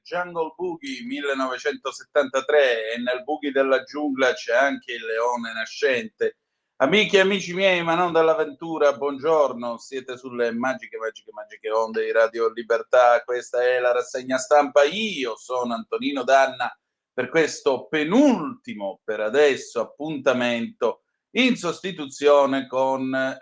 Jungle Boogie 1973 e nel boogie della giungla c'è anche il leone nascente. Amiche e amici miei, ma non dall'avventura, buongiorno, siete sulle magiche onde di Radio Libertà, questa è la rassegna stampa, io sono Antonino Danna per questo penultimo, per adesso, appuntamento in sostituzione con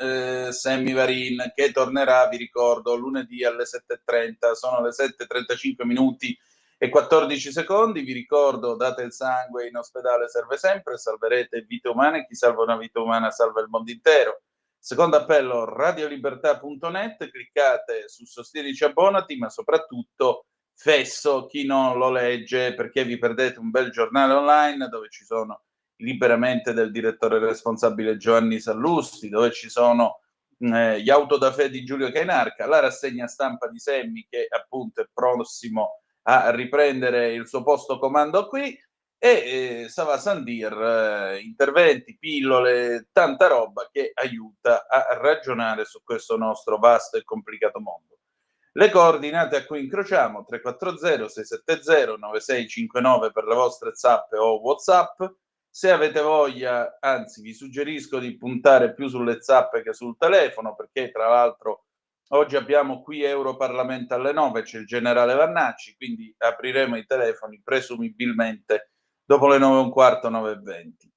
Sammy Varin, che tornerà, vi ricordo, lunedì alle 7:30, sono le 7:35 minuti e 14 secondi, vi ricordo, date il sangue, in ospedale serve sempre, salverete vite umane, chi salva una vita umana salva il mondo intero. Secondo appello, radiolibertà.net, cliccate su Sostienici, abbonati, ma soprattutto fesso chi non lo legge, perché vi perdete un bel giornale online dove ci sono Liberamente del direttore responsabile Giovanni Sallusti, dove ci sono gli autodafè di Giulio Cainarca, la rassegna stampa di Semmi che appunto è prossimo a riprendere il suo posto comando qui, e Sava Sandir, interventi, pillole, tanta roba che aiuta a ragionare su questo nostro vasto e complicato mondo. Le coordinate a cui incrociamo: 340 670 9659 per le vostre zappe o WhatsApp. Se avete voglia, anzi vi suggerisco di puntare più sulle zappe che sul telefono, perché tra l'altro oggi abbiamo qui Europarlamento alle 9, c'è il generale Vannacci, quindi apriremo i telefoni presumibilmente dopo le 9:15, 9:20.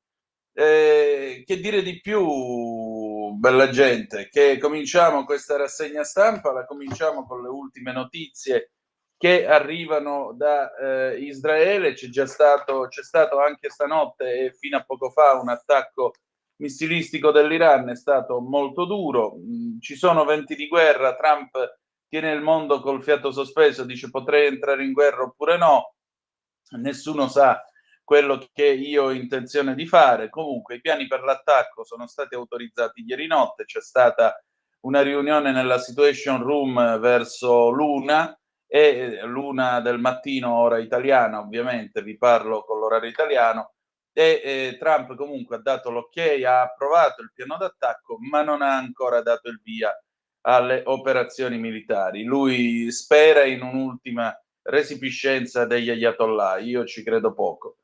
Che dire di più, bella gente? Che cominciamo questa rassegna stampa, la cominciamo con le ultime notizie che arrivano da Israele. C'è stato anche stanotte e fino a poco fa un attacco missilistico dell'Iran, è stato molto duro. Ci sono venti di guerra, Trump tiene il mondo col fiato sospeso, dice potrei entrare in guerra oppure no, nessuno sa quello che io ho intenzione di fare. Comunque i piani per l'attacco sono stati autorizzati ieri notte, c'è stata una riunione nella Situation Room verso l'una del mattino, ora italiana, ovviamente vi parlo con l'orario italiano, e Trump comunque ha dato l'ok, ha approvato il piano d'attacco, ma non ha ancora dato il via alle operazioni militari. Lui spera in un'ultima resipiscenza degli ayatollah, io ci credo poco.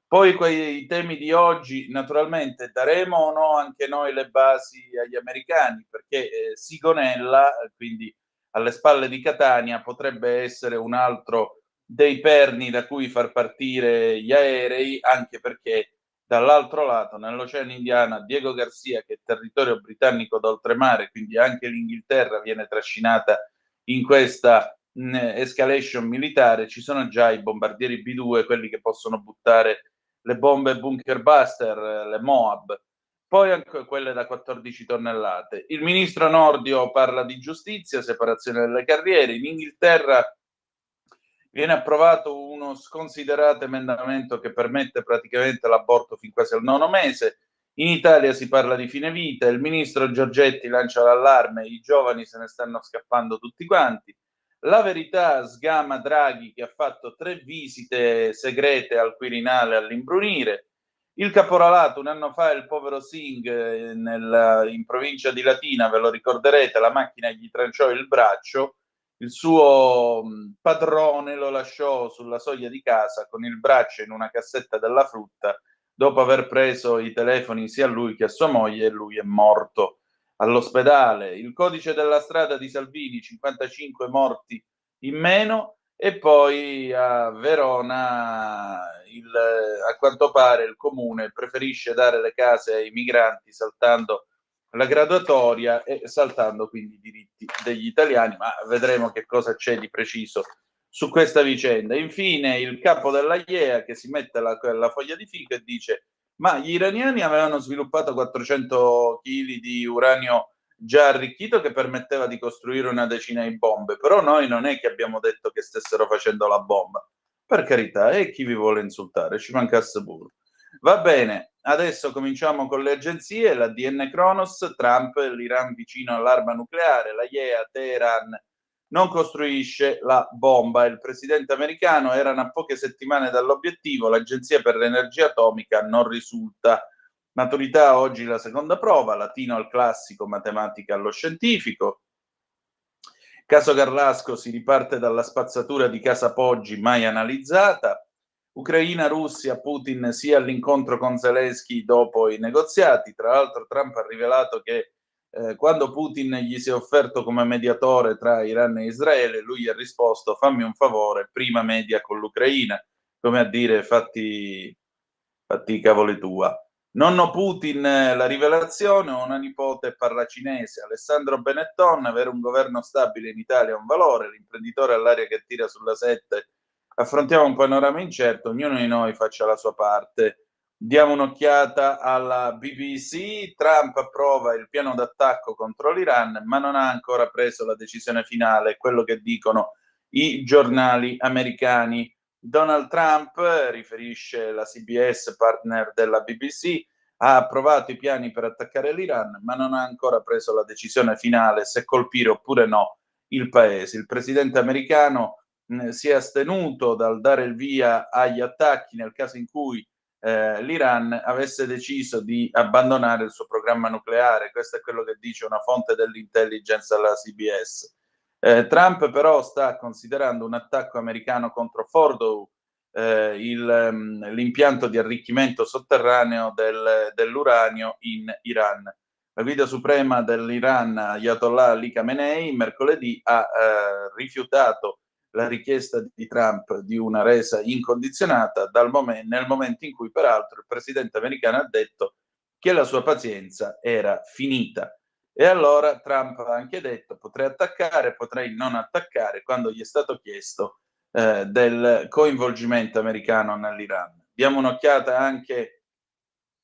Poi quei temi di oggi, naturalmente daremo o no anche noi le basi agli americani, perché Sigonella, quindi alle spalle di Catania, potrebbe essere un altro dei perni da cui far partire gli aerei, anche perché dall'altro lato, nell'Oceano Indiano, Diego Garcia, che è territorio britannico d'oltremare, quindi anche l'Inghilterra viene trascinata in questa escalation militare, ci sono già i bombardieri B2, quelli che possono buttare le bombe bunker buster, le Moab, poi anche quelle da 14 tonnellate. Il ministro Nordio parla di giustizia, separazione delle carriere. In Inghilterra viene approvato uno sconsiderato emendamento che permette praticamente l'aborto fin quasi al 9° mese. In Italia si parla di fine vita, il ministro Giorgetti lancia l'allarme, i giovani se ne stanno scappando tutti quanti. La Verità sgama Draghi, che ha fatto 3 visite segrete al Quirinale all'imbrunire. Il caporalato, un anno fa il povero Singh in provincia di Latina, ve lo ricorderete, la macchina gli tranciò il braccio, il suo padrone lo lasciò sulla soglia di casa con il braccio in una cassetta della frutta, dopo aver preso i telefoni sia a lui che a sua moglie, e lui è morto all'ospedale. Il codice della strada di Salvini, 55 morti in meno. E poi a Verona, a quanto pare il comune preferisce dare le case ai migranti saltando la graduatoria e saltando quindi i diritti degli italiani, ma vedremo che cosa c'è di preciso su questa vicenda. Infine il capo della IEA che si mette la foglia di fico e dice: ma gli iraniani avevano sviluppato 400 kg di uranio già arricchito che permetteva di costruire una decina di bombe, però noi non è che abbiamo detto che stessero facendo la bomba, per carità, e chi vi vuole insultare, ci mancasse pure. Va bene, adesso cominciamo con le agenzie. La DN Kronos, Trump, l'Iran vicino all'arma nucleare, la IEA, Teheran non costruisce la bomba. Il presidente americano, erano a poche settimane dall'obiettivo, l'Agenzia per l'Energia Atomica non risulta. Maturità oggi la seconda prova, latino al classico, matematica allo scientifico. Caso Garlasco, si riparte dalla spazzatura di Casa Poggi mai analizzata. Ucraina, Russia, Putin sia all'incontro con Zelensky dopo i negoziati. Tra l'altro Trump ha rivelato che quando Putin gli si è offerto come mediatore tra Iran e Israele, lui ha risposto: fammi un favore, prima media con l'Ucraina, come a dire fatti i cavoli tua. Nonno Putin, la rivelazione, una nipote parla cinese. Alessandro Benetton, avere un governo stabile in Italia è un valore, l'imprenditore all'aria che tira sulla 7. Affrontiamo un panorama incerto, ognuno di noi faccia la sua parte. Diamo un'occhiata alla BBC. Trump approva il piano d'attacco contro l'Iran, ma non ha ancora preso la decisione finale, quello che dicono i giornali americani. Donald Trump, riferisce la CBS, partner della BBC, ha approvato i piani per attaccare l'Iran, ma non ha ancora preso la decisione finale se colpire oppure no il paese. Il presidente americano si è astenuto dal dare il via agli attacchi nel caso in cui l'Iran avesse deciso di abbandonare il suo programma nucleare. Questo è quello che dice una fonte dell'intelligence alla CBS. Trump però sta considerando un attacco americano contro Fordow, l'impianto di arricchimento sotterraneo dell'uranio in Iran. La guida suprema dell'Iran, Ayatollah Ali Khamenei, mercoledì ha rifiutato la richiesta di Trump di una resa incondizionata nel momento in cui peraltro il presidente americano ha detto che la sua pazienza era finita. E allora Trump ha anche detto: potrei attaccare, potrei non attaccare, quando gli è stato chiesto del coinvolgimento americano nell'Iran. Diamo un'occhiata anche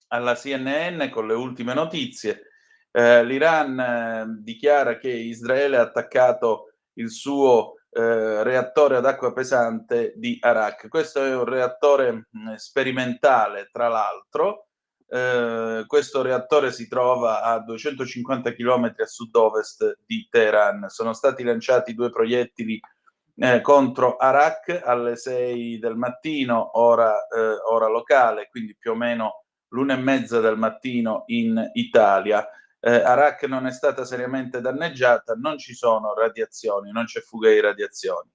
alla CNN con le ultime notizie. L'Iran dichiara che Israele ha attaccato il suo reattore ad acqua pesante di Arak. Questo è un reattore sperimentale, tra l'altro. Questo reattore si trova a 250 km a sud-ovest di Teheran. Sono stati lanciati 2 proiettili contro Arak alle 6 del mattino, ora locale, quindi più o meno l'1:30 del mattino in Italia. Arak non è stata seriamente danneggiata, non ci sono radiazioni, non c'è fuga di radiazioni.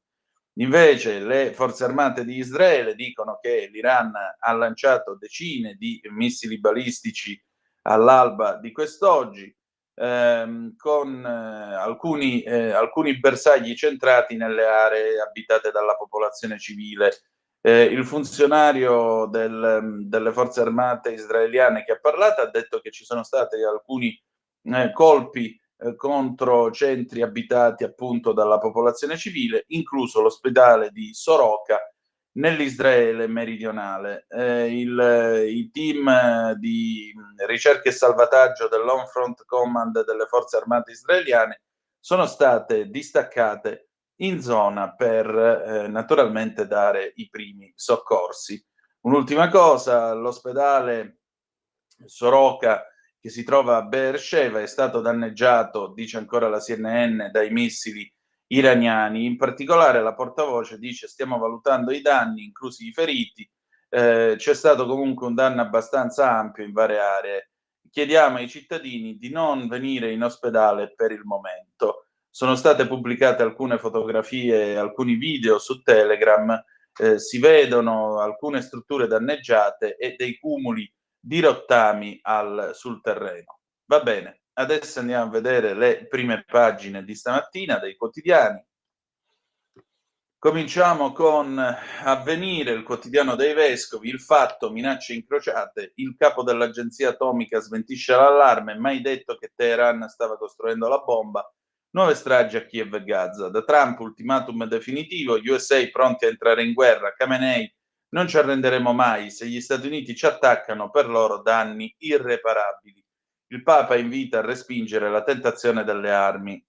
Invece le forze armate di Israele dicono che l'Iran ha lanciato decine di missili balistici all'alba di quest'oggi, con alcuni bersagli centrati nelle aree abitate dalla popolazione civile. Il funzionario delle forze armate israeliane che ha parlato ha detto che ci sono stati alcuni colpi contro centri abitati appunto dalla popolazione civile, incluso l'ospedale di Soroka nell'Israele meridionale. I team di ricerca e salvataggio dell'Home Front Command delle forze armate israeliane sono state distaccate in zona per naturalmente dare i primi soccorsi. Un'ultima cosa, l'ospedale Soroka che si trova a Beersheva è stato danneggiato, dice ancora la CNN, dai missili iraniani. In particolare la portavoce dice: stiamo valutando i danni, inclusi i feriti. C'è stato comunque un danno abbastanza ampio in varie aree. Chiediamo ai cittadini di non venire in ospedale per il momento. Sono state pubblicate alcune fotografie e alcuni video su Telegram. Si vedono alcune strutture danneggiate e dei cumuli di rottami sul terreno. Va bene, adesso andiamo a vedere le prime pagine di stamattina dei quotidiani. Cominciamo con Avvenire, il quotidiano dei vescovi, Il Fatto, minacce incrociate, il capo dell'agenzia atomica smentisce l'allarme, mai detto che Teheran stava costruendo la bomba, nuove stragi a Kiev e Gaza, da Trump ultimatum definitivo, USA pronti a entrare in guerra, Khamenei, non ci arrenderemo mai, se gli Stati Uniti ci attaccano per loro danni irreparabili. Il Papa invita a respingere la tentazione delle armi.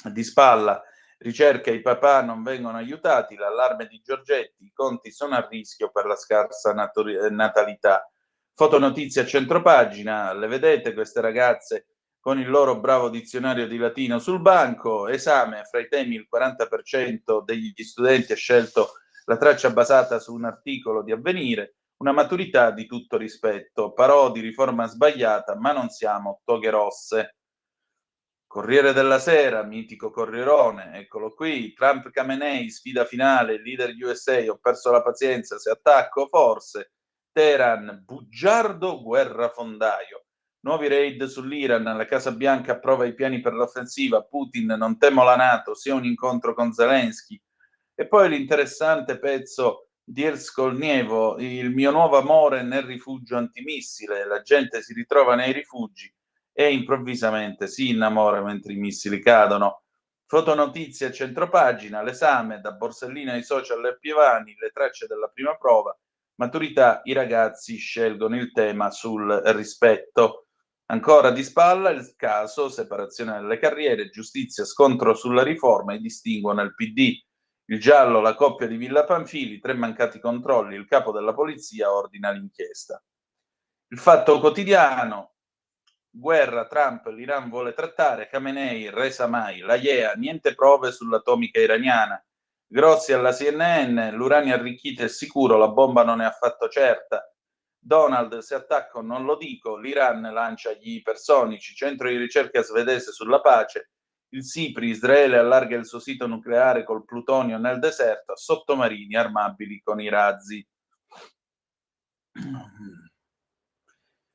Di spalla, ricerca, i papà non vengono aiutati, l'allarme di Giorgetti, i conti sono a rischio per la scarsa natalità. Fotonotizie a centropagina, le vedete queste ragazze con il loro bravo dizionario di latino sul banco, esame, fra i temi il 40% degli studenti ha scelto la traccia basata su un articolo di Avvenire, una maturità di tutto rispetto, parò di riforma sbagliata, ma non siamo toghe rosse. Corriere della Sera, mitico Corrierone, eccolo qui. Trump Khamenei, sfida finale, leader USA, ho perso la pazienza, se attacco forse. Teheran, bugiardo guerrafondaio. Nuovi raid sull'Iran, la Casa Bianca approva i piani per l'offensiva, Putin, non temo la NATO, sia un incontro con Zelensky. E poi l'interessante pezzo di Elskolnievo, il mio nuovo amore nel rifugio antimissile, la gente si ritrova nei rifugi e improvvisamente si innamora mentre i missili cadono. Fotonotizie a centropagina, l'esame, da Borsellino ai social e Pievani, le tracce della prima prova, maturità, i ragazzi scelgono il tema sul rispetto. Ancora di spalla il caso, separazione delle carriere, giustizia, scontro sulla riforma e distinguono il PD. Il giallo, la coppia di Villa Pamphili, 3 mancati controlli, il capo della polizia ordina l'inchiesta. Il Fatto Quotidiano, guerra, Trump, l'Iran vuole trattare, Khamenei, resa mai, la IEA, niente prove sull'atomica iraniana. Grossi alla CNN, l'uranio arricchito è sicuro, la bomba non è affatto certa. Donald, se attacco non lo dico, l'Iran lancia gli ipersonici, centro di ricerca svedese sulla pace, il SIPRI, Israele allarga il suo sito nucleare col plutonio nel deserto, sottomarini armabili con i razzi.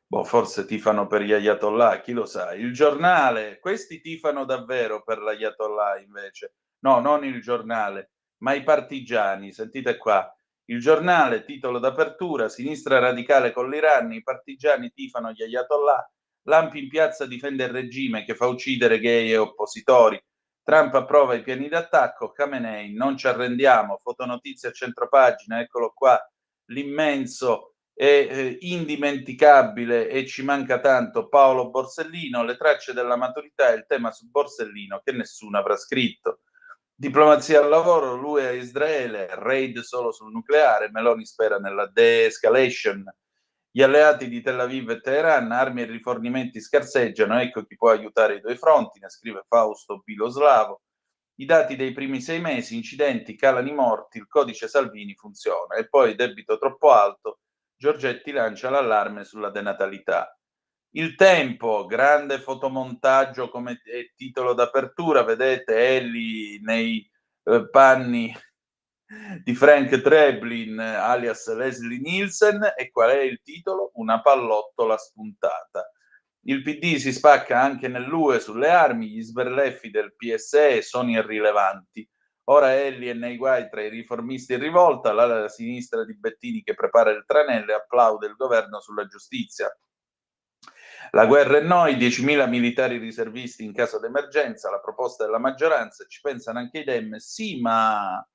Boh, forse tifano per gli ayatollah, chi lo sa. Il giornale, questi tifano davvero per l'ayatollah invece. No, non il giornale, ma i partigiani. Sentite qua. Il giornale, titolo d'apertura, sinistra radicale con l'Iran, i partigiani tifano gli ayatollah, Lampi in piazza difende il regime che fa uccidere gay e oppositori. Trump approva i piani d'attacco, Khamenei, non ci arrendiamo, fotonotizia a centropagina, eccolo qua, l'immenso e indimenticabile e ci manca tanto Paolo Borsellino, le tracce della maturità e il tema su Borsellino che nessuno avrà scritto. Diplomazia al lavoro, l'UE a Israele, raid solo sul nucleare, Meloni spera nella de-escalation. Gli alleati di Tel Aviv e Teheran, armi e rifornimenti scarseggiano, ecco chi può aiutare i due fronti, ne scrive Fausto Biloslavo. I dati dei primi 6 mesi, incidenti, calano i morti, il codice Salvini funziona. E poi debito troppo alto, Giorgetti lancia l'allarme sulla denatalità. Il Tempo, grande fotomontaggio come titolo d'apertura, vedete Ellie nei panni di Frank Treblin alias Leslie Nielsen. E qual è il titolo? Una pallottola spuntata. Il PD si spacca anche nell'UE sulle armi, gli sberleffi del PSE sono irrilevanti. Ora Ellie è nei guai tra i riformisti in rivolta, la sinistra di Bettini che prepara il tranello e applaude il governo sulla giustizia. La guerra è noi, 10.000 militari riservisti in caso d'emergenza, la proposta della maggioranza, ci pensano anche i Dem, sì, ma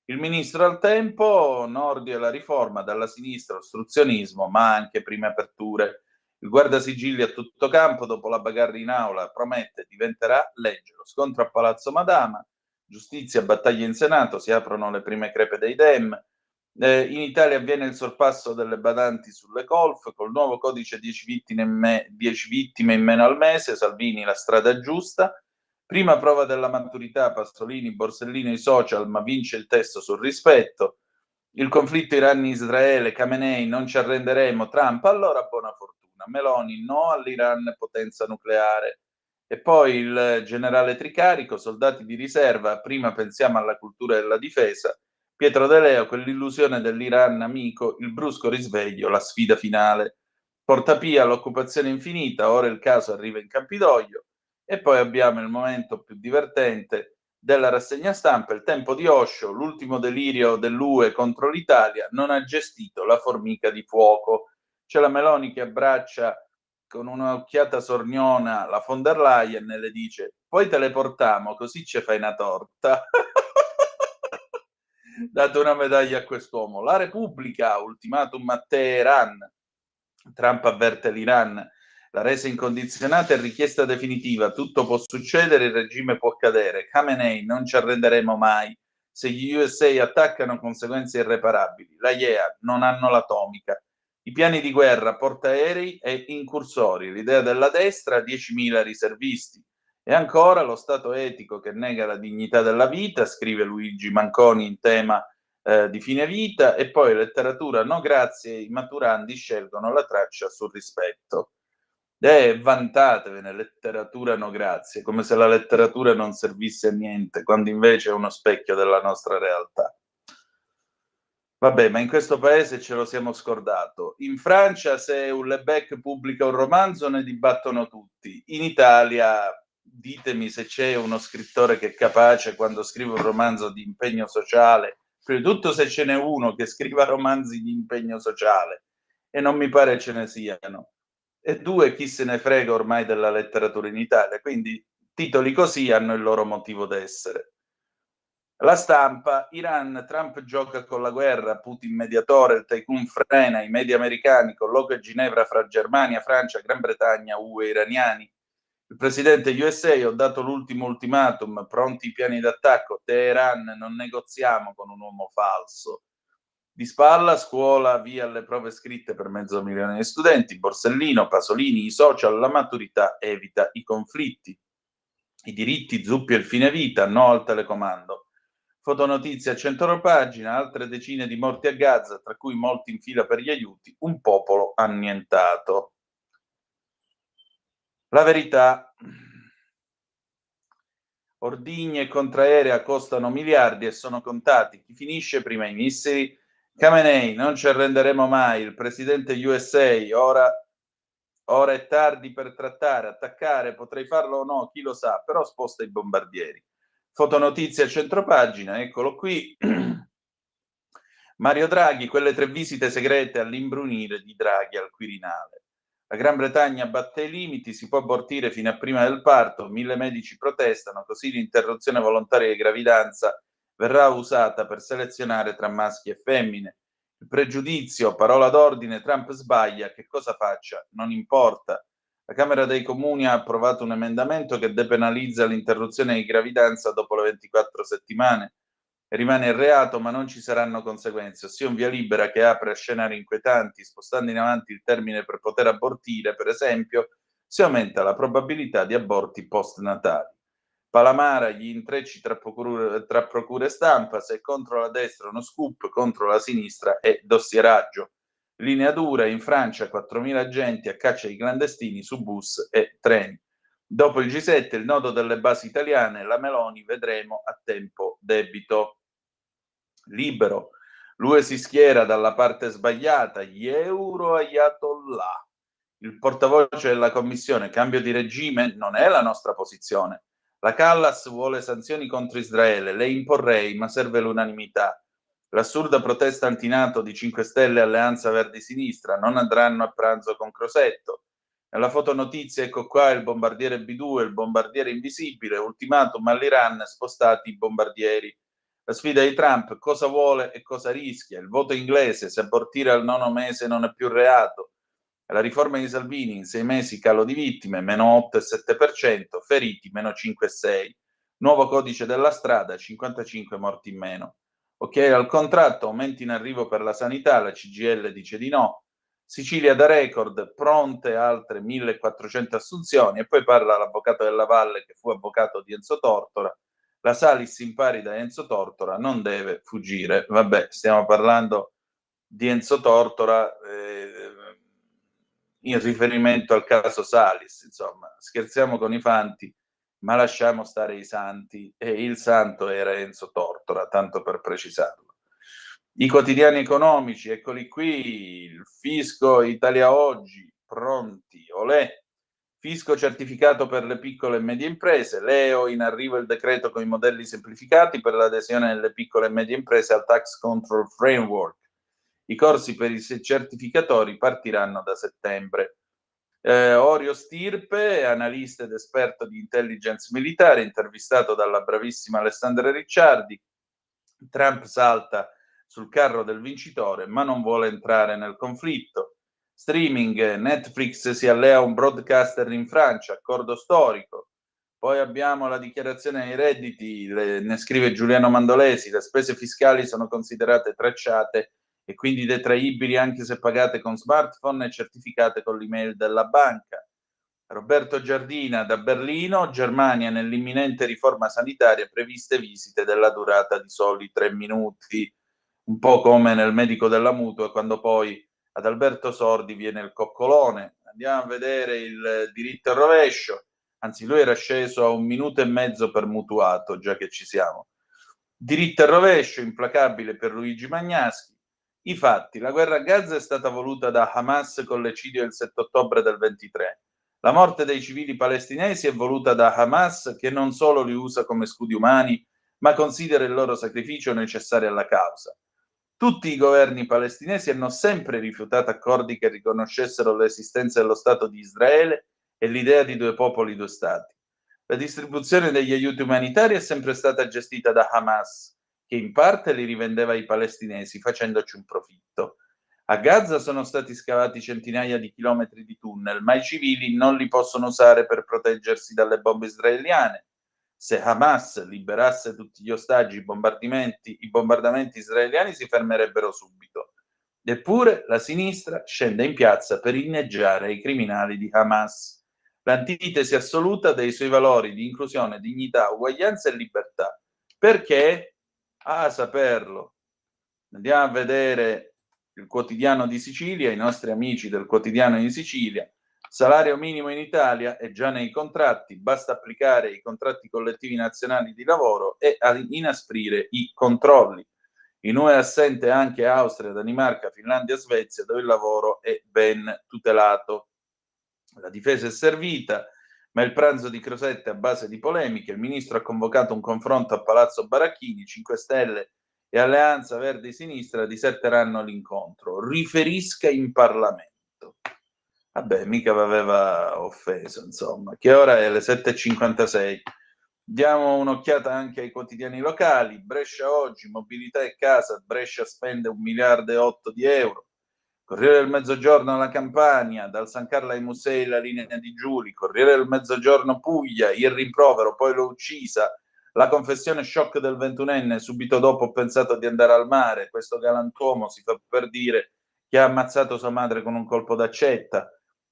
il ministro al tempo, Nordio e la riforma, dalla sinistra ostruzionismo, ma anche prime aperture. Il guardasigilli a tutto campo, dopo la bagarre in aula, promette diventerà legge. Lo scontro a Palazzo Madama, giustizia, battaglia in Senato, si aprono le prime crepe dei Dem. In Italia avviene il sorpasso delle badanti sulle colf, col nuovo codice 10 vittime in meno al mese, Salvini la strada giusta. Prima prova della maturità, Pasolini, Borsellino, i social, ma vince il testo sul rispetto. Il conflitto Iran-Israele, Khamenei, non ci arrenderemo, Trump, allora buona fortuna. Meloni, no all'Iran potenza nucleare. E poi il generale Tricarico, soldati di riserva, prima pensiamo alla cultura della difesa. Pietro De Leo, quell'illusione dell'Iran amico, il brusco risveglio, la sfida finale. Portapia, l'occupazione infinita, ora il caso arriva in Campidoglio. E poi abbiamo il momento più divertente della rassegna stampa, il tempo di Osho, l'ultimo delirio dell'UE contro l'Italia, non ha gestito la formica di fuoco. C'è la Meloni che abbraccia con un'occhiata sorniona la von der Leyen e le dice poi te le portiamo così ci fai una torta. Date una medaglia a quest'uomo. La Repubblica, ultimatum a Teheran. Trump avverte l'Iran. La resa incondizionata è richiesta definitiva. Tutto può succedere, il regime può cadere. Khamenei, non ci arrenderemo mai. Se gli USA attaccano, conseguenze irreparabili. La IEA, non hanno l'atomica. I piani di guerra, portaerei e incursori. L'idea della destra, 10.000 riservisti. E ancora lo Stato etico che nega la dignità della vita, scrive Luigi Manconi in tema di fine vita, e poi letteratura no grazie, i maturandi scelgono la traccia sul rispetto. Vantatevene, letteratura no grazie, come se la letteratura non servisse a niente, quando invece è uno specchio della nostra realtà. Vabbè, ma in questo paese ce lo siamo scordato. In Francia, se un Houellebecq pubblica un romanzo, ne dibattono tutti. In Italia, ditemi se c'è uno scrittore che è capace, quando scrive un romanzo di impegno sociale, prima di tutto se ce n'è uno che scriva romanzi di impegno sociale, e non mi pare ce ne siano. E due, chi se ne frega ormai della letteratura in Italia, quindi titoli così hanno il loro motivo d'essere. La stampa: Iran, Trump gioca con la guerra, Putin mediatore, il tycoon frena, i media americani, colloquio a Ginevra fra Germania, Francia, Gran Bretagna, UE, iraniani. Il presidente USA: ho dato l'ultimo ultimatum, pronti i piani d'attacco, Teheran, non negoziamo con un uomo falso. Di spalla, scuola, via alle prove scritte per 500.000 di studenti, Borsellino, Pasolini, i social, la maturità evita i conflitti. I diritti, Zuppi e il fine vita, no al telecomando. Fotonotizie a 100 pagina, altre decine di morti a Gaza, tra cui molti in fila per gli aiuti, un popolo annientato. La verità: ordigni e contraerea costano miliardi e sono contati. Chi finisce prima i missili? Khamenei: non ci arrenderemo mai. Il presidente USA: ora è tardi per trattare, attaccare, potrei farlo o no, chi lo sa, però sposta i bombardieri. Fotonotizie a centropagina, eccolo qui. Mario Draghi, quelle 3 visite segrete all'imbrunire di Draghi al Quirinale. La Gran Bretagna batte i limiti, si può abortire fino a prima del parto, 1000 medici protestano, così l'interruzione volontaria di gravidanza verrà usata per selezionare tra maschi e femmine. Il pregiudizio, parola d'ordine, Trump sbaglia, che cosa faccia? Non importa. La Camera dei Comuni ha approvato un emendamento che depenalizza l'interruzione di gravidanza dopo le 24 settimane. Rimane il reato, ma non ci saranno conseguenze, ossia un via libera che apre a scenari inquietanti, spostando in avanti il termine per poter abortire, per esempio, si aumenta la probabilità di aborti postnatali. Palamara, gli intrecci tra procure stampa, se contro la destra uno scoop, contro la sinistra è dossieraggio. Linea dura, in Francia 4.000 agenti a caccia di clandestini su bus e treni. Dopo il G7, il nodo delle basi italiane, la Meloni vedremo a tempo debito. Libero, l'UE si schiera dalla parte sbagliata, gli euro ayatollah. Il portavoce della Commissione, cambio di regime, non è la nostra posizione. La Callas vuole sanzioni contro Israele, le imporrei, ma serve l'unanimità. L'assurda protesta antinato di 5 Stelle e Alleanza Verdi-Sinistra, non andranno a pranzo con Crosetto. Nella fotonotizia, ecco qua il bombardiere B2, il bombardiere invisibile, ultimatum all'Iran, spostati i bombardieri. La sfida di Trump, cosa vuole e cosa rischia? Il voto inglese, se abortire al 9° mese non è più reato. La riforma di Salvini, in 6 mesi calo di vittime, meno 8,7%, feriti, meno 5,6%. Nuovo codice della strada, 55 morti in meno. Ok al contratto, aumenti in arrivo per la sanità, la CGIL dice di no. Sicilia da record, pronte altre 1.400 assunzioni, e poi parla l'avvocato della Valle, che fu avvocato di Enzo Tortora. La Salis impari da Enzo Tortora, non deve fuggire. Vabbè, stiamo parlando di Enzo Tortora in riferimento al caso Salis, insomma, scherziamo con i fanti, ma lasciamo stare i santi, e il santo era Enzo Tortora, tanto per precisarlo. I quotidiani economici, eccoli qui, il fisco, Italia Oggi, pronti, olè. Fisco certificato per le piccole e medie imprese, Leo, in arrivo il decreto con i modelli semplificati per l'adesione delle piccole e medie imprese al Tax Control Framework. I corsi per i certificatori partiranno da settembre. Orio Stirpe, analista ed esperto di intelligence militare, intervistato dalla bravissima Alessandra Ricciardi. Trump salta sul carro del vincitore, ma non vuole entrare nel conflitto. Streaming, Netflix si allea a un broadcaster in Francia, accordo storico. Poi abbiamo la dichiarazione dei redditi, ne scrive Giuliano Mandolesi, le spese fiscali sono considerate tracciate e quindi detraibili anche se pagate con smartphone e certificate con l'email della banca. Roberto Giardina da Berlino, Germania nell'imminente riforma sanitaria, previste visite della durata di soli 3 minuti, un po' come nel medico della mutua, quando poi ad Alberto Sordi viene il coccolone, andiamo a vedere il diritto al rovescio, anzi lui era sceso a 1 minuto e mezzo per mutuato, già che ci siamo. Diritto al rovescio, implacabile per Luigi Magnaschi. I fatti: la guerra a Gaza è stata voluta da Hamas con l'eccidio del 7 ottobre del 23. La morte dei civili palestinesi è voluta da Hamas, che non solo li usa come scudi umani, ma considera il loro sacrificio necessario alla causa. Tutti i governi palestinesi hanno sempre rifiutato accordi che riconoscessero l'esistenza dello Stato di Israele e l'idea di 2 popoli, 2 stati. La distribuzione degli aiuti umanitari è sempre stata gestita da Hamas, che in parte li rivendeva ai palestinesi facendoci un profitto. A Gaza sono stati scavati centinaia di chilometri di tunnel, ma i civili non li possono usare per proteggersi dalle bombe israeliane. Se Hamas liberasse tutti gli ostaggi, i bombardamenti israeliani si fermerebbero subito. Eppure la sinistra scende in piazza per inneggiare ai criminali di Hamas. L'antitesi assoluta dei suoi valori di inclusione, dignità, uguaglianza e libertà. Perché? A saperlo. Andiamo a vedere il Quotidiano di Sicilia, i nostri amici del Quotidiano di Sicilia. Salario minimo in Italia è già nei contratti, basta applicare i contratti collettivi nazionali di lavoro e inasprire i controlli. In UE è assente anche Austria, Danimarca, Finlandia, Svezia, dove il lavoro è ben tutelato. La difesa è servita, ma il pranzo di Crosetto è a base di polemiche. Il ministro ha convocato un confronto a Palazzo Baracchini, 5 Stelle e Alleanza Verdi Sinistra diserteranno l'incontro. Riferisca in Parlamento. Vabbè, mica aveva offeso, insomma. Che ora è le 7:56. Diamo un'occhiata anche ai quotidiani locali. Brescia oggi, mobilità e casa. Brescia spende 1,8 miliardi di euro. Corriere del Mezzogiorno alla Campania, dal San Carlo ai musei la linea di Giuli. Corriere del Mezzogiorno Puglia, il rimprovero, poi l'ho uccisa. La confessione shock del 21enne, subito dopo ho pensato di andare al mare. Questo galantuomo si fa per dire che ha ammazzato sua madre con un colpo d'accetta.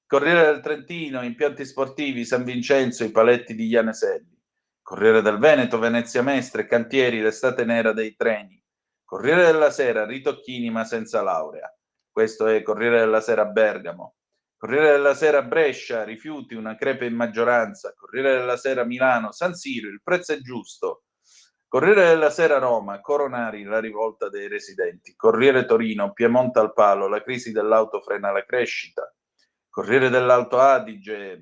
Corriere del Trentino, impianti sportivi, San Vincenzo, i paletti di Ianeselli. Corriere del Veneto, Venezia Mestre, cantieri, l'estate nera dei treni. Corriere della Sera, ritocchini ma senza laurea. Questo è Corriere della Sera Bergamo. Corriere della Sera Brescia, rifiuti, una crepe in maggioranza. Corriere della Sera Milano, San Siro, il prezzo è giusto. Corriere della Sera Roma, Coronari, la rivolta dei residenti. Corriere Torino, Piemonte al palo, la crisi dell'auto frena la crescita. Corriere dell'Alto Adige,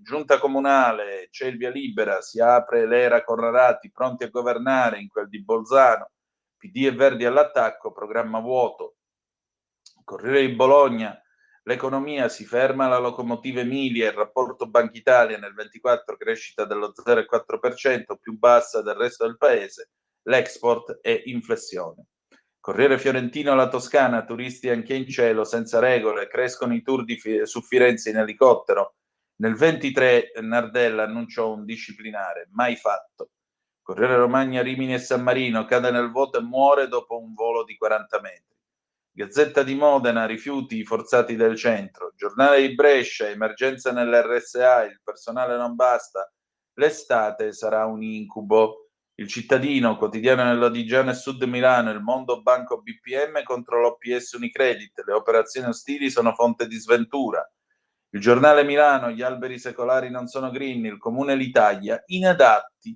giunta comunale, c'è il via libera, si apre l'era Corrarati, pronti a governare in quel di Bolzano. PD e Verdi all'attacco, programma vuoto. Corriere di Bologna, l'economia si ferma, la locomotiva Emilia, il rapporto Banca Italia nel 24 crescita dello 0,4%, più bassa del resto del paese, l'export è inflessione. Corriere Fiorentino, la Toscana, turisti anche in cielo, senza regole, crescono i tour su Firenze in elicottero. Nel 23 Nardella annunciò un disciplinare, mai fatto. Corriere Romagna, Rimini e San Marino, cade nel vuoto e muore dopo un volo di 40 metri. Gazzetta di Modena, rifiuti forzati del centro. Giornale di Brescia, emergenza nell'RSA, il personale non basta, l'estate sarà un incubo. Il Cittadino, quotidiano nell'Odigiano e Sud Milano, il Mondo Banco BPM contro l'OPS Unicredit, le operazioni ostili sono fonte di sventura. Il Giornale Milano, gli alberi secolari non sono green, il Comune l'Italia, inadatti.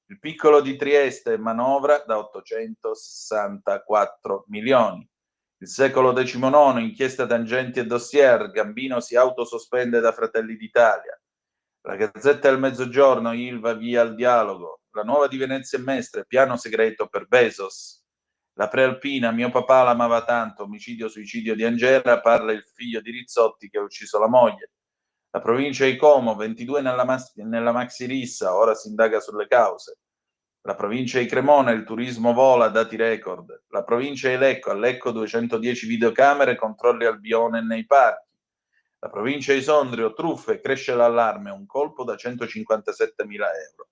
Il Piccolo di Trieste, manovra da 864 milioni. Il Secolo XIX, inchiesta tangenti e dossier, Gambino si autosospende da Fratelli d'Italia. La Gazzetta del Mezzogiorno, Ilva via al dialogo. La Nuova di Venezia e Mestre, piano segreto per Bezos. La Prealpina, mio papà l'amava tanto, omicidio-suicidio di Angela, parla il figlio di Rizzotti che ha ucciso la moglie. La provincia di Como, 22 nella maxi rissa, ora si indaga sulle cause. La provincia di Cremona, il turismo vola, dati record. La provincia di Lecco, a Lecco 210 videocamere, controlli al bione nei parchi. La provincia di Sondrio, truffe, cresce l'allarme, un colpo da 157.000 euro.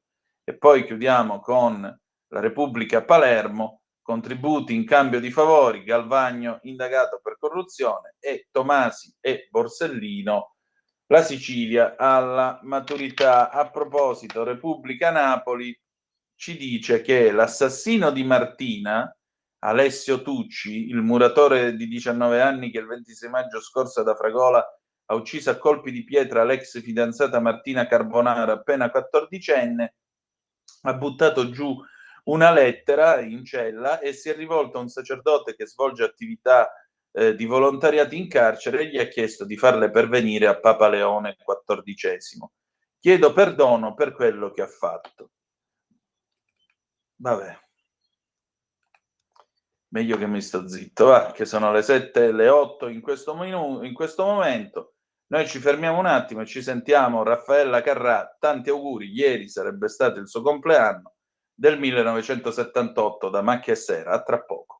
E poi chiudiamo con la Repubblica Palermo, contributi in cambio di favori, Galvagno indagato per corruzione e Tomasi e Borsellino, la Sicilia alla maturità. A proposito, Repubblica Napoli ci dice che l'assassino di Martina, Alessio Tucci, il muratore di 19 anni che il 26 maggio scorso ad Afragola ha ucciso a colpi di pietra l'ex fidanzata Martina Carbonara, appena 14enne, ha buttato giù una lettera in cella e si è rivolto a un sacerdote che svolge attività di volontariato in carcere e gli ha chiesto di farle pervenire a Papa Leone XIV. Chiedo perdono per quello che ha fatto. Vabbè. Meglio che mi sto zitto, va, che sono le 7 e le 8 in questo momento. Noi ci fermiamo un attimo e ci sentiamo Raffaella Carrà. Tanti auguri, ieri sarebbe stato il suo compleanno del 1978 da Macchia e Sera. A tra poco.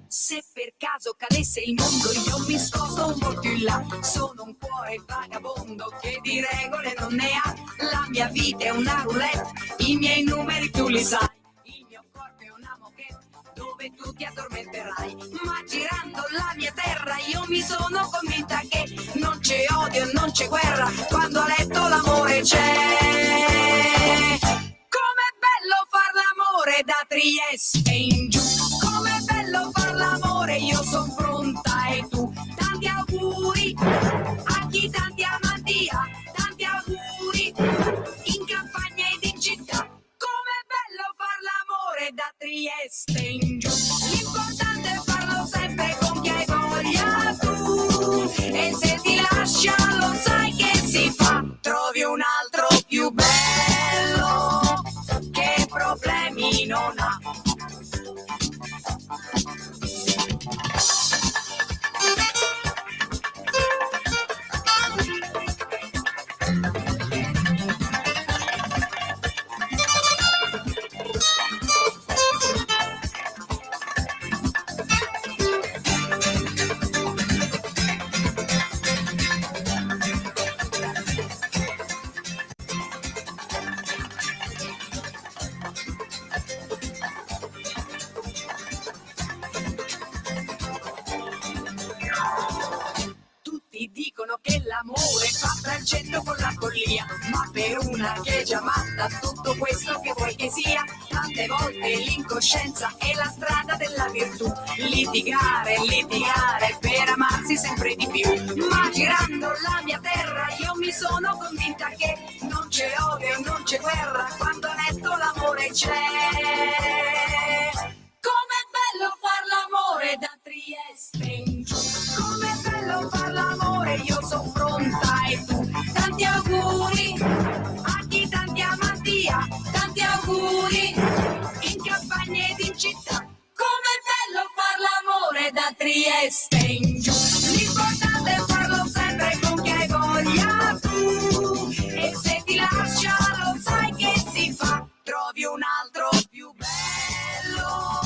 Se per caso cadesse il mondo io mi sposto un po' più in là. Sono un cuore vagabondo che di regole non ne ha. La mia vita è una roulette, i miei numeri tu li sai. Il mio corpo è una moquette dove tu ti addormenterai. Ma girando la mia terra io mi sono convinta che non c'è odio, non c'è guerra. Quando a letto l'amore c'è. Com'è bello far l'amore da Trieste in giù. Com'è bello far l'amore, io son pronta e tu. Tanti auguri a chi tanti amanti ha. Tanti auguri in campagna ed in città. Com'è bello far l'amore da Trieste in giù. L'importante è farlo sempre con chi hai voglia tu. E se ti lascia lo sai che si fa. Trovi un altro più bello che problemi non ha. Dicono che l'amore fa braccetto con la follia, ma per una che è già matta tutto questo che vuoi che sia. Tante volte l'incoscienza è la strada della virtù. Litigare, litigare per amarsi sempre di più. Ma girando la mia terra io mi sono convinta che non c'è odio, non c'è guerra. Quando a letto l'amore c'è. Com'è bello far l'amore da Trieste in giù. Com'è bello far l'amore, io sono pronta e tu. Tanti auguri a chi tanti amanti ha. Tanti auguri in campagna ed in città. Com'è bello far l'amore da Trieste in giù. L'importante è farlo sempre con chi hai voglia tu. E se ti lascia lo sai che si fa. Trovi un altro più bello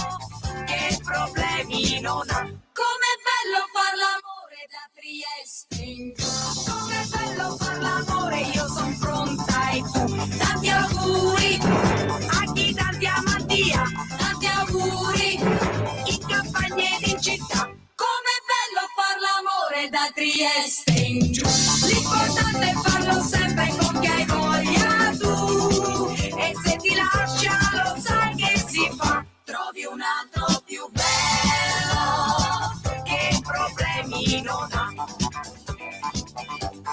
che problemi non ha. Com'è bello far l'amore da Trieste in giù. Com'è bello far l'amore, io son pronta e tu. Tanti auguri a chi tanti amanti ha. Tanti auguri in campagna ed in città. Com'è bello far l'amore da Trieste in giù. L'importante è farlo sempre con chi hai voglia tu. E se ti lascia lo sai che si fa. Trovi un altro più bello che problemi non ha.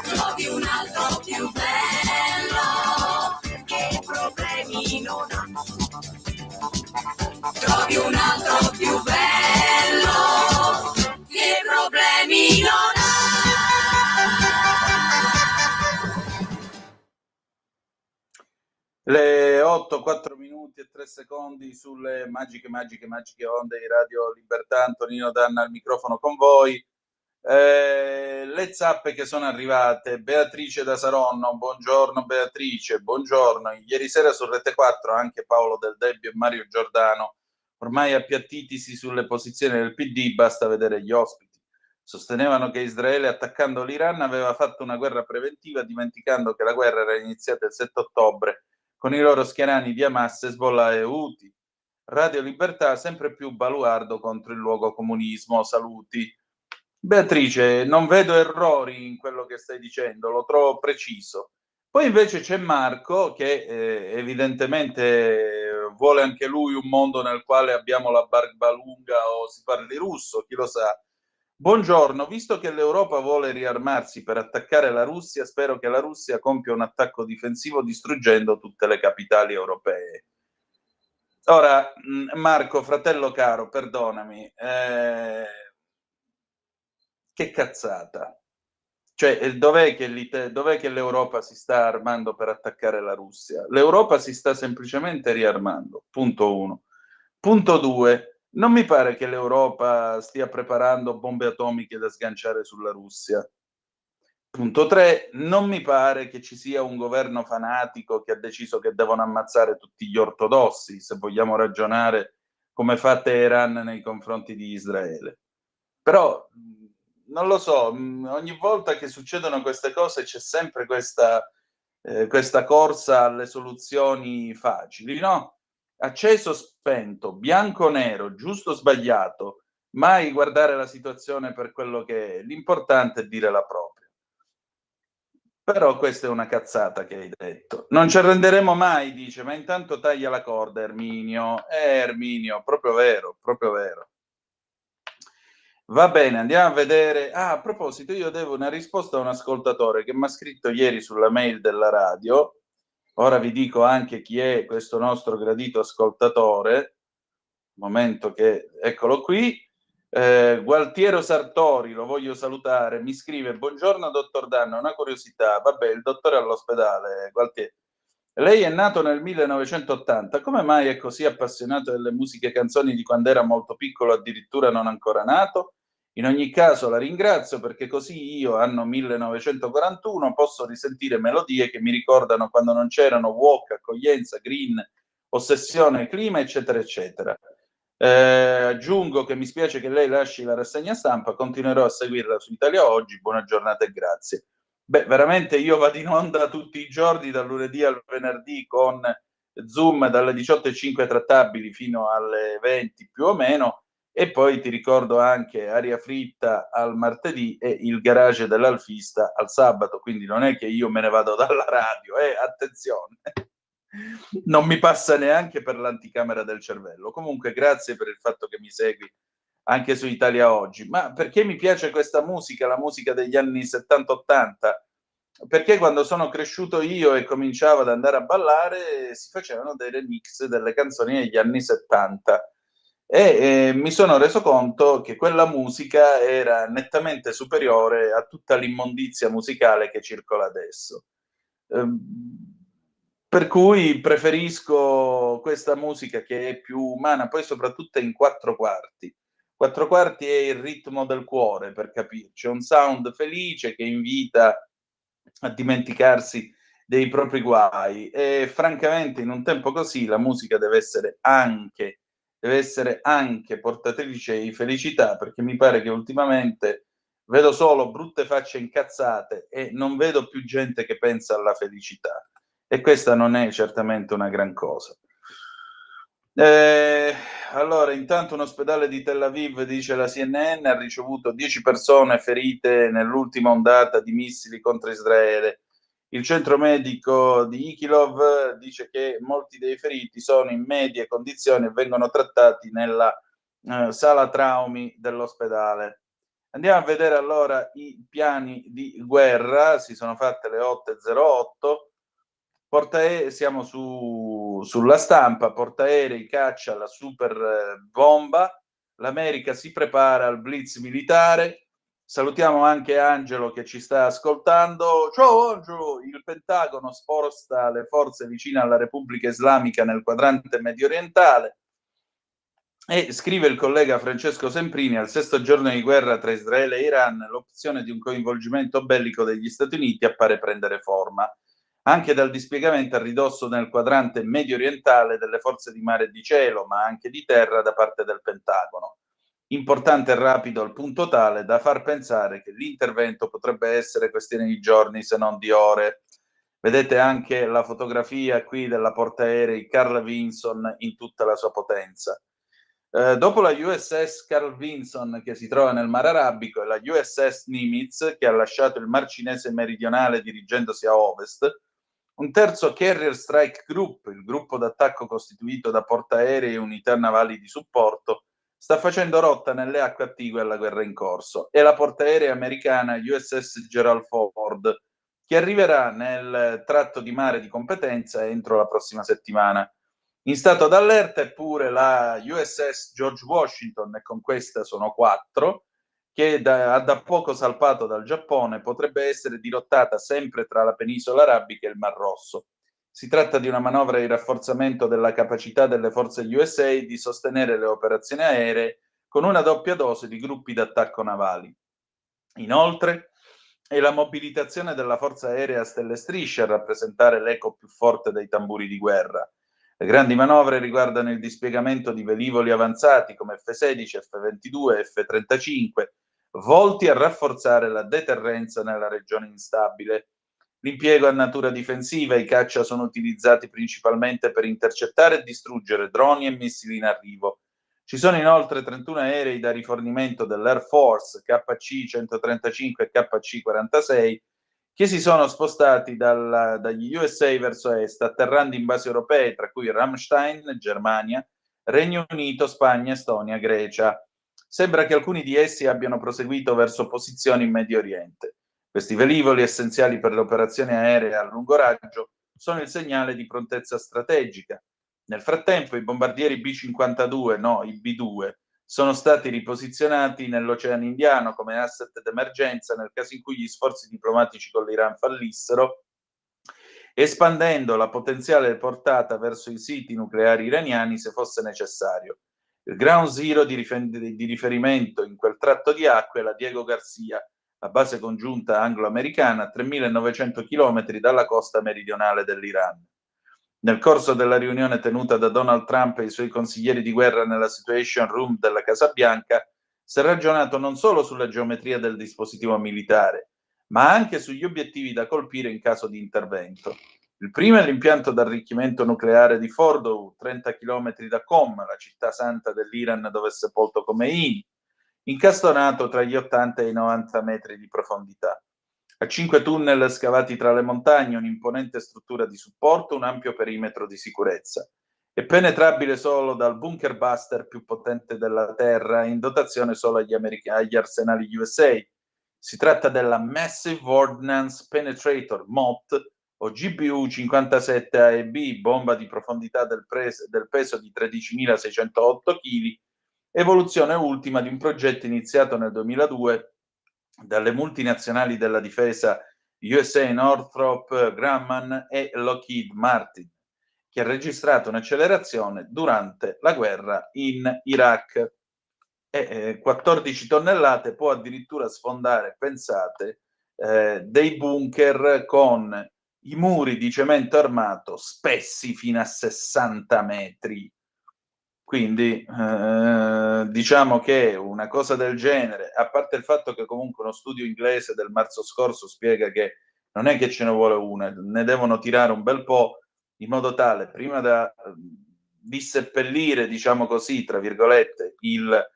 Trovi un altro più bello che problemi non ha. Trovi un altro più bello che problemi non ha. Le 8, 4 minuti e 3 secondi sulle magiche onde di Radio Libertà. Antonino Danna al microfono con voi. Le zappe che sono arrivate. Beatrice da Saronno, buongiorno Beatrice, buongiorno. Ieri sera su Rete 4 anche Paolo Del Debbio e Mario Giordano, ormai appiattitisi sulle posizioni del PD, basta vedere gli ospiti. Sostenevano che Israele, attaccando l'Iran, aveva fatto una guerra preventiva, dimenticando che la guerra era iniziata il 7 ottobre con i loro schianani di Hamas, Hezbollah e Houthi. Radio Libertà sempre più baluardo contro il luogo comunismo. Saluti. Beatrice, non vedo errori in quello che stai dicendo, lo trovo preciso. Poi invece c'è Marco che evidentemente vuole anche lui un mondo nel quale abbiamo la barba lunga o si parli russo, chi lo sa. Buongiorno, visto che l'Europa vuole riarmarsi per attaccare la Russia, spero che la Russia compia un attacco difensivo distruggendo tutte le capitali europee. Ora, Marco, fratello caro, perdonami, che cazzata. Cioè, dov'è che l'Europa si sta armando per attaccare la Russia? L'Europa si sta semplicemente riarmando, punto uno. Punto due, non mi pare che l'Europa stia preparando bombe atomiche da sganciare sulla Russia. Punto 3, non mi pare che ci sia un governo fanatico che ha deciso che devono ammazzare tutti gli ortodossi, se vogliamo ragionare come fa Teheran nei confronti di Israele. Però non lo so, ogni volta che succedono queste cose c'è sempre questa corsa alle soluzioni facili, no? Acceso, spento, bianco, nero, giusto, sbagliato, mai guardare la situazione per quello che è. L'importante è dire la propria. Però questa è una cazzata che hai detto. Non ci arrenderemo mai, dice, ma intanto taglia la corda, Erminio. Erminio, proprio vero, proprio vero. Va bene, andiamo a vedere. Ah, a proposito, io devo una risposta a un ascoltatore che mi ha scritto ieri sulla mail della radio. Ora vi dico anche chi è questo nostro gradito ascoltatore. Momento che, eccolo qui. Gualtiero Sartori, lo voglio salutare, mi scrive: buongiorno dottor Danno, una curiosità, vabbè, il dottore è all'ospedale, Gualtiero. Lei è nato nel 1980, come mai è così appassionato delle musiche e canzoni di quando era molto piccolo, addirittura non ancora nato? In ogni caso la ringrazio perché così io, anno 1941, posso risentire melodie che mi ricordano quando non c'erano Walk, Accoglienza, Green, Ossessione, Clima, eccetera, eccetera. Aggiungo che mi spiace che lei lasci la rassegna stampa, continuerò a seguirla su Italia Oggi, buona giornata e grazie. Beh, veramente io vado in onda tutti i giorni, dal lunedì al venerdì, con Zoom dalle 18.05 trattabili fino alle 20 più o meno, e poi ti ricordo anche Aria Fritta al martedì e il garage dell'Alfista al sabato, quindi non è che io me ne vado dalla radio, attenzione. Non mi passa neanche per l'anticamera del cervello. Comunque, grazie per il fatto che mi segui anche su Italia Oggi. Ma perché mi piace questa musica, la musica degli anni 70-80? Perché quando sono cresciuto io e cominciavo ad andare a ballare si facevano dei remix delle canzoni degli anni 70 e mi sono reso conto che quella musica era nettamente superiore a tutta l'immondizia musicale che circola adesso. Per cui preferisco questa musica che è più umana, poi soprattutto in quattro quarti. Quattro quarti è il ritmo del cuore, per capirci, è un sound felice che invita a dimenticarsi dei propri guai e francamente in un tempo così la musica deve essere anche portatrice di felicità, perché mi pare che ultimamente vedo solo brutte facce incazzate e non vedo più gente che pensa alla felicità. E questa non è certamente una gran cosa. Allora, intanto un ospedale di Tel Aviv, dice la CNN, ha ricevuto 10 persone ferite nell'ultima ondata di missili contro Israele. Il centro medico di Ichilov dice che molti dei feriti sono in medie condizioni e vengono trattati nella sala traumi dell'ospedale. Andiamo a vedere allora i piani di guerra, si sono fatte le 8.08. Siamo sulla stampa, portaerei caccia la super bomba, l'America si prepara al blitz militare. Salutiamo anche Angelo che ci sta ascoltando. Ciao Angelo, il Pentagono sposta le forze vicine alla Repubblica Islamica nel quadrante medio orientale. E scrive il collega Francesco Semprini: al sesto giorno di guerra tra Israele e Iran, l'opzione di un coinvolgimento bellico degli Stati Uniti appare prendere forma anche dal dispiegamento a ridosso nel quadrante medio orientale delle forze di mare e di cielo, ma anche di terra da parte del Pentagono. Importante e rapido al punto tale da far pensare che l'intervento potrebbe essere questione di giorni se non di ore. Vedete anche la fotografia qui della portaerei Carl Vinson in tutta la sua potenza. Dopo la USS Carl Vinson, che si trova nel Mar Arabico, e la USS Nimitz, che ha lasciato il Mar Cinese meridionale dirigendosi a ovest, un terzo Carrier Strike Group, il gruppo d'attacco costituito da portaerei e unità navali di supporto, sta facendo rotta nelle acque attigue alla guerra in corso, e la portaerea americana USS Gerald Ford, che arriverà nel tratto di mare di competenza entro la prossima settimana. In stato d'allerta è pure la USS George Washington, e con questa sono 4, che ha da poco salpato dal Giappone, potrebbe essere dirottata sempre tra la penisola arabica e il Mar Rosso. Si tratta di una manovra di rafforzamento della capacità delle forze USA di sostenere le operazioni aeree con una doppia dose di gruppi d'attacco navali. Inoltre, è la mobilitazione della forza aerea a stelle strisce a rappresentare l'eco più forte dei tamburi di guerra. Le grandi manovre riguardano il dispiegamento di velivoli avanzati come F-16, F-22 e F-35, volti a rafforzare la deterrenza nella regione instabile. L'impiego a natura difensiva, i caccia sono utilizzati principalmente per intercettare e distruggere droni e missili in arrivo. Ci sono inoltre 31 aerei da rifornimento dell'Air Force KC-135 e KC-46 che si sono spostati dagli USA verso est, atterrando in basi europee, tra cui Ramstein, Germania, Regno Unito, Spagna, Estonia, Grecia. Sembra che alcuni di essi abbiano proseguito verso posizioni in Medio Oriente. Questi velivoli, essenziali per le operazioni aeree a lungo raggio, sono il segnale di prontezza strategica. Nel frattempo i bombardieri B-52, no, i B-2, sono stati riposizionati nell'Oceano Indiano come asset d'emergenza nel caso in cui gli sforzi diplomatici con l'Iran fallissero, espandendo la potenziale portata verso i siti nucleari iraniani se fosse necessario. Il ground zero di riferimento in quel tratto di acque è la Diego Garcia, la base congiunta anglo-americana a 3.900 km dalla costa meridionale dell'Iran. Nel corso della riunione tenuta da Donald Trump e i suoi consiglieri di guerra nella Situation Room della Casa Bianca, si è ragionato non solo sulla geometria del dispositivo militare, ma anche sugli obiettivi da colpire in caso di intervento. Il primo è l'impianto d'arricchimento nucleare di Fordow, 30 km da Qom, la città santa dell'Iran dove è sepolto Khomeini, incastonato tra gli 80 e i 90 metri di profondità. A 5 tunnel scavati tra le montagne, un'imponente struttura di supporto, un ampio perimetro di sicurezza. È penetrabile solo dal bunker buster più potente della Terra, in dotazione solo agli arsenali USA. Si tratta della Massive Ordnance Penetrator, MOT, o GBU-57AEB, bomba di profondità del peso di 13.608 kg, evoluzione ultima di un progetto iniziato nel 2002 dalle multinazionali della difesa USA Northrop Grumman e Lockheed Martin, che ha registrato un'accelerazione durante la guerra in Iraq. 14 tonnellate può addirittura sfondare, pensate, dei bunker con i muri di cemento armato spessi fino a 60 metri. Quindi diciamo che una cosa del genere, a parte il fatto che comunque uno studio inglese del marzo scorso spiega che non è che ce ne vuole una, ne devono tirare un bel po', in modo tale, prima di seppellire, diciamo così, tra virgolette, il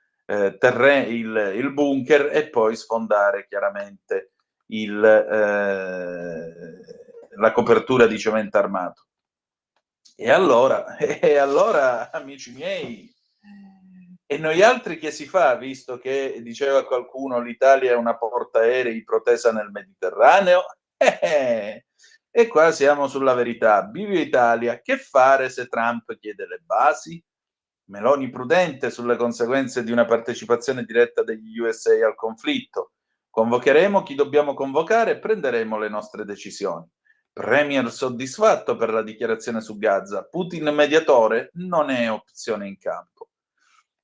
bunker, e poi sfondare chiaramente la copertura di cemento armato. E allora, amici miei, e noi altri che si fa, visto che diceva qualcuno l'Italia è una portaerei protesa nel Mediterraneo? E qua siamo sulla verità. Viva Italia, che fare se Trump chiede le basi? Meloni prudente sulle conseguenze di una partecipazione diretta degli USA al conflitto. Convocheremo chi dobbiamo convocare e prenderemo le nostre decisioni. Premier soddisfatto per la dichiarazione su Gaza. Putin mediatore non è opzione in campo.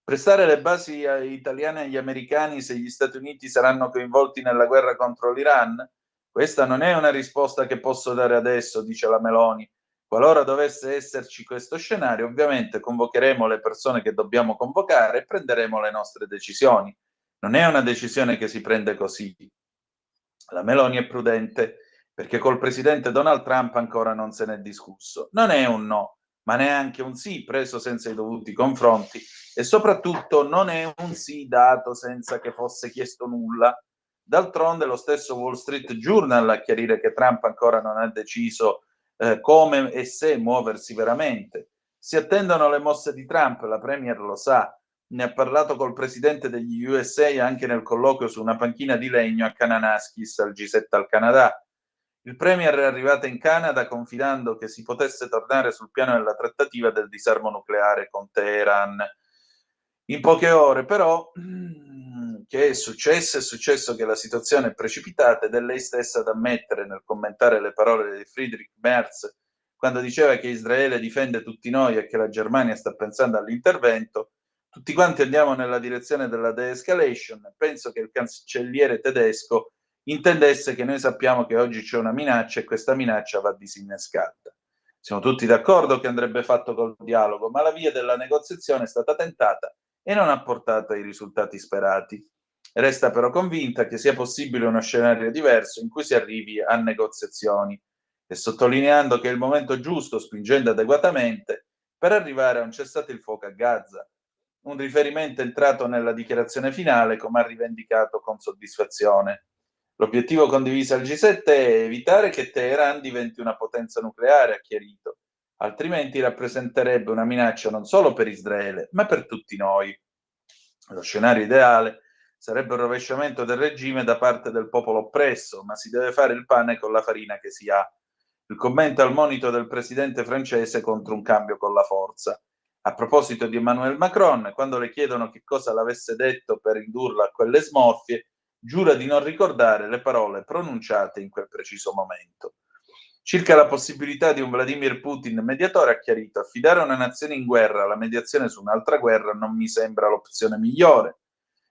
Prestare le basi italiane agli americani se gli Stati Uniti saranno coinvolti nella guerra contro l'Iran? Questa non è una risposta che posso dare adesso, dice la Meloni. Qualora dovesse esserci questo scenario, ovviamente convocheremo le persone che dobbiamo convocare e prenderemo le nostre decisioni. Non è una decisione che si prende così. La Meloni è prudente perché col presidente Donald Trump ancora non se n'è discusso. Non è un no, ma neanche un sì preso senza i dovuti confronti e soprattutto non è un sì dato senza che fosse chiesto nulla. D'altronde lo stesso Wall Street Journal a chiarire che Trump ancora non ha deciso come e se muoversi veramente. Si attendono le mosse di Trump, la Premier lo sa, ne ha parlato col presidente degli USA anche nel colloquio su una panchina di legno a Kananaskis al G7 al Canada. Il premier è arrivato in Canada confidando che si potesse tornare sul piano della trattativa del disarmo nucleare con Teheran. In poche ore però che è successo? È successo che la situazione è precipitata ed è lei stessa ad ammettere nel commentare le parole di Friedrich Merz quando diceva che Israele difende tutti noi e che la Germania sta pensando all'intervento. Tutti quanti andiamo nella direzione della de-escalation. Penso che il cancelliere tedesco intendesse che noi sappiamo che oggi c'è una minaccia e questa minaccia va disinnescata. Siamo tutti d'accordo che andrebbe fatto col dialogo, ma la via della negoziazione è stata tentata e non ha portato ai risultati sperati. Resta però convinta che sia possibile uno scenario diverso in cui si arrivi a negoziazioni e sottolineando che è il momento giusto, spingendo adeguatamente, per arrivare a un cessate il fuoco a Gaza. Un riferimento entrato nella dichiarazione finale, come ha rivendicato con soddisfazione. L'obiettivo condiviso al G7 è evitare che Teheran diventi una potenza nucleare, ha chiarito, altrimenti rappresenterebbe una minaccia non solo per Israele, ma per tutti noi. Lo scenario ideale sarebbe un rovesciamento del regime da parte del popolo oppresso, ma si deve fare il pane con la farina che si ha. Il commento al monito del presidente francese contro un cambio con la forza. A proposito di Emmanuel Macron, quando le chiedono che cosa l'avesse detto per indurlo a quelle smorfie, giura di non ricordare le parole pronunciate in quel preciso momento. Circa la possibilità di un Vladimir Putin mediatore ha chiarito: affidare una nazione in guerra alla mediazione su un'altra guerra non mi sembra l'opzione migliore,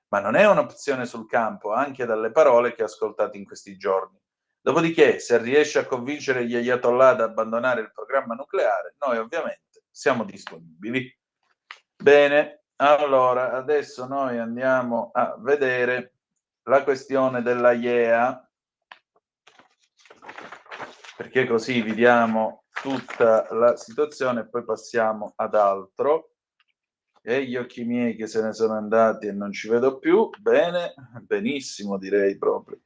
ma non è un'opzione sul campo, anche dalle parole che ho ascoltato in questi giorni. Dopodiché, se riesce a convincere gli ayatollah ad abbandonare il programma nucleare, noi ovviamente siamo disponibili. Bene, allora adesso noi andiamo a vedere la questione della IEA, perché così vi diamo tutta la situazione e poi passiamo ad altro. E gli occhi miei che se ne sono andati e non ci vedo più. Bene, benissimo direi proprio.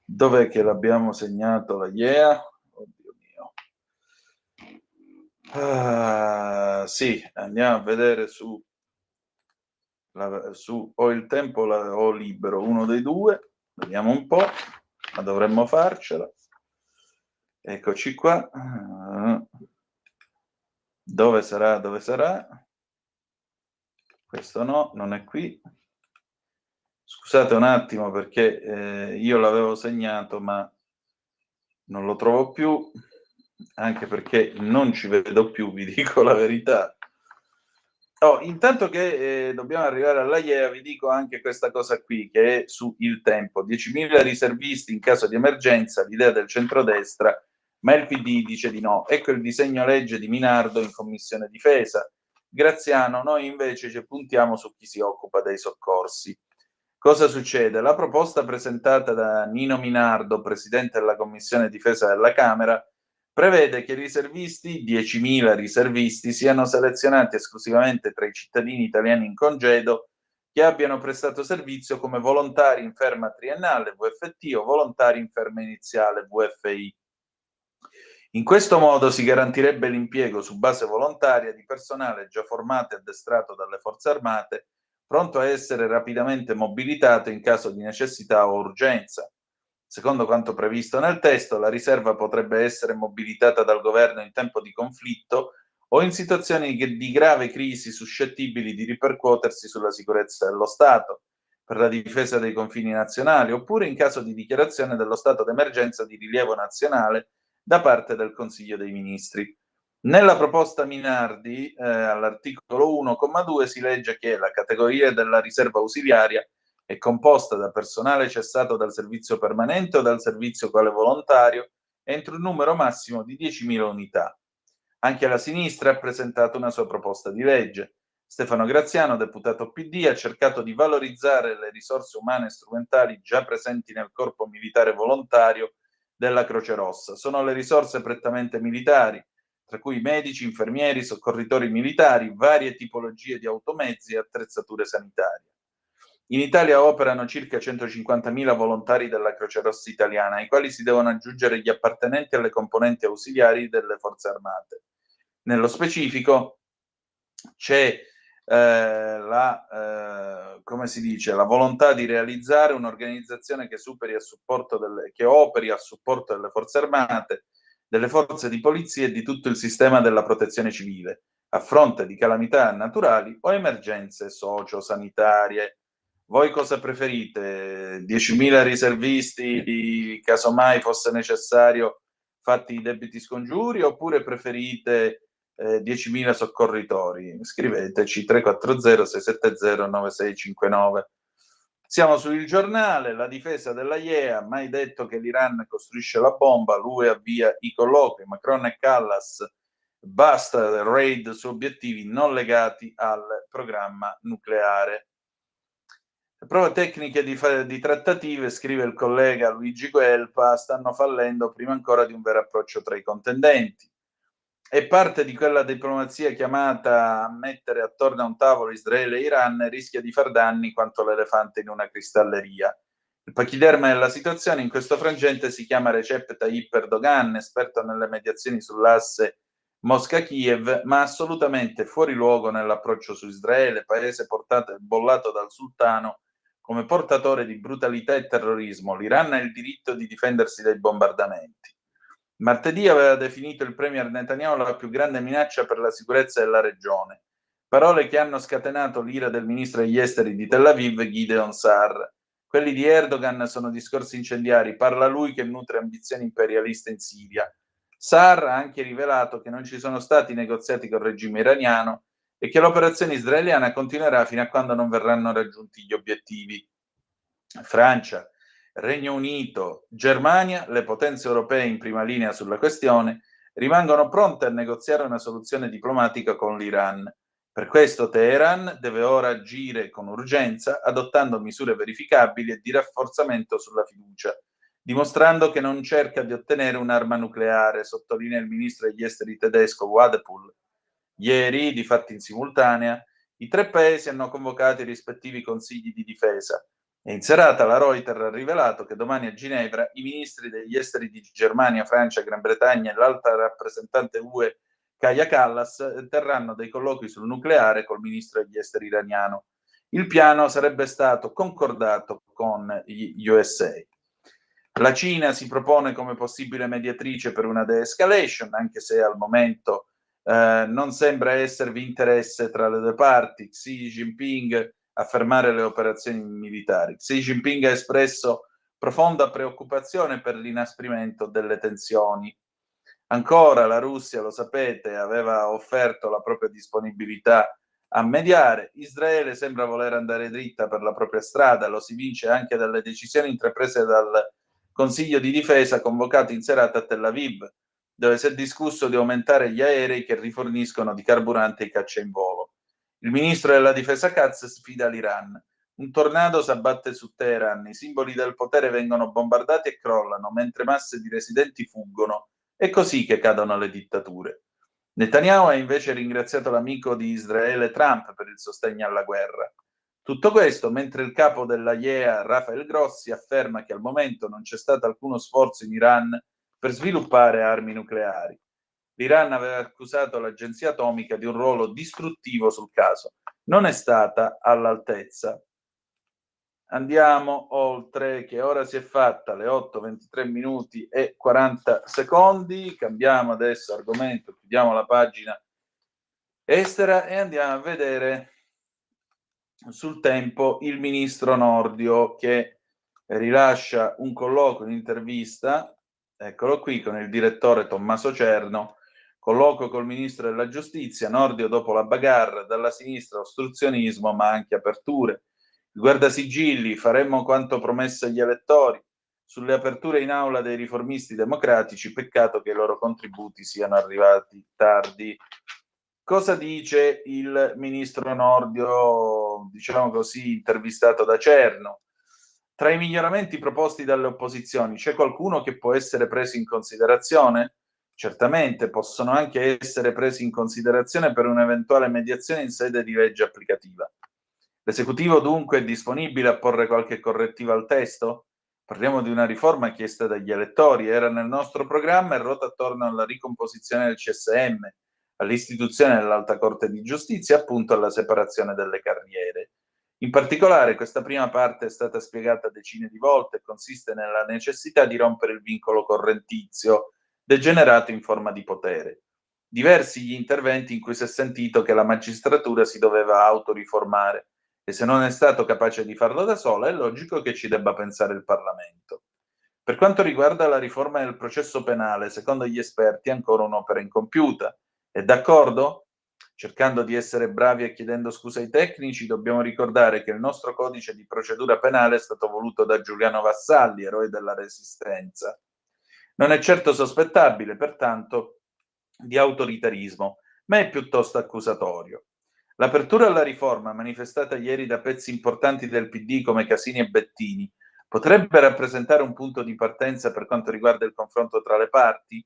Dov'è che l'abbiamo segnato la IEA? Oddio mio. Sì, andiamo a vedere su o il tempo o libero, uno dei due. Vediamo un po', ma dovremmo farcela. Eccoci qua. Dove sarà? Dove sarà? Questo no, non è qui. Scusate un attimo perché io l'avevo segnato ma non lo trovo più, anche perché non ci vedo più, vi dico la verità. Oh, intanto che dobbiamo arrivare alla IEA, vi dico anche questa cosa qui, che è su Il Tempo. 10.000 riservisti in caso di emergenza, l'idea del centrodestra, ma il PD dice di no. Ecco il disegno legge di Minardo in Commissione Difesa. Graziano, noi invece ci puntiamo su chi si occupa dei soccorsi. Cosa succede? La proposta presentata da Nino Minardo, presidente della Commissione Difesa della Camera, prevede che i riservisti, 10.000 riservisti, siano selezionati esclusivamente tra i cittadini italiani in congedo che abbiano prestato servizio come volontari in ferma triennale, VFT, o volontari in ferma iniziale, VFI. In questo modo si garantirebbe l'impiego su base volontaria di personale già formato e addestrato dalle Forze Armate, pronto a essere rapidamente mobilitato in caso di necessità o urgenza. Secondo quanto previsto nel testo, la riserva potrebbe essere mobilitata dal governo in tempo di conflitto o in situazioni di grave crisi suscettibili di ripercuotersi sulla sicurezza dello Stato, per la difesa dei confini nazionali, oppure in caso di dichiarazione dello stato d'emergenza di rilievo nazionale da parte del Consiglio dei Ministri. Nella proposta Minardi, all'articolo 1,2 si legge che la categoria della riserva ausiliaria è composta da personale cessato dal servizio permanente o dal servizio quale volontario entro un numero massimo di 10.000 unità. Anche la sinistra ha presentato una sua proposta di legge. Stefano Graziano, deputato PD, ha cercato di valorizzare le risorse umane e strumentali già presenti nel corpo militare volontario della Croce Rossa. Sono le risorse prettamente militari, tra cui medici, infermieri, soccorritori militari, varie tipologie di automezzi e attrezzature sanitarie. In Italia operano circa 150.000 volontari della Croce Rossa italiana, ai quali si devono aggiungere gli appartenenti alle componenti ausiliari delle Forze Armate. Nello specifico c'è come si dice, la volontà di realizzare un'organizzazione che operi a supporto delle Forze Armate, delle forze di polizia e di tutto il sistema della protezione civile, a fronte di calamità naturali o emergenze socio-sanitarie. Voi cosa preferite? 10.000 riservisti, casomai fosse necessario, fatti i debiti scongiuri, oppure preferite 10.000 soccorritori? Scriveteci 340-670-9659. Siamo su Il Giornale. La difesa della IEA, mai detto che l'Iran costruisce la bomba, l'UE avvia i colloqui, Macron e Callas, basta raid su obiettivi non legati al programma nucleare. Le prove tecniche di trattative, scrive il collega Luigi Guelpa, stanno fallendo prima ancora di un vero approccio tra i contendenti. È parte di quella diplomazia chiamata a mettere attorno a un tavolo Israele e Iran rischia di far danni quanto l'elefante in una cristalleria. Il pachiderma della situazione in questo frangente si chiama Recep Tayyip Erdogan, esperto nelle mediazioni sull'asse Mosca-Kiev, ma assolutamente fuori luogo nell'approccio su Israele, paese bollato dal sultano come portatore di brutalità e terrorismo. L'Iran ha il diritto di difendersi dai bombardamenti. Martedì aveva definito il premier Netanyahu la più grande minaccia per la sicurezza della regione. Parole che hanno scatenato l'ira del ministro degli esteri di Tel Aviv, Gideon Sa'ar. Quelli di Erdogan sono discorsi incendiari, parla lui che nutre ambizioni imperialiste in Siria. Sa'ar ha anche rivelato che non ci sono stati negoziati col regime iraniano e che l'operazione israeliana continuerà fino a quando non verranno raggiunti gli obiettivi. Francia, Regno Unito, Germania, le potenze europee in prima linea sulla questione, rimangono pronte a negoziare una soluzione diplomatica con l'Iran. Per questo Teheran deve ora agire con urgenza, adottando misure verificabili e di rafforzamento sulla fiducia, dimostrando che non cerca di ottenere un'arma nucleare, sottolinea il ministro degli esteri tedesco Wadephul. Ieri, difatti in simultanea, i tre paesi hanno convocato i rispettivi consigli di difesa. E in serata la Reuters ha rivelato che domani a Ginevra i ministri degli esteri di Germania, Francia, Gran Bretagna e l'alta rappresentante UE Kaja Kallas terranno dei colloqui sul nucleare col ministro degli esteri iraniano. Il piano sarebbe stato concordato con gli USA. La Cina si propone come possibile mediatrice per una de-escalation, anche se al momento non sembra esservi interesse tra le due parti. Xi Jinping a fermare le operazioni militari. Xi Jinping ha espresso profonda preoccupazione per l'inasprimento delle tensioni. Ancora la Russia, lo sapete, aveva offerto la propria disponibilità a mediare. Israele sembra voler andare dritta per la propria strada, lo si vince anche dalle decisioni intraprese dal Consiglio di difesa convocato in serata a Tel Aviv, dove si è discusso di aumentare gli aerei che riforniscono di carburante i caccia in volo. Il ministro della difesa Katz sfida l'Iran. Un tornado si abbatte su Teheran, i simboli del potere vengono bombardati e crollano, mentre masse di residenti fuggono. È così che cadono le dittature. Netanyahu ha invece ringraziato l'amico di Israele Trump per il sostegno alla guerra. Tutto questo mentre il capo della IEA, Rafael Grossi, afferma che al momento non c'è stato alcuno sforzo in Iran per sviluppare armi nucleari. L'Iran aveva accusato l'agenzia atomica di un ruolo distruttivo sul caso. Non è stata all'altezza. Andiamo oltre, che ora si è fatta, le 8:23 minuti e 40 secondi. Cambiamo adesso argomento, chiudiamo la pagina estera e andiamo a vedere sul Tempo il ministro Nordio che rilascia un colloquio, un'intervista, eccolo qui, con il direttore Tommaso Cerno. Colloquio col ministro della giustizia, Nordio dopo la bagarre, dalla sinistra ostruzionismo ma anche aperture. Il guardasigilli, faremmo quanto promesso agli elettori. Sulle aperture in aula dei riformisti democratici, peccato che i loro contributi siano arrivati tardi. Cosa dice il ministro Nordio, diciamo così, intervistato da Cerno? Tra i miglioramenti proposti dalle opposizioni c'è qualcuno che può essere preso in considerazione? Certamente possono anche essere presi in considerazione per un'eventuale mediazione in sede di legge applicativa. L'esecutivo dunque è disponibile a porre qualche correttiva al testo? Parliamo di una riforma chiesta dagli elettori, era nel nostro programma e ruota attorno alla ricomposizione del CSM, all'istituzione dell'Alta Corte di Giustizia e appunto alla separazione delle carriere. In particolare, questa prima parte è stata spiegata decine di volte e consiste nella necessità di rompere il vincolo correntizio degenerato in forma di potere. Diversi gli interventi in cui si è sentito che la magistratura si doveva autoriformare e se non è stato capace di farlo da sola è logico che ci debba pensare il Parlamento. Per quanto riguarda la riforma del processo penale, secondo gli esperti è ancora un'opera incompiuta. È d'accordo? Cercando di essere bravi e chiedendo scusa ai tecnici, dobbiamo ricordare che il nostro codice di procedura penale è stato voluto da Giuliano Vassalli, eroe della Resistenza. Non è certo sospettabile, pertanto, di autoritarismo, ma è piuttosto accusatorio. L'apertura alla riforma, manifestata ieri da pezzi importanti del PD come Casini e Bettini, potrebbe rappresentare un punto di partenza per quanto riguarda il confronto tra le parti?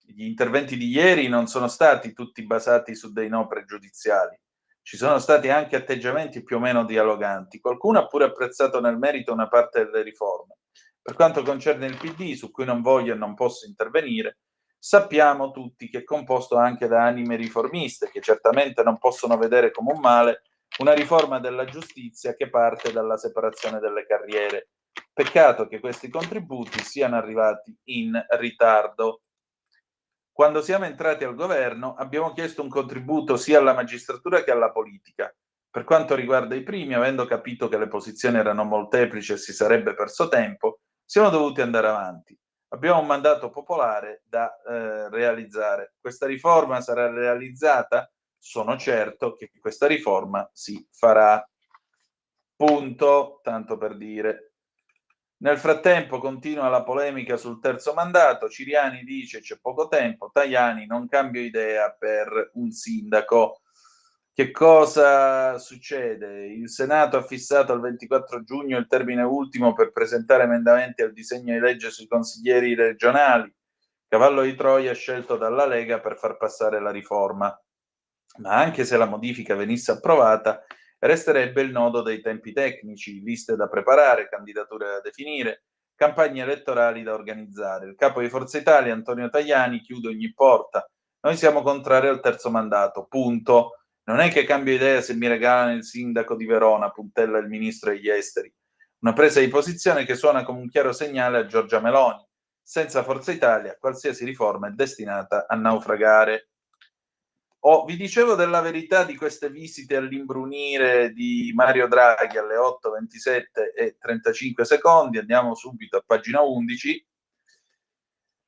Gli interventi di ieri non sono stati tutti basati su dei no pregiudiziali. Ci sono stati anche atteggiamenti più o meno dialoganti. Qualcuno ha pure apprezzato nel merito una parte delle riforme. Per quanto concerne il PD, su cui non voglio e non posso intervenire, sappiamo tutti che è composto anche da anime riformiste, che certamente non possono vedere come un male una riforma della giustizia che parte dalla separazione delle carriere. Peccato che questi contributi siano arrivati in ritardo. Quando siamo entrati al governo abbiamo chiesto un contributo sia alla magistratura che alla politica. Per quanto riguarda i primi, avendo capito che le posizioni erano molteplici e si sarebbe perso tempo, siamo dovuti andare avanti. Abbiamo un mandato popolare da realizzare. Questa riforma sarà realizzata? Sono certo che questa riforma si farà. Punto, tanto per dire. Nel frattempo continua la polemica sul terzo mandato, Ciriani dice c'è poco tempo, Tajani non cambio idea per un sindaco. Che cosa succede? Il Senato ha fissato al 24 giugno il termine ultimo per presentare emendamenti al disegno di legge sui consiglieri regionali. Cavallo di Troia scelto dalla Lega per far passare la riforma. Ma anche se la modifica venisse approvata, resterebbe il nodo dei tempi tecnici, liste da preparare, candidature da definire, campagne elettorali da organizzare. Il capo di Forza Italia, Antonio Tajani, chiude ogni porta. Noi siamo contrari al terzo mandato, punto. Non è che cambio idea se mi regalano il sindaco di Verona, puntella il ministro degli esteri. Una presa di posizione che suona come un chiaro segnale a Giorgia Meloni. Senza Forza Italia, qualsiasi riforma è destinata a naufragare. Vi dicevo della verità di queste visite all'imbrunire di Mario Draghi alle 8:27 e 35 secondi. Andiamo subito a pagina 11.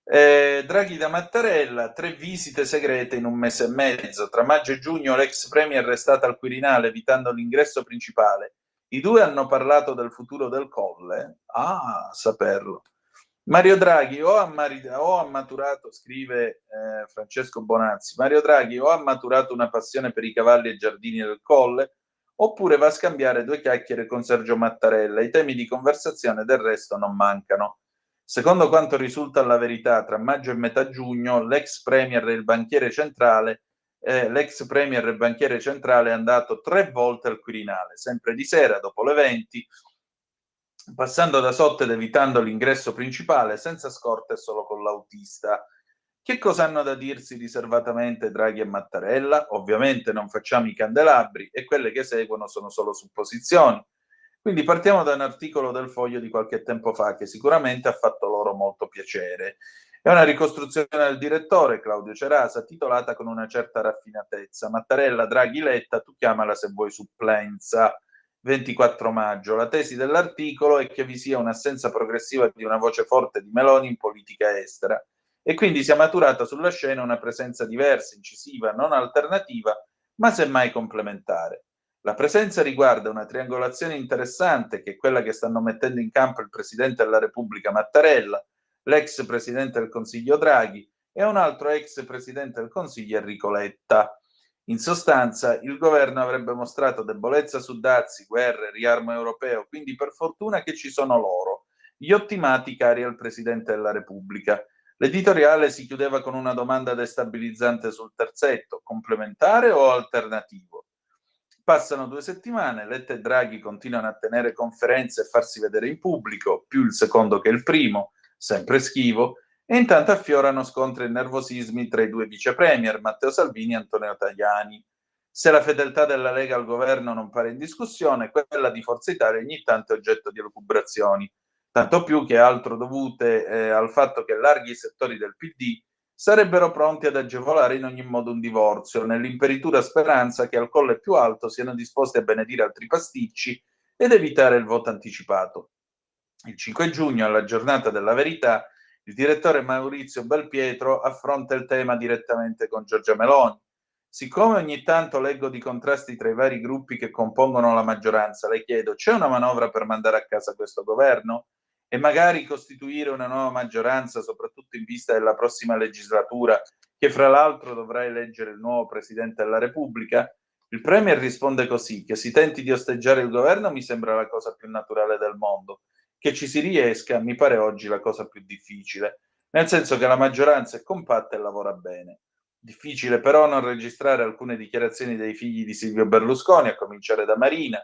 Draghi da Mattarella, 3 visite segrete in un mese e mezzo. Tra maggio e giugno l'ex premier è restata al Quirinale evitando l'ingresso principale. I due hanno parlato del futuro del Colle. Ah, saperlo. Mario Draghi o ha maturato, scrive Francesco Bonazzi, Mario Draghi o ha maturato una passione per i cavalli e i giardini del Colle, oppure va a scambiare 2 chiacchiere con Sergio Mattarella. I temi di conversazione del resto non mancano. Secondo quanto risulta alla Verità, tra maggio e metà giugno l'ex premier e il banchiere centrale è andato 3 volte al Quirinale, sempre di sera dopo le 20, passando da sotto ed evitando l'ingresso principale, senza scorte e solo con l'autista. Che cosa hanno da dirsi riservatamente Draghi e Mattarella? Ovviamente non facciamo i candelabri e quelle che seguono sono solo supposizioni. Quindi partiamo da un articolo del Foglio di qualche tempo fa che sicuramente ha fatto loro molto piacere. È una ricostruzione del direttore Claudio Cerasa titolata con una certa raffinatezza. Mattarella, Draghi, Letta, tu chiamala se vuoi supplenza. 24 maggio. La tesi dell'articolo è che vi sia un'assenza progressiva di una voce forte di Meloni in politica estera e quindi sia maturata sulla scena una presenza diversa, incisiva, non alternativa, ma semmai complementare. La presenza riguarda una triangolazione interessante che è quella che stanno mettendo in campo il Presidente della Repubblica Mattarella, l'ex Presidente del Consiglio Draghi e un altro ex Presidente del Consiglio Enrico Letta. In sostanza, il governo avrebbe mostrato debolezza su dazi, guerre, riarmo europeo, quindi per fortuna che ci sono loro, gli ottimati cari al Presidente della Repubblica. L'editoriale si chiudeva con una domanda destabilizzante sul terzetto: complementare o alternativo? Passano 2 settimane, Letta e Draghi continuano a tenere conferenze e farsi vedere in pubblico, più il secondo che il primo, sempre schivo, e intanto affiorano scontri e nervosismi tra i due vice premier, Matteo Salvini e Antonio Tajani. Se la fedeltà della Lega al governo non pare in discussione, quella di Forza Italia ogni tanto è oggetto di elucubrazioni, tanto più che altro dovute al fatto che larghi settori del PD sarebbero pronti ad agevolare in ogni modo un divorzio, nell'imperitura speranza che al colle più alto siano disposti a benedire altri pasticci ed evitare il voto anticipato. Il 5 giugno, alla giornata della verità, il direttore Maurizio Belpietro affronta il tema direttamente con Giorgia Meloni. Siccome ogni tanto leggo di contrasti tra i vari gruppi che compongono la maggioranza, le chiedo: c'è una manovra per mandare a casa questo governo? E magari costituire una nuova maggioranza, soprattutto in vista della prossima legislatura, che fra l'altro dovrà eleggere il nuovo Presidente della Repubblica? Il Premier risponde così: che si tenti di osteggiare il governo mi sembra la cosa più naturale del mondo, che ci si riesca mi pare oggi la cosa più difficile, nel senso che la maggioranza è compatta e lavora bene. Difficile però non registrare alcune dichiarazioni dei figli di Silvio Berlusconi, a cominciare da Marina,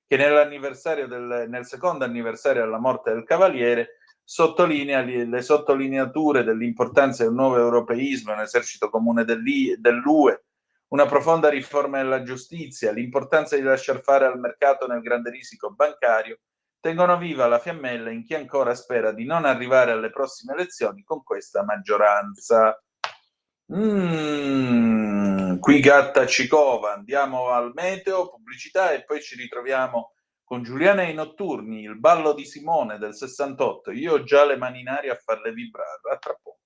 che nel secondo anniversario della morte del Cavaliere sottolinea le sottolineature dell'importanza del nuovo europeismo, un esercito comune dell'UE, una profonda riforma della giustizia, l'importanza di lasciar fare al mercato nel grande risico bancario, tengono viva la fiammella in chi ancora spera di non arrivare alle prossime elezioni con questa maggioranza. Qui gatta Cicova, andiamo al meteo, pubblicità e poi ci ritroviamo con Giuliana e i notturni, il ballo di Simone del 68. Io ho già le mani in aria a farle vibrare. A tra poco.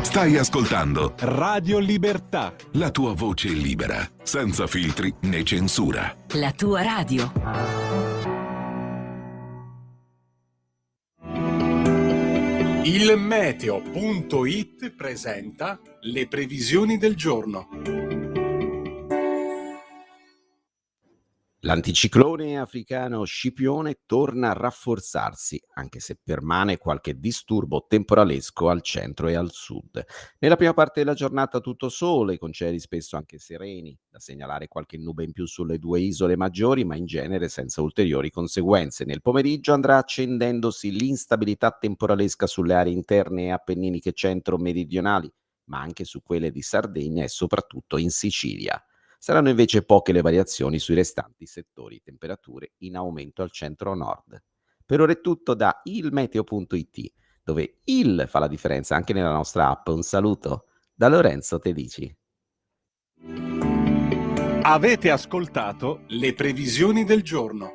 Stai ascoltando Radio Libertà, la tua voce libera, senza filtri né censura. La tua radio. il meteo.it presenta le previsioni del giorno. L'anticiclone africano Scipione torna a rafforzarsi, anche se permane qualche disturbo temporalesco al centro e al sud. Nella prima parte della giornata tutto sole, con cieli spesso anche sereni, da segnalare qualche nube in più sulle due isole maggiori, ma in genere senza ulteriori conseguenze. Nel pomeriggio andrà accendendosi l'instabilità temporalesca sulle aree interne e appenniniche centro-meridionali, ma anche su quelle di Sardegna e soprattutto in Sicilia. Saranno invece poche le variazioni sui restanti settori, temperature in aumento al centro-nord. Per ora è tutto da ilmeteo.it, dove il fa la differenza anche nella nostra app. Un saluto da Lorenzo Tedici. Avete ascoltato le previsioni del giorno.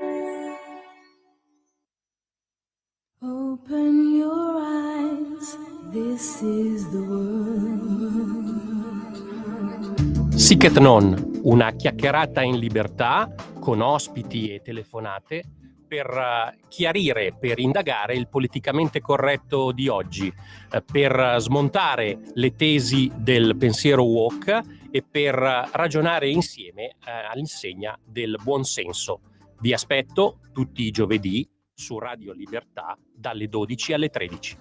Open your eyes, this is the world. Sic et non, una chiacchierata in libertà con ospiti e telefonate per chiarire, per indagare il politicamente corretto di oggi, per smontare le tesi del pensiero woke e per ragionare insieme all'insegna del buon senso. Vi aspetto tutti i giovedì su Radio Libertà dalle 12 alle 13.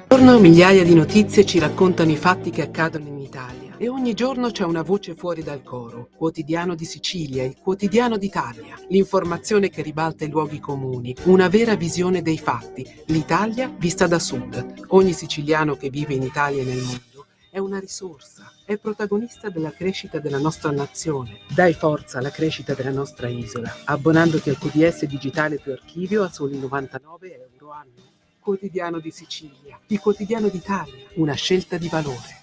Giorno migliaia di notizie ci raccontano i fatti che accadono in Italia e ogni giorno c'è una voce fuori dal coro. Quotidiano di Sicilia, il quotidiano d'Italia, l'informazione che ribalta i luoghi comuni, una vera visione dei fatti, l'Italia vista da sud. Ogni siciliano che vive in Italia e nel mondo è una risorsa, è protagonista della crescita della nostra nazione. Dai forza alla crescita della nostra isola, abbonandoti al QDS digitale più archivio a soli 99 euro annuo. Quotidiano di Sicilia, il quotidiano d'Italia, una scelta di valore.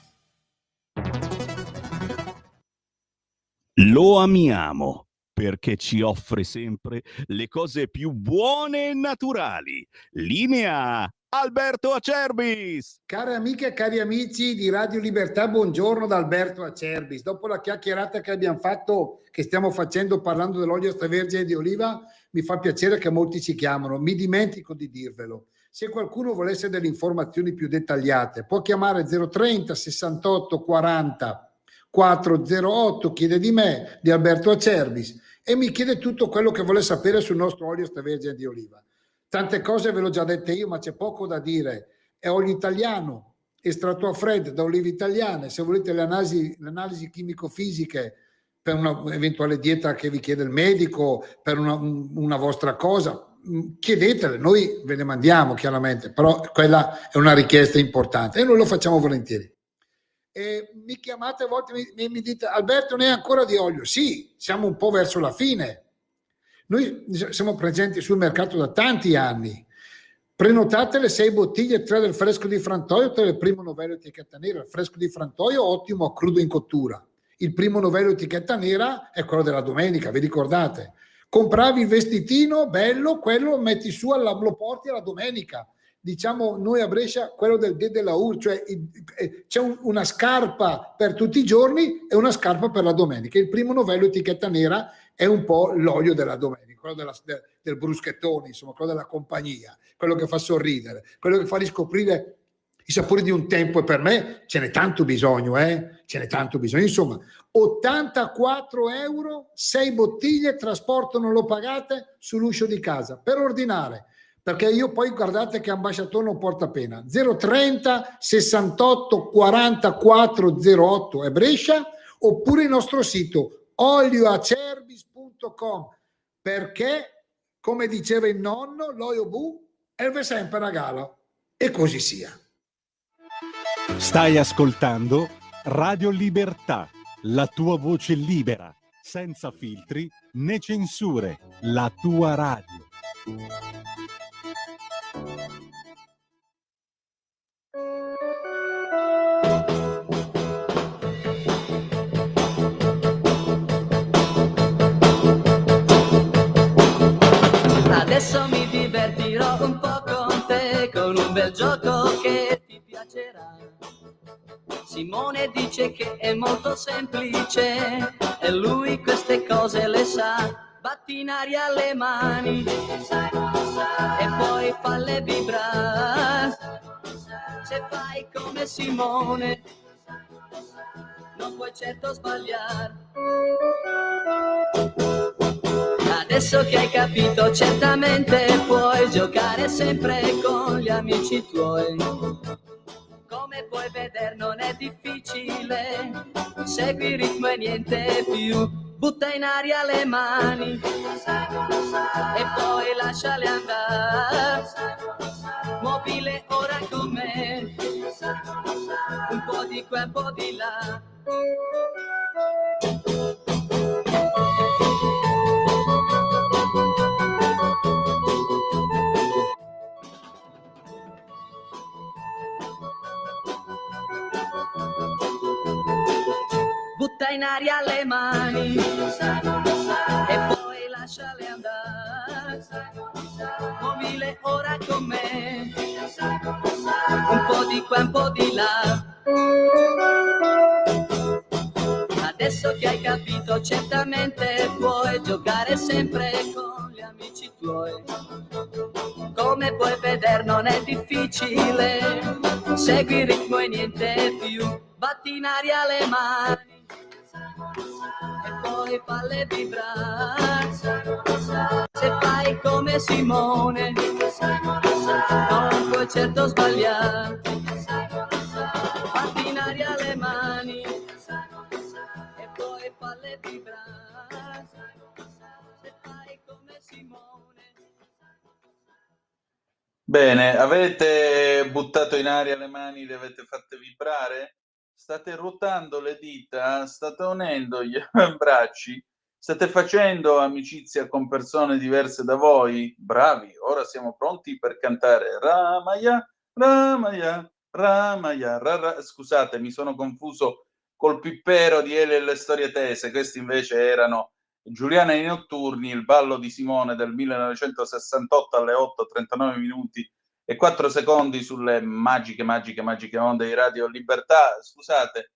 Lo amiamo perché ci offre sempre le cose più buone e naturali. Linea Alberto Acerbis. Care amiche e cari amici di Radio Libertà, buongiorno da Alberto Acerbis. Dopo la chiacchierata che abbiamo fatto, che stiamo facendo parlando dell'olio extravergine di oliva, mi fa piacere che molti ci chiamano. Mi dimentico di dirvelo. Se qualcuno volesse delle informazioni più dettagliate, può chiamare 030 68 40 408, chiede di me, di Alberto Acerbis, e mi chiede tutto quello che vuole sapere sul nostro olio extravergine di oliva. Tante cose ve l'ho già dette io, ma c'è poco da dire. È olio italiano, estratto a freddo da olive italiane. Se volete le analisi chimico-fisiche per un'eventuale dieta che vi chiede il medico, per una vostra cosa, chiedetele, noi ve le mandiamo chiaramente, però quella è una richiesta importante e noi lo facciamo volentieri. E mi chiamate a volte e mi dite: Alberto, ne è ancora di olio? Sì, siamo un po' verso la fine. Noi siamo presenti sul mercato da tanti anni. Prenotate le 6 bottiglie, 3 del fresco di Frantoio, 3 del primo novello etichetta nera. Il fresco di Frantoio ottimo a crudo in cottura. Il primo novello etichetta nera è quello della domenica, vi ricordate? Compravi il vestitino bello, quello lo metti su, lo porti alla domenica. Diciamo noi a Brescia quello del dè della ur, cioè c'è una scarpa per tutti i giorni e una scarpa per la domenica. Il primo novello etichetta nera è un po' l'olio della domenica, quello del bruschettone, insomma, quello della compagnia, quello che fa sorridere, quello che fa riscoprire i sapori di un tempo, e per me ce n'è tanto bisogno, ce n'è tanto bisogno. Insomma, 84 euro, 6 bottiglie, trasporto non lo pagate, sull'uscio di casa, per ordinare. Perché io poi guardate che ambasciatore non porta pena. 030 68 44 08 è Brescia, oppure il nostro sito olioacerbis.com, perché come diceva il nonno, l'olio bu serve sempre a gala, e così sia. Stai ascoltando Radio Libertà, la tua voce libera, senza filtri né censure, la tua radio. Adesso mi divertirò un po' con te, con un bel gioco che ti piacerà. Simone dice che è molto semplice e lui queste cose le sa. Batti in aria le mani e poi falle vibrare. Se fai come Simone non puoi certo sbagliare. Adesso che hai capito certamente puoi giocare sempre con gli amici tuoi. Come puoi vedere non è difficile, segui il ritmo e niente più. Butta in aria le mani e poi lasciale andare. Muovile ora con me, un po' di qua, un po' di là. Butta in aria le mani e poi lasciale andare. Muovile ora con me, un po' di qua, un po' di là. Adesso che hai capito certamente puoi giocare sempre con gli amici tuoi. Come puoi vedere non è difficile, segui il ritmo e niente più. Batti in aria le mani e poi falle vibrare. Se fai come Simone non puoi certo sbagliare. Batti in aria le mani e poi falle vibrare. Se fai come Simone. Bene, avete buttato in aria le mani, le avete fatte vibrare? State ruotando le dita, state unendo gli bracci, state facendo amicizia con persone diverse da voi? Bravi, ora siamo pronti per cantare Ramaya, Ramaya, Ramaya, Scusate, mi sono confuso col Pippero di Ele e le storie tese. Questi invece erano Giuliana e i notturni, il ballo di Simone del 1968 alle 8:39 minuti E 4 secondi sulle magiche onde di Radio Libertà. Scusate,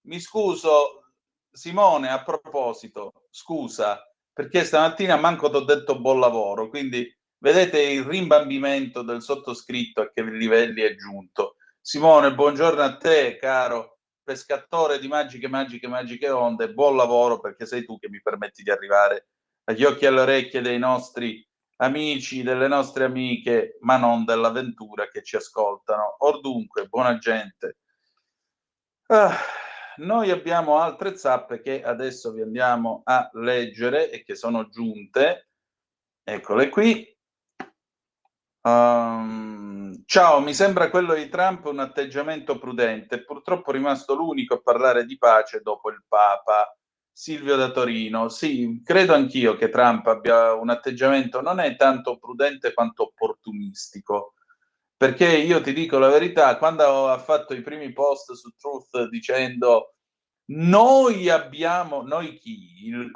mi scuso, Simone, a proposito, scusa, perché stamattina manco t'ho detto buon lavoro, quindi vedete il rimbambimento del sottoscritto a che livelli è giunto. Simone, buongiorno a te, caro pescatore di magiche onde, buon lavoro, perché sei tu che mi permetti di arrivare agli occhi e alle orecchie dei nostri amici, delle nostre amiche, ma non dell'avventura, che ci ascoltano. Or dunque, buona gente. Noi abbiamo altre zappe che adesso vi andiamo a leggere e che sono giunte. Eccole qui. Ciao, mi sembra quello di Trump un atteggiamento prudente. Purtroppo è rimasto l'unico a parlare di pace dopo il Papa. Silvio da Torino. Sì, credo anch'io che Trump abbia un atteggiamento non è tanto prudente quanto opportunistico. Perché io ti dico la verità, quando ha fatto i primi post su Truth dicendo noi chi? Il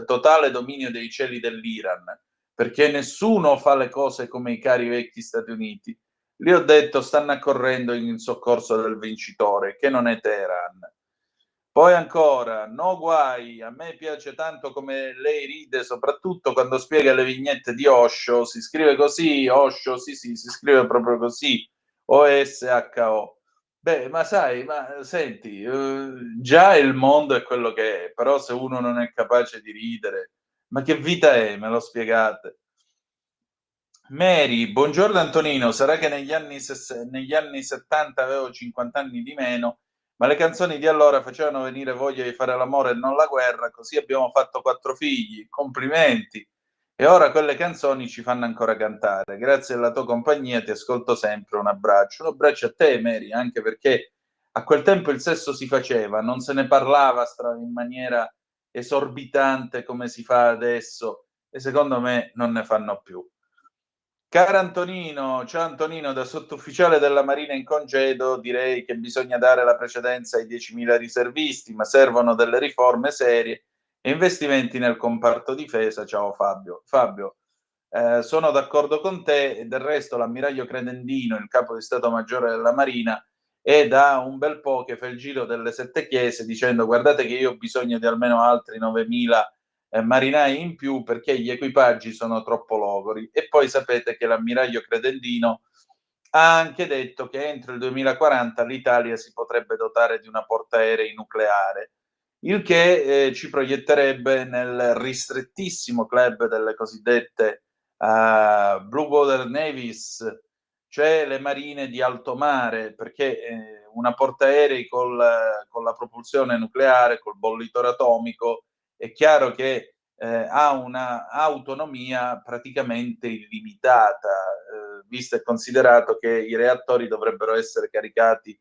totale dominio dei cieli dell'Iran, perché nessuno fa le cose come i cari vecchi Stati Uniti. Lì ho detto stanno accorrendo in soccorso del vincitore, che non è Teheran. Poi ancora, no guai, a me piace tanto come lei ride, soprattutto quando spiega le vignette di Osho, si scrive così, Osho, sì, si scrive proprio così, O-S-H-O. Beh, ma sai, ma senti, già il mondo è quello che è, però se uno non è capace di ridere, ma che vita è, me lo spiegate? Mary, buongiorno Antonino, sarà che negli anni 70 avevo 50 anni di meno, ma le canzoni di allora facevano venire voglia di fare l'amore e non la guerra, così abbiamo fatto 4 figli, complimenti. E ora quelle canzoni ci fanno ancora cantare. Grazie alla tua compagnia, ti ascolto sempre, un abbraccio. Un abbraccio a te, Mary, anche perché a quel tempo il sesso si faceva, non se ne parlava in maniera esorbitante come si fa adesso, e secondo me non ne fanno più. Caro Antonino, ciao Antonino, da sottufficiale della Marina in congedo direi che bisogna dare la precedenza ai 10.000 riservisti, ma servono delle riforme serie e investimenti nel comparto difesa. Ciao Fabio. Fabio, sono d'accordo con te, e del resto l'ammiraglio Credendino, il capo di Stato Maggiore della Marina, è da un bel po' che fa il giro delle 7 chiese dicendo guardate che io ho bisogno di almeno altri 9.000 marinai in più perché gli equipaggi sono troppo logori. E poi sapete che l'ammiraglio Credendino ha anche detto che entro il 2040 l'Italia si potrebbe dotare di una portaerei nucleare, il che ci proietterebbe nel ristrettissimo club delle cosiddette Blue Water Navies, cioè le marine di alto mare, perché una portaerei con la propulsione nucleare, col bollitore atomico, è chiaro che ha una autonomia praticamente illimitata, visto e considerato che i reattori dovrebbero essere caricati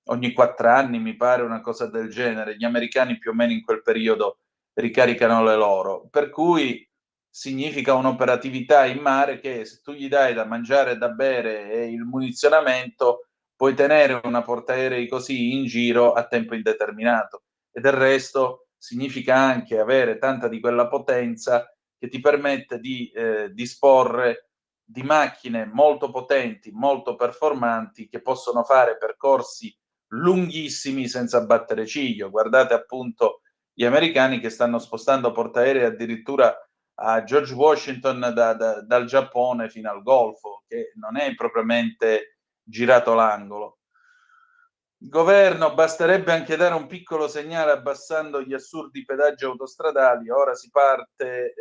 ogni 4 anni, mi pare, una cosa del genere. Gli americani più o meno in quel periodo ricaricano le loro, per cui significa un'operatività in mare che se tu gli dai da mangiare e da bere e il munizionamento puoi tenere una portaerei così in giro a tempo indeterminato. E del resto significa anche avere tanta di quella potenza che ti permette di disporre di macchine molto potenti, molto performanti, che possono fare percorsi lunghissimi senza battere ciglio. Guardate appunto gli americani che stanno spostando portaerei addirittura a George Washington dal Giappone fino al Golfo, che non è propriamente girato l'angolo. Governo, basterebbe anche dare un piccolo segnale abbassando gli assurdi pedaggi autostradali, ora si parte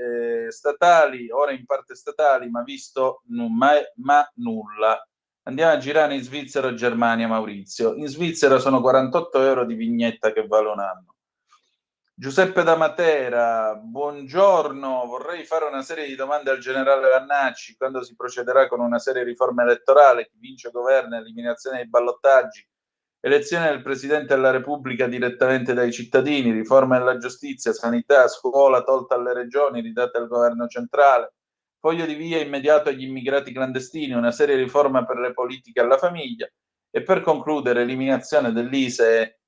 statali, ora in parte statali, ma visto ma nulla. Andiamo a girare in Svizzera o Germania, Maurizio. In Svizzera sono 48 euro di vignetta che vale un anno. Giuseppe da Matera, buongiorno, vorrei fare una serie di domande al generale Vannacci, quando si procederà con una serie di riforme elettorali, chi vince governa, eliminazione dei ballottaggi, elezione del Presidente della Repubblica direttamente dai cittadini, riforma della giustizia, sanità, scuola tolta alle regioni, ridate al governo centrale, foglio di via immediato agli immigrati clandestini, una serie di riforme per le politiche alla famiglia e per concludere eliminazione dell'ISEE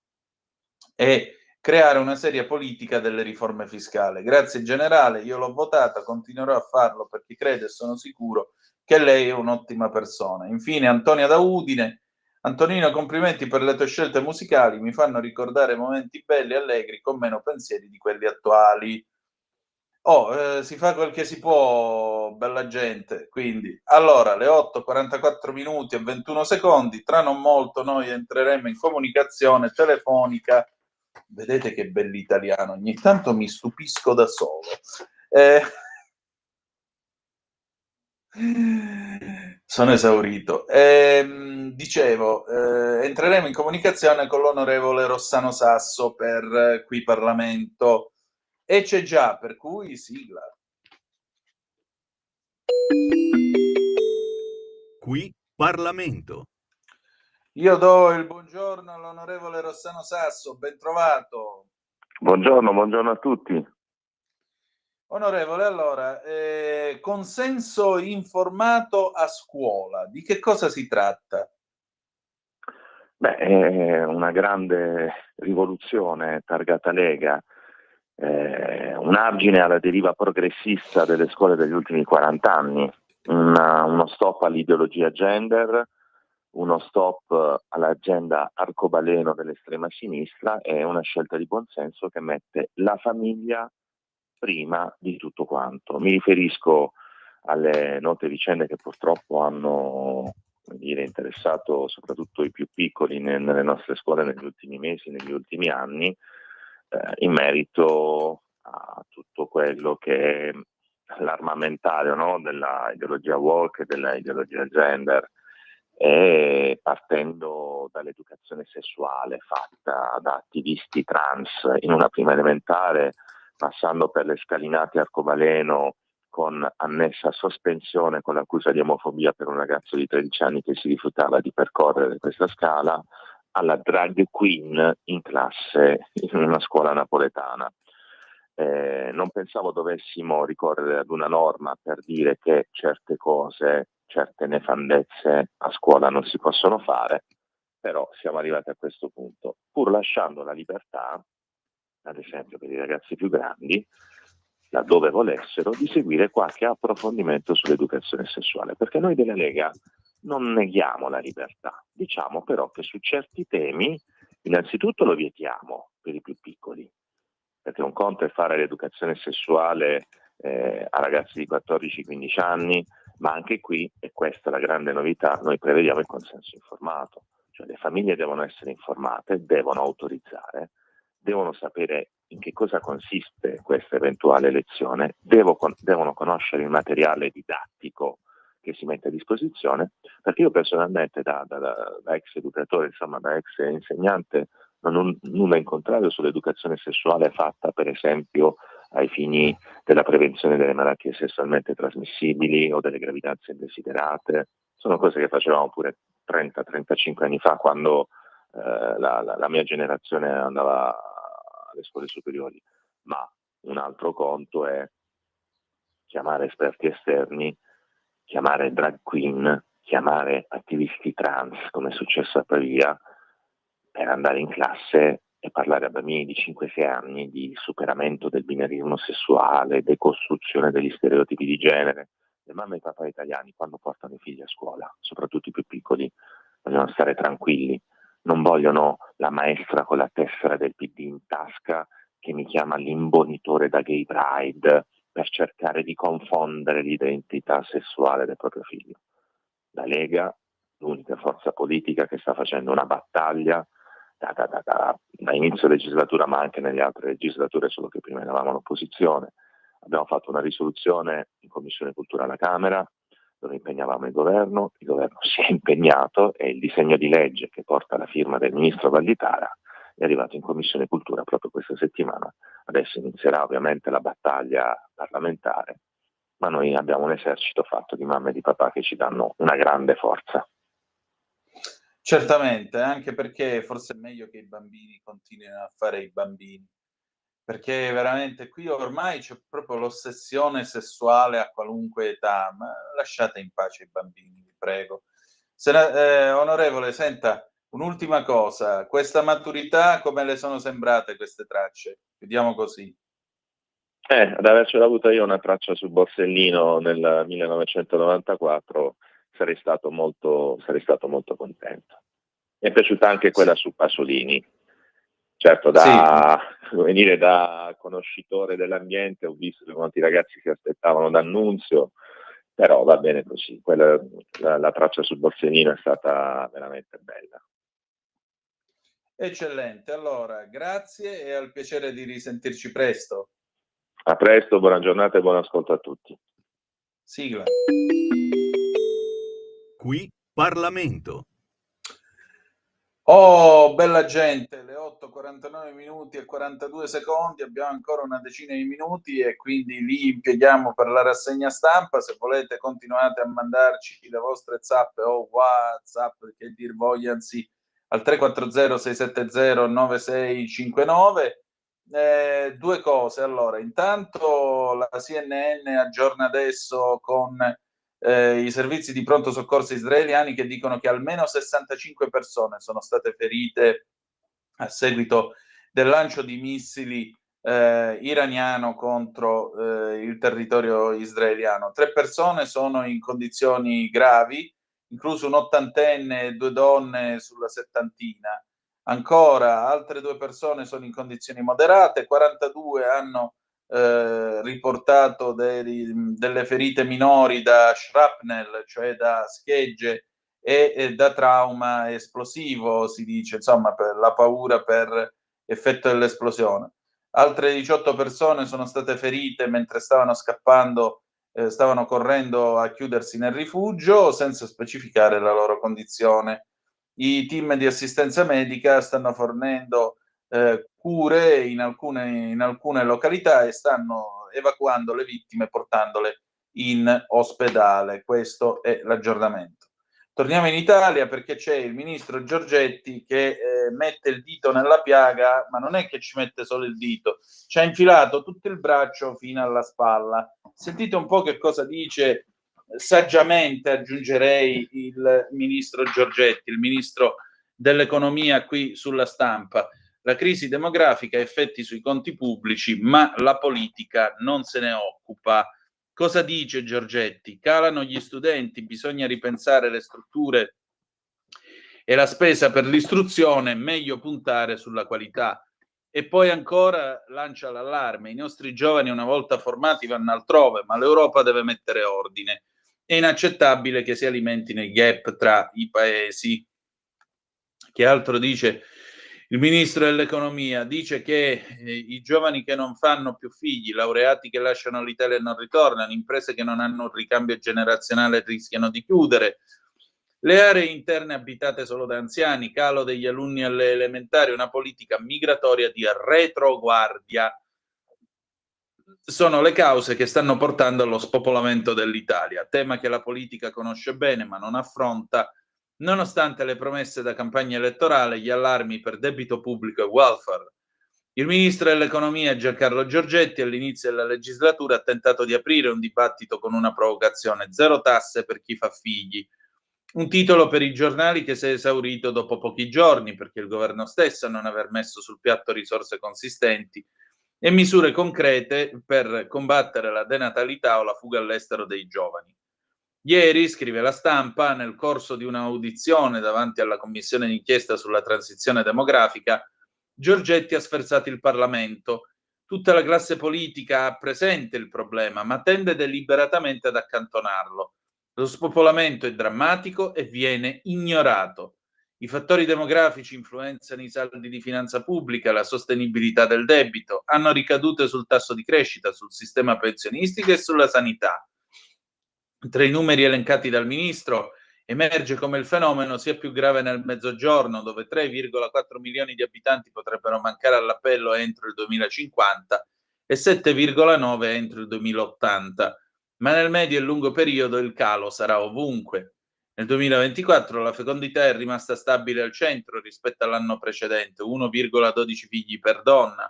e creare una seria politica delle riforme fiscali. Grazie generale, io l'ho votata, continuerò a farlo perché credo e sono sicuro che lei è un'ottima persona. Infine Antonia da Udine: Antonino, complimenti per le tue scelte musicali, mi fanno ricordare momenti belli e allegri con meno pensieri di quelli attuali. Si fa quel che si può, bella gente. Quindi, allora, le 8:44 minuti e 21 secondi, tra non molto noi entreremo in comunicazione telefonica. Vedete che bell'italiano, ogni tanto mi stupisco da solo. Sono esaurito. Dicevo, entreremo in comunicazione con l'onorevole Rossano Sasso per Qui Parlamento. E c'è già, per cui sigla. Qui Parlamento. Io do il buongiorno all'onorevole Rossano Sasso, ben trovato. Buongiorno a tutti. Onorevole, allora, consenso informato a scuola, di che cosa si tratta? Beh, è una grande rivoluzione targata Lega, un argine alla deriva progressista delle scuole degli ultimi 40 anni, uno stop all'ideologia gender, uno stop all'agenda arcobaleno dell'estrema sinistra e una scelta di buonsenso che mette la famiglia prima di tutto quanto. Mi riferisco alle note vicende che purtroppo hanno interessato soprattutto i più piccoli nelle nostre scuole negli ultimi mesi, negli ultimi anni, in merito a tutto quello che è l'armamentario, no? Della ideologia woke, della ideologia gender, e partendo dall'educazione sessuale fatta da attivisti trans in una prima elementare, passando per le scalinate arcobaleno con annessa sospensione con l'accusa di omofobia per un ragazzo di 13 anni che si rifiutava di percorrere questa scala, alla drag queen in classe in una scuola napoletana. Non pensavo dovessimo ricorrere ad una norma per dire che certe cose, certe nefandezze a scuola non si possono fare, però siamo arrivati a questo punto, pur lasciando la libertà, ad esempio per i ragazzi più grandi, laddove volessero, di seguire qualche approfondimento sull'educazione sessuale, perché noi della Lega non neghiamo la libertà, diciamo però che su certi temi innanzitutto lo vietiamo per i più piccoli, perché un conto è fare l'educazione sessuale a ragazzi di 14-15 anni, ma anche qui, e questa è la grande novità, noi prevediamo il consenso informato, cioè le famiglie devono essere informate, devono autorizzare, devono sapere in che cosa consiste questa eventuale lezione, devono conoscere il materiale didattico che si mette a disposizione, perché io personalmente da ex educatore, insomma da ex insegnante, non ho nulla in contrario sull'educazione sessuale fatta per esempio ai fini della prevenzione delle malattie sessualmente trasmissibili o delle gravidanze indesiderate. Sono cose che facevamo pure 30-35 anni fa, quando la mia generazione andava alle scuole superiori, ma un altro conto è chiamare esperti esterni, chiamare drag queen, chiamare attivisti trans, come è successo a Pavia, per andare in classe e parlare a bambini di 5-6 anni di superamento del binarismo sessuale, decostruzione degli stereotipi di genere. Le mamme e i papà italiani, quando portano i figli a scuola, soprattutto i più piccoli, vogliono stare tranquilli, non vogliono la maestra con la tessera del PD in tasca che mi chiama l'imbonitore da gay pride per cercare di confondere l'identità sessuale del proprio figlio. La Lega, l'unica forza politica che sta facendo una battaglia da inizio legislatura, ma anche nelle altre legislature, solo che prima eravamo all'opposizione. Abbiamo fatto una risoluzione in Commissione Cultura alla Camera dove impegnavamo il governo si è impegnato e il disegno di legge che porta la firma del ministro Valditara è arrivato in Commissione Cultura proprio questa settimana. Adesso inizierà ovviamente la battaglia parlamentare, ma noi abbiamo un esercito fatto di mamme e di papà che ci danno una grande forza. Certamente, anche perché forse è meglio che i bambini continuino a fare i bambini, perché veramente qui ormai c'è proprio l'ossessione sessuale a qualunque età, ma lasciate in pace i bambini, vi prego. Onorevole, senta, un'ultima cosa, questa maturità come le sono sembrate queste tracce? Vediamo così. Ad avercela avuta io una traccia su Borsellino nel 1994 sarei stato molto contento. Mi è piaciuta anche quella su Pasolini. Certo, da conoscitore dell'ambiente ho visto quanti ragazzi si aspettavano D'Annunzio, però va bene così. La traccia su Borsellino è stata veramente bella. Eccellente, allora grazie e al piacere di risentirci presto. A presto, buona giornata e buon ascolto a tutti. Sigla. Qui Parlamento. Oh, bella gente, le 8:49 minuti e 42 secondi, abbiamo ancora una decina di minuti e quindi li impieghiamo per la rassegna stampa. Se volete continuate a mandarci le vostre zappe o WhatsApp, che dir vogliansi, al 340-670-9659. Due cose, allora, intanto la CNN aggiorna adesso con i servizi di pronto soccorso israeliani che dicono che almeno 65 persone sono state ferite a seguito del lancio di missili iraniano contro il territorio israeliano. 3 persone sono in condizioni gravi, incluso un ottantenne e 2 donne sulla settantina. Ancora altre 2 persone sono in condizioni moderate, 42 hanno riportato delle ferite minori da shrapnel, cioè da schegge e da trauma esplosivo, si dice, insomma, per la paura per effetto dell'esplosione. Altre 18 persone sono state ferite mentre stavano scappando, stavano correndo a chiudersi nel rifugio, senza specificare la loro condizione. I team di assistenza medica stanno fornendo cure in alcune località e stanno evacuando le vittime portandole in ospedale. Questo è l'aggiornamento. Torniamo in Italia perché c'è il ministro Giorgetti che mette il dito nella piaga, ma non è che ci mette solo il dito, ci ha infilato tutto il braccio fino alla spalla. Sentite un po' che cosa dice, saggiamente aggiungerei, il ministro Giorgetti, il ministro dell'economia, qui sulla Stampa. La crisi demografica ha effetti sui conti pubblici, ma la politica non se ne occupa. Cosa dice Giorgetti? Calano gli studenti, bisogna ripensare le strutture e la spesa per l'istruzione, meglio puntare sulla qualità. E poi ancora lancia l'allarme, i nostri giovani una volta formati vanno altrove, ma l'Europa deve mettere ordine. È inaccettabile che si alimentino i gap tra i paesi. Che altro dice il ministro dell'economia? Dice che i giovani che non fanno più figli, laureati che lasciano l'Italia e non ritornano, imprese che non hanno un ricambio generazionale rischiano di chiudere, le aree interne abitate solo da anziani, calo degli alunni alle elementari, una politica migratoria di retroguardia. Sono le cause che stanno portando allo spopolamento dell'Italia, tema che la politica conosce bene ma non affronta, nonostante le promesse da campagna elettorale, gli allarmi per debito pubblico e welfare. Il ministro dell'economia Giancarlo Giorgetti all'inizio della legislatura ha tentato di aprire un dibattito con una provocazione: zero tasse per chi fa figli. Un titolo per i giornali che si è esaurito dopo pochi giorni, perché il governo stesso non aver messo sul piatto risorse consistenti e misure concrete per combattere la denatalità o la fuga all'estero dei giovani. Ieri, scrive la Stampa, nel corso di un'audizione davanti alla commissione d'inchiesta sulla transizione demografica, Giorgetti ha sferzato il Parlamento. Tutta la classe politica ha presente il problema, ma tende deliberatamente ad accantonarlo. Lo spopolamento è drammatico e viene ignorato. I fattori demografici influenzano i saldi di finanza pubblica, la sostenibilità del debito, hanno ricadute sul tasso di crescita, sul sistema pensionistico e sulla sanità. Tra i numeri elencati dal ministro emerge come il fenomeno sia più grave nel Mezzogiorno, dove 3,4 milioni di abitanti potrebbero mancare all'appello entro il 2050 e 7,9 entro il 2080, ma nel medio e lungo periodo il calo sarà ovunque. Nel 2024 la fecondità è rimasta stabile al centro rispetto all'anno precedente, 1,12 figli per donna,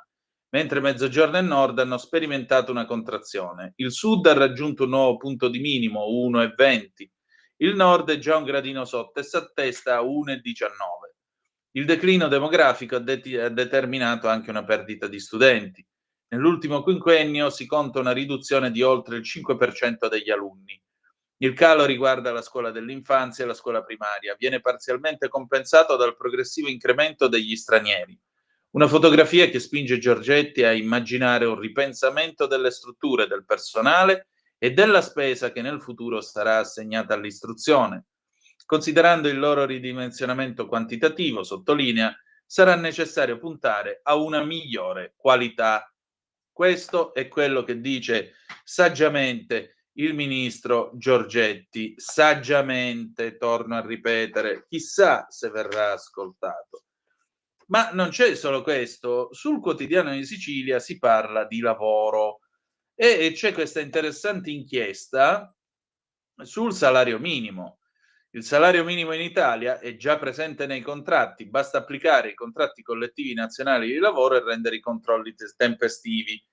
mentre Mezzogiorno e Nord hanno sperimentato una contrazione. Il Sud ha raggiunto un nuovo punto di minimo, 1,20. Il Nord è già un gradino sotto e si attesta a 1,19. Il declino demografico ha determinato anche una perdita di studenti. Nell'ultimo quinquennio si conta una riduzione di oltre il 5% degli alunni. Il calo riguarda la scuola dell'infanzia e la scuola primaria. Viene parzialmente compensato dal progressivo incremento degli stranieri. Una fotografia che spinge Giorgetti a immaginare un ripensamento delle strutture, del personale e della spesa che nel futuro sarà assegnata all'istruzione. Considerando il loro ridimensionamento quantitativo, sottolinea, sarà necessario puntare a una migliore qualità. Questo è quello che dice saggiamente il ministro Giorgetti, saggiamente, torno a ripetere, chissà se verrà ascoltato. Ma non c'è solo questo, sul Quotidiano di Sicilia si parla di lavoro e c'è questa interessante inchiesta sul salario minimo. Il salario minimo in Italia è già presente nei contratti, basta applicare i contratti collettivi nazionali di lavoro e rendere i controlli tempestivi.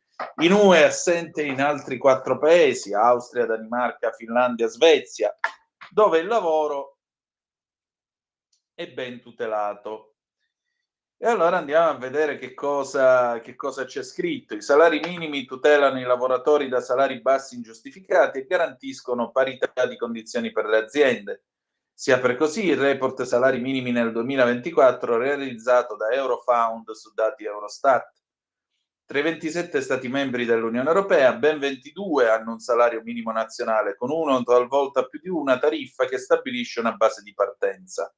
In UE è assente in altri 4 paesi, Austria, Danimarca, Finlandia, Svezia, dove il lavoro è ben tutelato. E allora andiamo a vedere che cosa c'è scritto. I salari minimi tutelano i lavoratori da salari bassi ingiustificati e garantiscono parità di condizioni per le aziende. Si apre così il report salari minimi nel 2024 realizzato da Eurofound su dati Eurostat. Tra i 27 Stati membri dell'Unione Europea, ben 22 hanno un salario minimo nazionale, con uno talvolta più di una tariffa che stabilisce una base di partenza.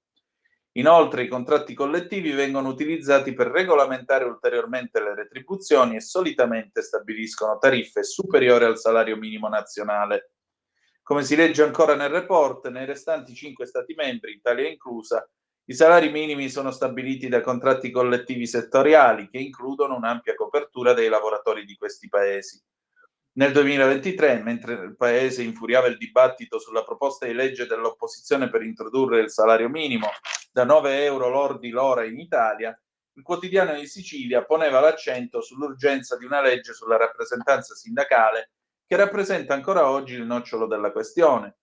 Inoltre i contratti collettivi vengono utilizzati per regolamentare ulteriormente le retribuzioni e solitamente stabiliscono tariffe superiori al salario minimo nazionale. Come si legge ancora nel report, nei restanti 5 Stati membri, Italia inclusa, i salari minimi sono stabiliti da contratti collettivi settoriali che includono un'ampia copertura dei lavoratori di questi paesi. Nel 2023, mentre il Paese infuriava il dibattito sulla proposta di legge dell'opposizione per introdurre il salario minimo da 9 euro lordi l'ora in Italia, il Quotidiano di Sicilia poneva l'accento sull'urgenza di una legge sulla rappresentanza sindacale che rappresenta ancora oggi il nocciolo della questione,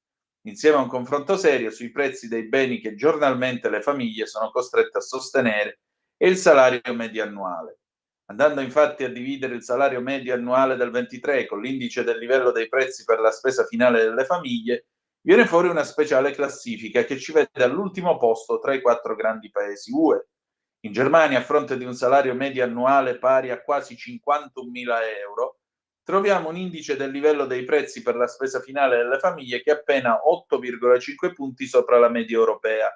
insieme a un confronto serio sui prezzi dei beni che giornalmente le famiglie sono costrette a sostenere e il salario medio annuale. Andando infatti a dividere il salario medio annuale del 23 con l'indice del livello dei prezzi per la spesa finale delle famiglie, viene fuori una speciale classifica che ci vede all'ultimo posto tra i 4 grandi paesi UE. In Germania, a fronte di un salario medio annuale pari a quasi 51.000 euro, troviamo un indice del livello dei prezzi per la spesa finale delle famiglie che è appena 8,5 punti sopra la media europea.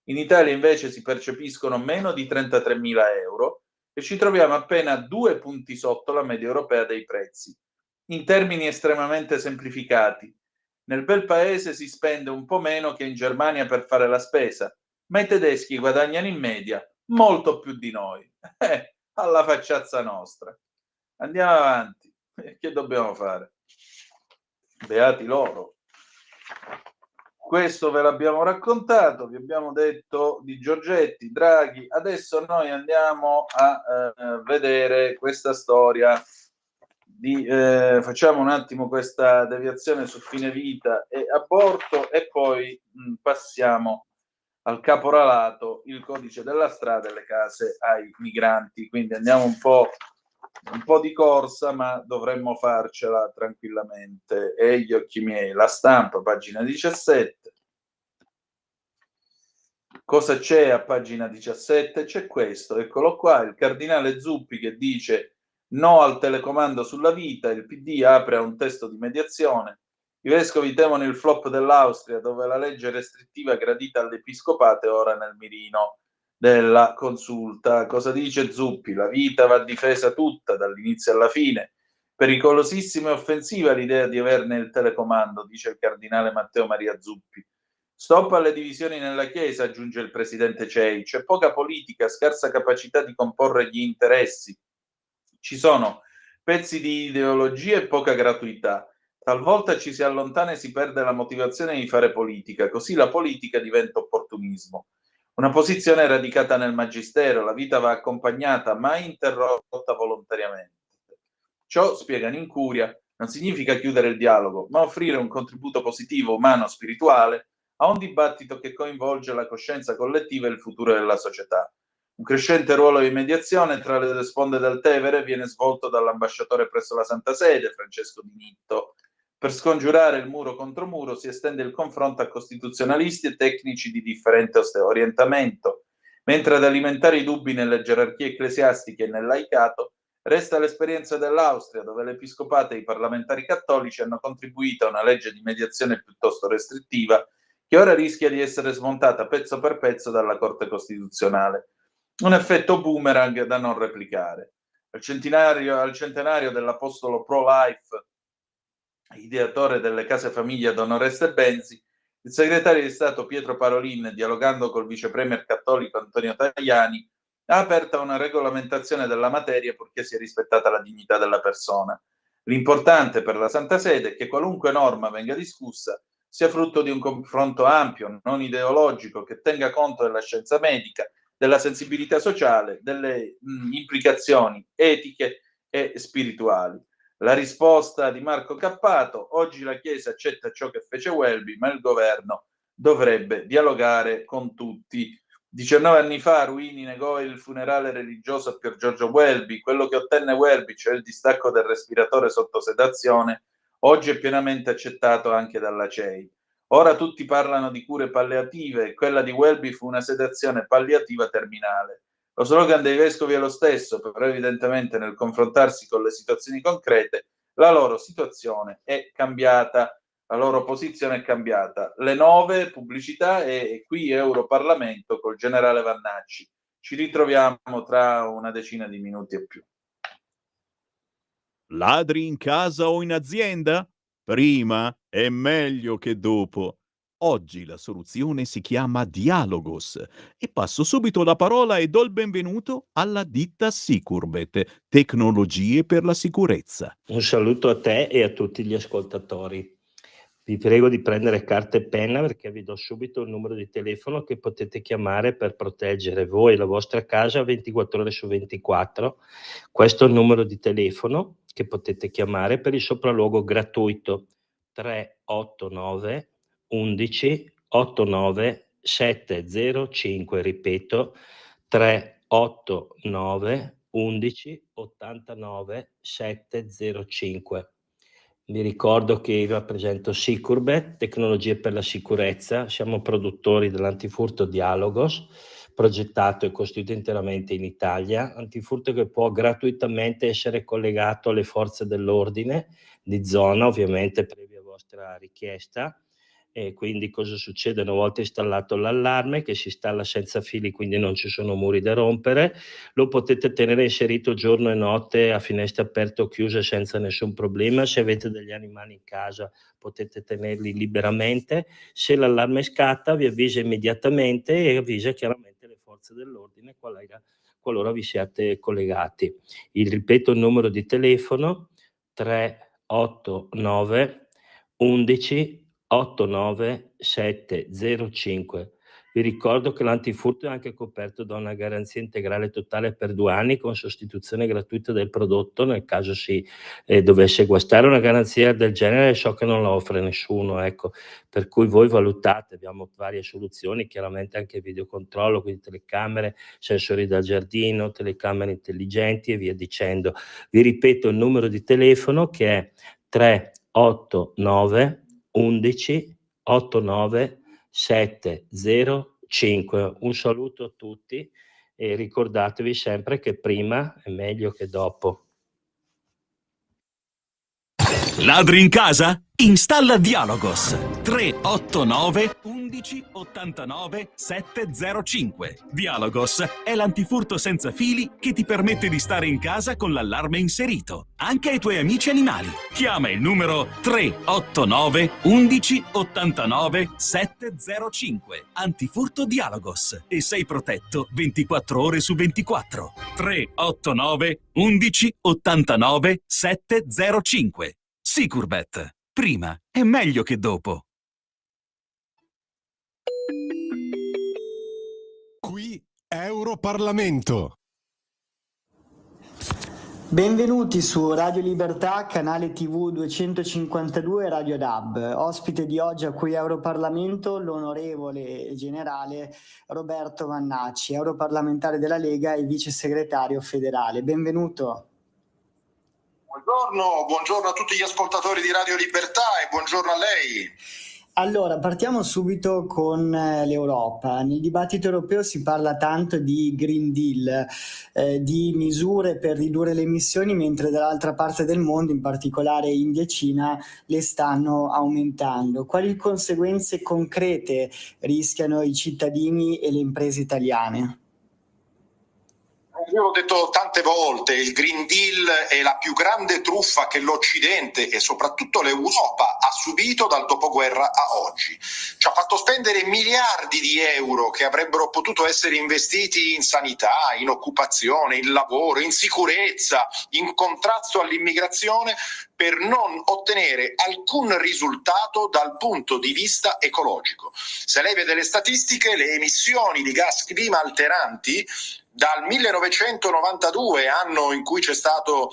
In Italia invece si percepiscono meno di 33.000 euro e ci troviamo appena 2 punti sotto la media europea dei prezzi. In termini estremamente semplificati, nel bel paese si spende un po' meno che in Germania per fare la spesa, ma i tedeschi guadagnano in media molto più di noi. Alla facciazza nostra. Andiamo avanti. Che dobbiamo fare? Beati loro. Questo ve l'abbiamo raccontato, vi abbiamo detto di Giorgetti, Draghi. Adesso noi andiamo a vedere questa storia facciamo un attimo questa deviazione su fine vita e aborto e poi passiamo al caporalato, il codice della strada e le case ai migranti. Quindi andiamo un po' di corsa, ma dovremmo farcela tranquillamente. E gli occhi miei, La Stampa, pagina 17. Cosa c'è a pagina 17? C'è questo, eccolo qua, il cardinale Zuppi che dice no al telecomando sulla vita, il PD apre a un testo di mediazione, i vescovi temono il flop dell'Austria dove la legge restrittiva gradita all'episcopato è ora nel mirino della consulta. Cosa dice Zuppi? La vita va difesa tutta, dall'inizio alla fine. Pericolosissima e offensiva l'idea di averne il telecomando, dice il cardinale Matteo Maria Zuppi. Stop alle divisioni nella Chiesa, aggiunge il presidente Cei. C'è poca politica, scarsa capacità di comporre gli interessi. Ci sono pezzi di ideologia e poca gratuità. Talvolta ci si allontana e si perde la motivazione di fare politica, così la politica diventa opportunismo. Una posizione radicata nel magistero, la vita va accompagnata, mai interrotta volontariamente. Ciò, spiegano in Curia, non significa chiudere il dialogo, ma offrire un contributo positivo, umano, spirituale, a un dibattito che coinvolge la coscienza collettiva e il futuro della società. Un crescente ruolo di mediazione tra le sponde del Tevere viene svolto dall'ambasciatore presso la Santa Sede, Francesco Di Nitto. Per scongiurare il muro contro muro si estende il confronto a costituzionalisti e tecnici di differente orientamento, mentre ad alimentare i dubbi nelle gerarchie ecclesiastiche e nel laicato resta l'esperienza dell'Austria, dove l'episcopato e i parlamentari cattolici hanno contribuito a una legge di mediazione piuttosto restrittiva che ora rischia di essere smontata pezzo per pezzo dalla Corte Costituzionale. Un effetto boomerang da non replicare. Al centenario dell'apostolo pro-life, ideatore delle case famiglia Don Oreste Benzi, il segretario di Stato Pietro Parolin, dialogando col vice premier cattolico Antonio Tajani, ha aperto una regolamentazione della materia purché sia rispettata la dignità della persona. L'importante per la Santa Sede è che qualunque norma venga discussa sia frutto di un confronto ampio, non ideologico, che tenga conto della scienza medica, della sensibilità sociale, delle implicazioni etiche e spirituali. La risposta di Marco Cappato: oggi la Chiesa accetta ciò che fece Welby, ma il governo dovrebbe dialogare con tutti. 19 anni fa Ruini negò il funerale religioso a Pier Giorgio Welby. Quello che ottenne Welby, cioè il distacco del respiratore sotto sedazione, oggi è pienamente accettato anche dalla CEI. Ora tutti parlano di cure palliative e quella di Welby fu una sedazione palliativa terminale. Lo slogan dei vescovi è lo stesso, però evidentemente nel confrontarsi con le situazioni concrete la loro situazione è cambiata, la loro posizione è cambiata. Le 9, pubblicità, e qui Europarlamento col generale Vannacci. Ci ritroviamo tra una decina di minuti e più. Ladri in casa o in azienda? Prima è meglio che dopo. Oggi la soluzione si chiama Dialogos e passo subito la parola e do il benvenuto alla ditta Sicurbet, tecnologie per la sicurezza. Un saluto a te e a tutti gli ascoltatori. Vi prego di prendere carta e penna perché vi do subito il numero di telefono che potete chiamare per proteggere voi e la vostra casa 24 ore su 24. Questo è il numero di telefono che potete chiamare per il sopralluogo gratuito 389 11 89 705, ripeto 389 11 89 705. Vi ricordo che io rappresento Sicurbet, tecnologie per la sicurezza. Siamo produttori dell'antifurto Dialogos, progettato e costruito interamente in Italia, antifurto che può gratuitamente essere collegato alle forze dell'ordine di zona, ovviamente previa vostra richiesta. E quindi cosa succede? Una volta installato l'allarme, che si installa senza fili, quindi non ci sono muri da rompere, lo potete tenere inserito giorno e notte a finestre aperte o chiuse senza nessun problema. Se avete degli animali in casa potete tenerli liberamente. Se l'allarme scatta vi avvisa immediatamente e avvisa chiaramente le forze dell'ordine qualora vi siate collegati. Ripeto il numero di telefono 389 11 89 705. Vi ricordo che l'antifurto è anche coperto da una garanzia integrale totale per 2 anni con sostituzione gratuita del prodotto nel caso si dovesse guastare. Una garanzia del genere so che non la offre nessuno, ecco, per cui voi valutate. Abbiamo varie soluzioni, chiaramente anche videocontrollo, quindi telecamere, sensori da giardino, telecamere intelligenti e via dicendo. Vi ripeto il numero di telefono che è 389 11 89 705. Un saluto a tutti e ricordatevi sempre che prima è meglio che dopo. Ladri in casa? Installa Dialogos 389 11 89 705. Dialogos è l'antifurto senza fili che ti permette di stare in casa con l'allarme inserito, anche ai tuoi amici animali. Chiama il numero 389 11 89 705. Antifurto Dialogos e sei protetto 24 ore su 24. 389 11 89 705. Sicurbet. Prima è meglio che dopo. Qui Europarlamento. Benvenuti su Radio Libertà, canale TV 252 Radio DAB. Ospite di oggi a cui Europarlamento l'onorevole generale Roberto Vannacci, europarlamentare della Lega e vice segretario federale. Benvenuto. Buongiorno a tutti gli ascoltatori di Radio Libertà e buongiorno a lei. Allora, partiamo subito con l'Europa. Nel dibattito europeo si parla tanto di Green Deal, di misure per ridurre le emissioni, mentre dall'altra parte del mondo, in particolare India e Cina, le stanno aumentando. Quali conseguenze concrete rischiano i cittadini e le imprese italiane? Io l'ho detto tante volte, il Green Deal è la più grande truffa che l'Occidente e soprattutto l'Europa ha subito dal dopoguerra a oggi. Ci ha fatto spendere miliardi di euro che avrebbero potuto essere investiti in sanità, in occupazione, in lavoro, in sicurezza, in contrasto all'immigrazione, per non ottenere alcun risultato dal punto di vista ecologico. Se lei vede le statistiche, le emissioni di gas clima alteranti dal 1992, anno in cui c'è stato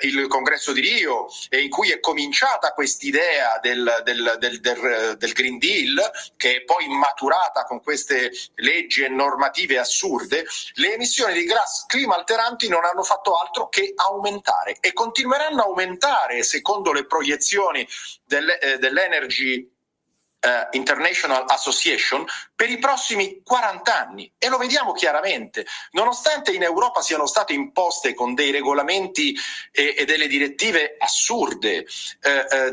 il congresso di Rio e in cui è cominciata quest'idea del Green Deal, che è poi maturata con queste leggi e normative assurde, le emissioni di gas clima alteranti non hanno fatto altro che aumentare e continueranno a aumentare secondo le proiezioni dell'Energy International Association per i prossimi 40 anni, e lo vediamo chiaramente. Nonostante in Europa siano state imposte con dei regolamenti e delle direttive assurde,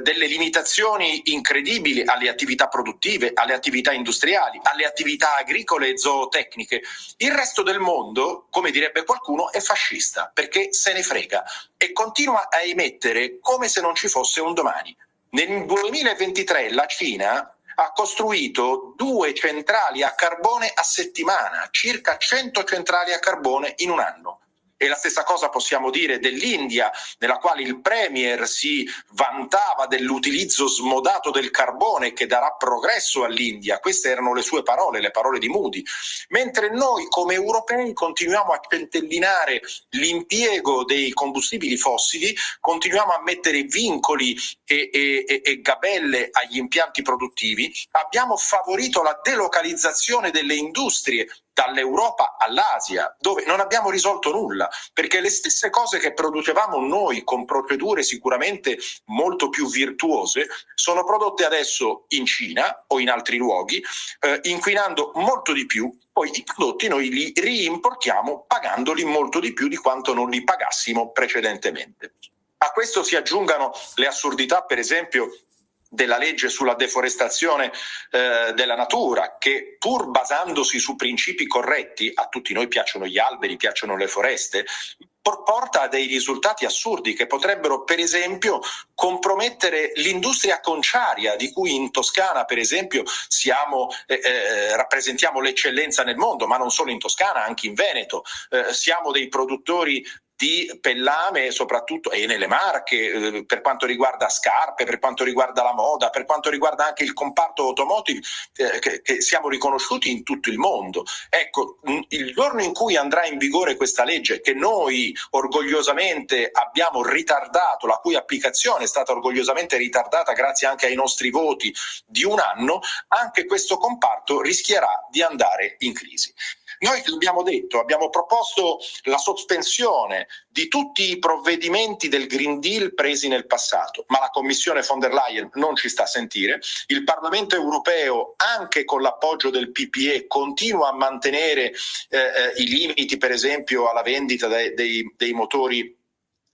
delle limitazioni incredibili alle attività produttive, alle attività industriali, alle attività agricole e zootecniche, il resto del mondo, come direbbe qualcuno, è fascista perché se ne frega e continua a emettere come se non ci fosse un domani. Nel 2023 la Cina ha costruito 2 centrali a carbone a settimana, circa 100 centrali a carbone in un anno. E la stessa cosa possiamo dire dell'India, nella quale il premier si vantava dell'utilizzo smodato del carbone che darà progresso all'India. Queste erano le sue parole, le parole di Moody. Mentre noi come europei continuiamo a centellinare l'impiego dei combustibili fossili, continuiamo a mettere vincoli e gabelle agli impianti produttivi, abbiamo favorito la delocalizzazione delle industrie dall'Europa all'Asia, dove non abbiamo risolto nulla, perché le stesse cose che producevamo noi con procedure sicuramente molto più virtuose sono prodotte adesso in Cina o in altri luoghi, inquinando molto di più. Poi i prodotti noi li riimportiamo pagandoli molto di più di quanto non li pagassimo precedentemente. A questo si aggiungano le assurdità, per esempio, della legge sulla deforestazione della natura, che pur basandosi su principi corretti, a tutti noi piacciono gli alberi, piacciono le foreste, porta a dei risultati assurdi che potrebbero per esempio compromettere l'industria conciaria, di cui in Toscana per esempio rappresentiamo l'eccellenza nel mondo, ma non solo in Toscana, anche in Veneto. Siamo dei produttori di pellame soprattutto e nelle Marche, per quanto riguarda scarpe, per quanto riguarda la moda, per quanto riguarda anche il comparto automotive, che siamo riconosciuti in tutto il mondo. Ecco, il giorno in cui andrà in vigore questa legge, che noi orgogliosamente abbiamo ritardato, la cui applicazione è stata orgogliosamente ritardata grazie anche ai nostri voti di un anno, anche questo comparto rischierà di andare in crisi. Noi abbiamo detto, abbiamo proposto la sospensione di tutti i provvedimenti del Green Deal presi nel passato, ma la Commissione von der Leyen non ci sta a sentire. Il Parlamento europeo, anche con l'appoggio del PPE, continua a mantenere i limiti, per esempio, alla vendita dei motori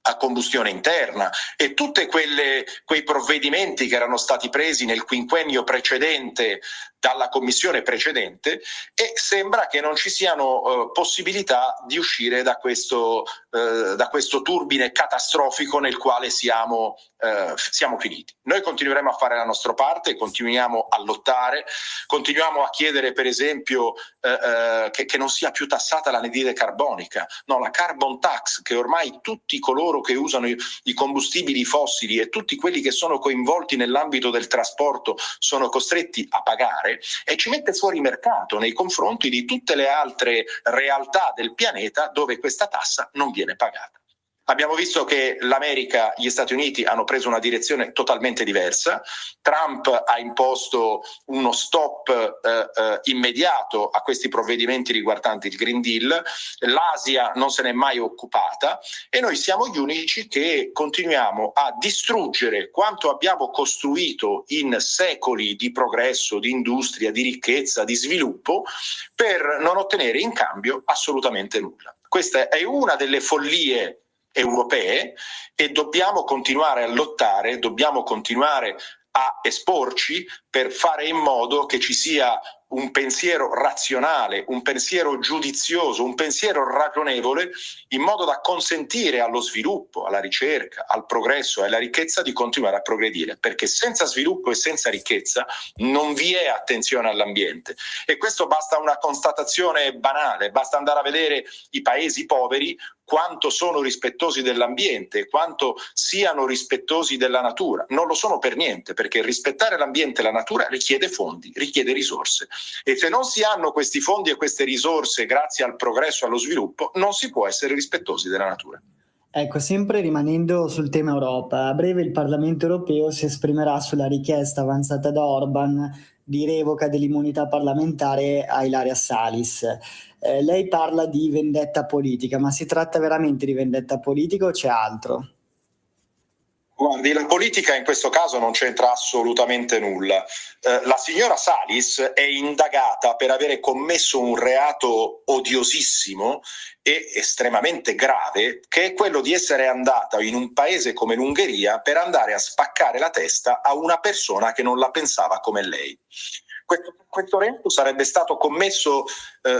a combustione interna, e tutte quei provvedimenti che erano stati presi nel quinquennio precedente dalla commissione precedente, e sembra che non ci siano possibilità di uscire da questo turbine catastrofico nel quale siamo finiti. Noi continueremo a fare la nostra parte, continuiamo a lottare, continuiamo a chiedere per esempio che non sia più tassata l'anidride carbonica, no, la carbon tax, che ormai tutti coloro che usano i combustibili fossili e tutti quelli che sono coinvolti nell'ambito del trasporto sono costretti a pagare, e ci mette fuori mercato nei confronti di tutte le altre realtà del pianeta dove questa tassa non viene pagata. Abbiamo visto che l'America, gli Stati Uniti hanno preso una direzione totalmente diversa. Trump ha imposto uno stop immediato a questi provvedimenti riguardanti il Green Deal. L'Asia non se n'è mai occupata e noi siamo gli unici che continuiamo a distruggere quanto abbiamo costruito in secoli di progresso, di industria, di ricchezza, di sviluppo, per non ottenere in cambio assolutamente nulla. Questa è una delle follie europee e dobbiamo continuare a lottare, dobbiamo continuare a esporci per fare in modo che ci sia un pensiero razionale, un pensiero giudizioso, un pensiero ragionevole, in modo da consentire allo sviluppo, alla ricerca, al progresso e alla ricchezza di continuare a progredire, perché senza sviluppo e senza ricchezza non vi è attenzione all'ambiente. E questo basta una constatazione banale, basta andare a vedere i paesi poveri quanto sono rispettosi dell'ambiente, quanto siano rispettosi della natura. Non lo sono per niente, perché rispettare l'ambiente e la natura richiede fondi, richiede risorse. E se non si hanno questi fondi e queste risorse grazie al progresso e allo sviluppo, non si può essere rispettosi della natura. Ecco, sempre rimanendo sul tema Europa, a breve il Parlamento europeo si esprimerà sulla richiesta avanzata da Orban di revoca dell'immunità parlamentare a Ilaria Salis. Lei parla di vendetta politica, ma si tratta veramente di vendetta politica o c'è altro? Guardi, la politica in questo caso non c'entra assolutamente nulla. La signora Salis è indagata per avere commesso un reato odiosissimo e estremamente grave, che è quello di essere andata in un paese come l'Ungheria per andare a spaccare la testa a una persona che non la pensava come lei. Questo reato sarebbe stato commesso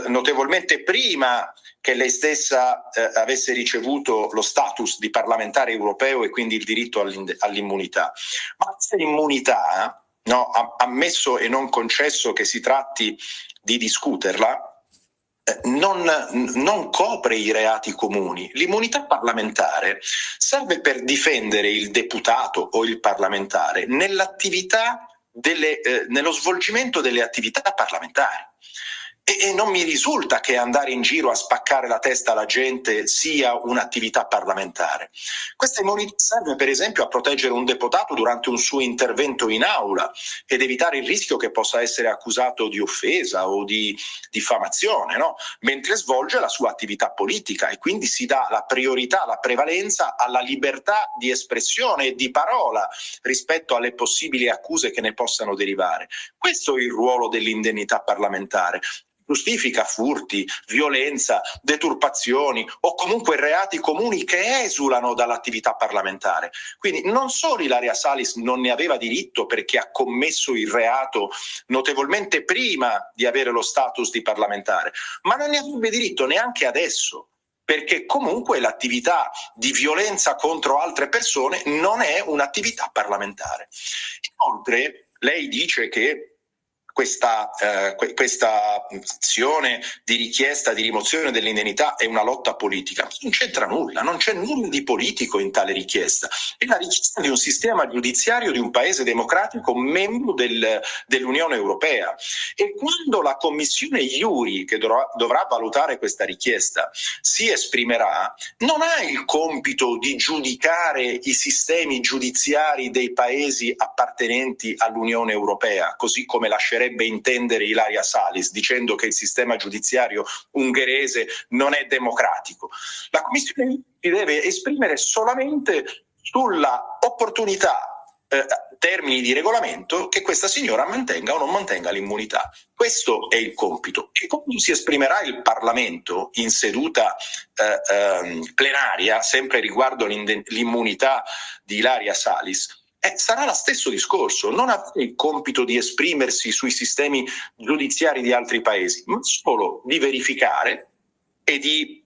notevolmente prima che lei stessa avesse ricevuto lo status di parlamentare europeo e quindi il diritto all'immunità. Ma questa immunità, no, ammesso e non concesso che si tratti di discuterla, non copre i reati comuni. L'immunità parlamentare serve per difendere il deputato o il parlamentare nell'attività nello svolgimento delle attività parlamentari. E non mi risulta che andare in giro a spaccare la testa alla gente sia un'attività parlamentare. Questa immunità serve per esempio a proteggere un deputato durante un suo intervento in aula ed evitare il rischio che possa essere accusato di offesa o di diffamazione, no? Mentre svolge la sua attività politica, e quindi si dà la priorità, la prevalenza alla libertà di espressione e di parola rispetto alle possibili accuse che ne possano derivare. Questo è il ruolo dell'indennità parlamentare. Giustifica furti, violenza, deturpazioni o comunque reati comuni che esulano dall'attività parlamentare. Quindi non solo Ilaria Salis non ne aveva diritto perché ha commesso il reato notevolmente prima di avere lo status di parlamentare, ma non ne avrebbe diritto neanche adesso, perché comunque l'attività di violenza contro altre persone non è un'attività parlamentare. Inoltre, lei dice che questa azione di richiesta di rimozione dell'indennità è una lotta politica. Non c'entra nulla, non c'è nulla di politico in tale richiesta. È la richiesta di un sistema giudiziario di un paese democratico membro dell'Unione Europea. E quando la Commissione Iuri, che dovrà valutare questa richiesta, si esprimerà, non ha il compito di giudicare i sistemi giudiziari dei paesi appartenenti all'Unione Europea, così come lascerebbe intendere Ilaria Salis dicendo che il sistema giudiziario ungherese non è democratico. La Commissione si deve esprimere solamente sulla opportunità, termini di regolamento, che questa signora mantenga o non mantenga l'immunità. Questo è il compito. E quando si esprimerà il Parlamento in seduta plenaria, sempre riguardo l'immunità di Ilaria Salis, sarà lo stesso discorso. Non ha il compito di esprimersi sui sistemi giudiziari di altri paesi, ma solo di verificare e di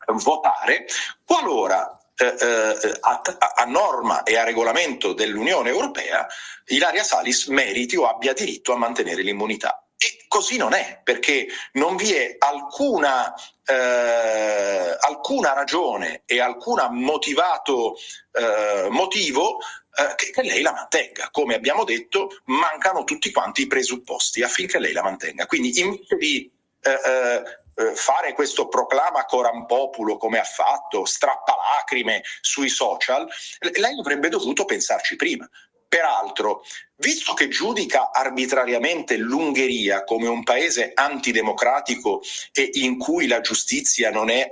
votare qualora a norma e a regolamento dell'Unione Europea Ilaria Salis meriti o abbia diritto a mantenere l'immunità. E così non è, perché non vi è alcuna ragione e alcun motivato motivo che lei la mantenga. Come abbiamo detto, mancano tutti quanti i presupposti affinché lei la mantenga. Quindi invece di fare questo proclama coram populo come ha fatto, strappalacrime sui social, lei avrebbe dovuto pensarci prima. Peraltro, visto che giudica arbitrariamente l'Ungheria come un paese antidemocratico e in cui la giustizia non è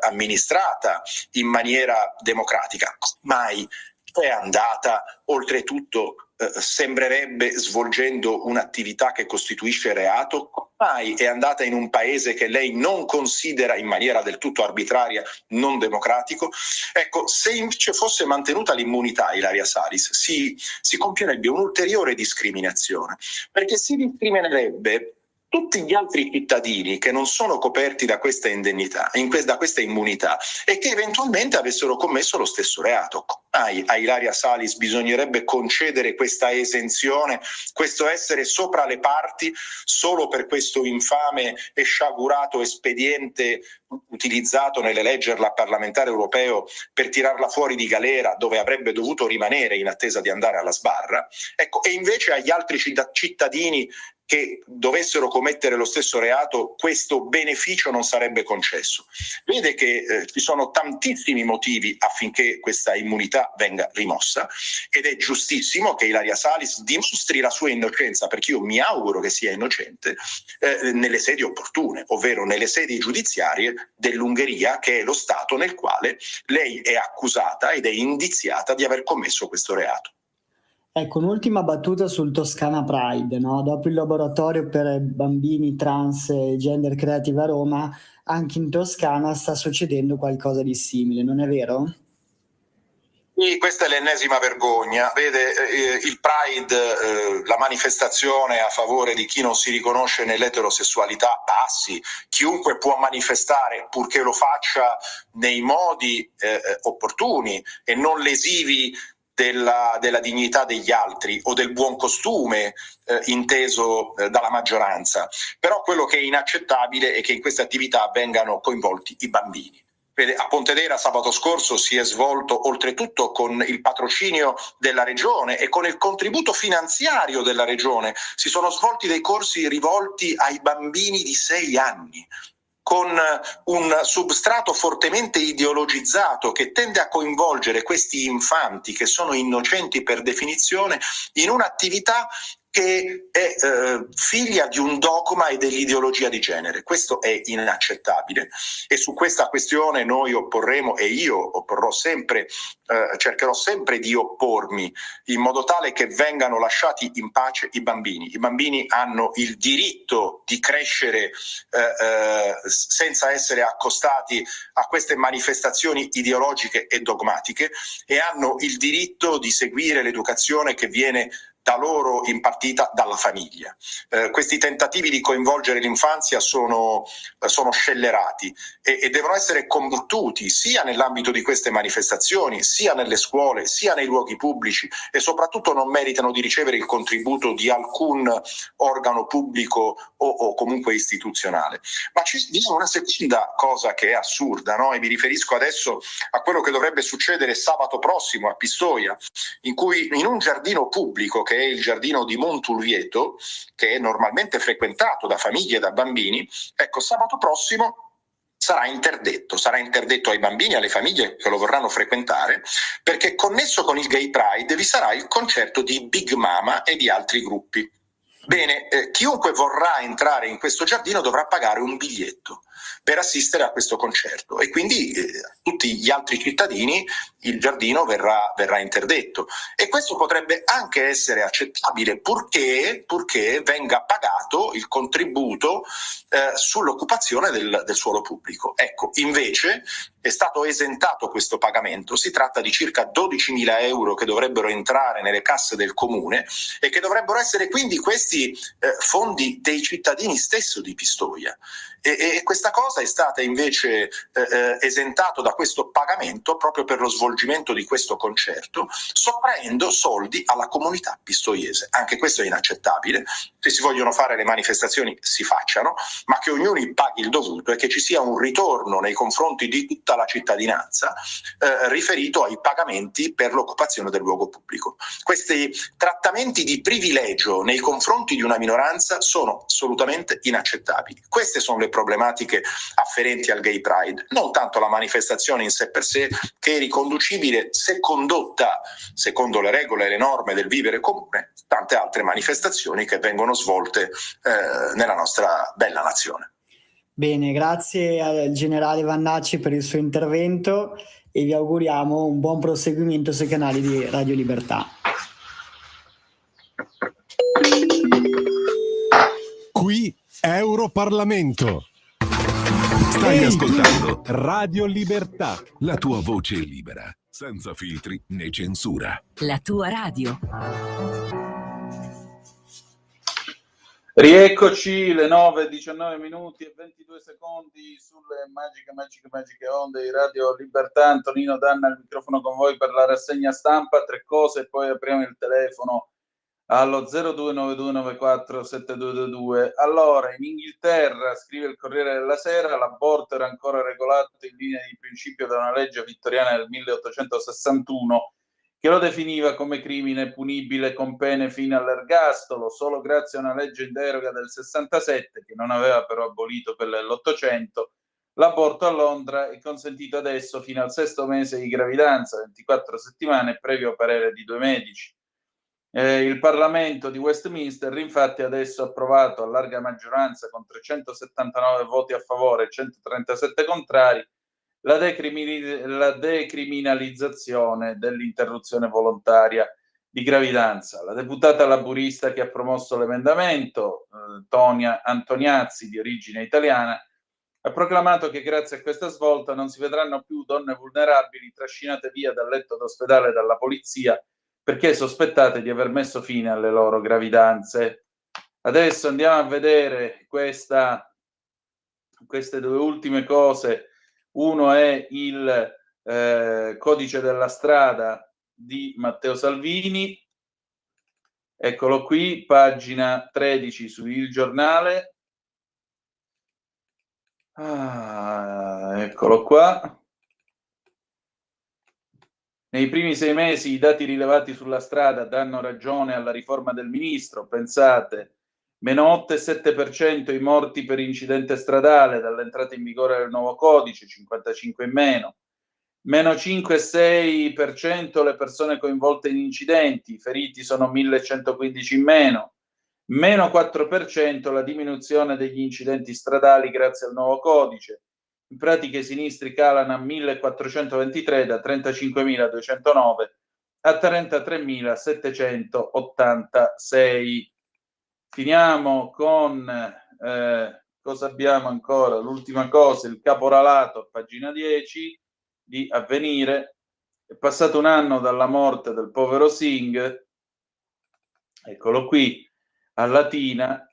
amministrata in maniera democratica, mai è andata, oltretutto sembrerebbe svolgendo un'attività che costituisce reato, mai è andata in un paese che lei non considera in maniera del tutto arbitraria non democratico? Ecco, se invece fosse mantenuta l'immunità Ilaria Salis, si compierebbe un'ulteriore discriminazione, perché si discriminerebbe tutti gli altri cittadini che non sono coperti da questa indennità, da questa immunità, e che eventualmente avessero commesso lo stesso reato. A Ilaria Salis bisognerebbe concedere questa esenzione, questo essere sopra le parti, solo per questo infame e sciagurato espediente utilizzato nell'eleggerla parlamentare europeo per tirarla fuori di galera, dove avrebbe dovuto rimanere in attesa di andare alla sbarra. Ecco, e invece agli altri cittadini che dovessero commettere lo stesso reato, questo beneficio non sarebbe concesso. Vede che ci sono tantissimi motivi affinché questa immunità venga rimossa, ed è giustissimo che Ilaria Salis dimostri la sua innocenza, perché io mi auguro che sia innocente, nelle sedi opportune, ovvero nelle sedi giudiziarie dell'Ungheria, che è lo Stato nel quale lei è accusata ed è indiziata di aver commesso questo reato. Ecco, un'ultima battuta sul Toscana Pride, no? Dopo il laboratorio per bambini trans e gender creative a Roma, anche in Toscana sta succedendo qualcosa di simile, non è vero? Sì, questa è l'ennesima vergogna. Vede, il Pride, la manifestazione a favore di chi non si riconosce nell'eterosessualità, passi. Chiunque può manifestare, purché lo faccia nei modi opportuni e non lesivi della dignità degli altri o del buon costume inteso dalla maggioranza. Però quello che è inaccettabile è che in queste attività vengano coinvolti i bambini. A Pontedera sabato scorso si è svolto, oltretutto con il patrocinio della regione e con il contributo finanziario della regione, si sono svolti dei corsi rivolti ai bambini di 6 anni, con un substrato fortemente ideologizzato che tende a coinvolgere questi infanti, che sono innocenti per definizione, in un'attività che è figlia di un dogma e dell'ideologia di genere. Questo è inaccettabile, e su questa questione noi opporremo, e io opporrò sempre, cercherò sempre di oppormi, in modo tale che vengano lasciati in pace i bambini. I bambini hanno il diritto di crescere senza essere accostati a queste manifestazioni ideologiche e dogmatiche, e hanno il diritto di seguire l'educazione che viene da loro impartita dalla famiglia. Questi tentativi di coinvolgere l'infanzia sono scellerati e devono essere combattuti sia nell'ambito di queste manifestazioni, sia nelle scuole, sia nei luoghi pubblici, e soprattutto non meritano di ricevere il contributo di alcun organo pubblico o comunque istituzionale. Ma ci dice una seconda cosa che è assurda, no? E mi riferisco adesso a quello che dovrebbe succedere sabato prossimo a Pistoia, in cui in un giardino pubblico, che è il giardino di Montulvieto, che è normalmente frequentato da famiglie e da bambini, ecco, sabato prossimo sarà interdetto ai bambini e alle famiglie che lo vorranno frequentare, perché connesso con il Gay Pride vi sarà il concerto di Big Mama e di altri gruppi. Bene, chiunque vorrà entrare in questo giardino dovrà pagare un biglietto per assistere a questo concerto, e quindi tutti gli altri cittadini il giardino verrà interdetto, e questo potrebbe anche essere accettabile purché venga pagato il contributo sull'occupazione del suolo pubblico. Ecco, invece è stato esentato questo pagamento. Si tratta di circa 12.000 euro che dovrebbero entrare nelle casse del comune e che dovrebbero essere quindi questi fondi dei cittadini stesso di Pistoia, e questa cosa cosa è stata invece esentato da questo pagamento proprio per lo svolgimento di questo concerto, sottraendo soldi alla comunità pistoiese. Anche questo è inaccettabile. Se si vogliono fare le manifestazioni si facciano, ma che ognuno paghi il dovuto e che ci sia un ritorno nei confronti di tutta la cittadinanza riferito ai pagamenti per l'occupazione del luogo pubblico. Questi trattamenti di privilegio nei confronti di una minoranza sono assolutamente inaccettabili. Queste sono le problematiche afferenti al Gay Pride, non tanto la manifestazione in sé per sé, che è riconducibile, se condotta secondo le regole e le norme del vivere comune, tante altre manifestazioni che vengono svolte nella nostra bella nazione. Bene, grazie al generale Vannacci per il suo intervento e vi auguriamo un buon proseguimento sui canali di Radio Libertà. Qui Europarlamento. Stai ascoltando Radio Libertà. la tua voce libera, senza filtri né censura. La tua radio. Rieccoci, le 9:19 minuti e 22 secondi sulle magiche onde di Radio Libertà. Antonino Danna al microfono con voi per la rassegna stampa. Tre cose e poi apriamo il telefono allo 0292947222. Allora, in Inghilterra, scrive il Corriere della Sera, l'aborto era ancora regolato in linea di principio da una legge vittoriana del 1861 che lo definiva come crimine punibile con pene fino all'ergastolo. Solo grazie a una legge in deroga del 67, che non aveva però abolito quella dell'800, l'aborto a Londra è consentito adesso fino al 6° mese di gravidanza, 24 settimane, previo parere di 2 medici. Il Parlamento di Westminster infatti adesso ha approvato a larga maggioranza con 379 voti a favore e 137 contrari la decriminalizzazione dell'interruzione volontaria di gravidanza. La deputata laburista che ha promosso l'emendamento, Tonia Antoniazzi, di origine italiana, ha proclamato che grazie a questa svolta non si vedranno più donne vulnerabili trascinate via dal letto d'ospedale dalla polizia perché sospettate di aver messo fine alle loro gravidanze. Adesso andiamo a vedere queste due ultime cose. Uno è il codice della strada di Matteo Salvini, eccolo qui, pagina 13 su Il Giornale. Eccolo qua. Nei primi 6 mesi i dati rilevati sulla strada danno ragione alla riforma del ministro. Pensate, meno 8,7% i morti per incidente stradale dall'entrata in vigore del nuovo codice, 55 in meno. Meno 5,6% le persone coinvolte in incidenti, i feriti sono 1.115 in meno. Meno 4% la diminuzione degli incidenti stradali grazie al nuovo codice. In pratica i sinistri calano a 1.423 da 35.209 a 33.786. Finiamo con cosa abbiamo ancora? L'ultima cosa, il caporalato, pagina 10 di Avvenire. È passato un anno dalla morte del povero Singh, eccolo qui, a Latina.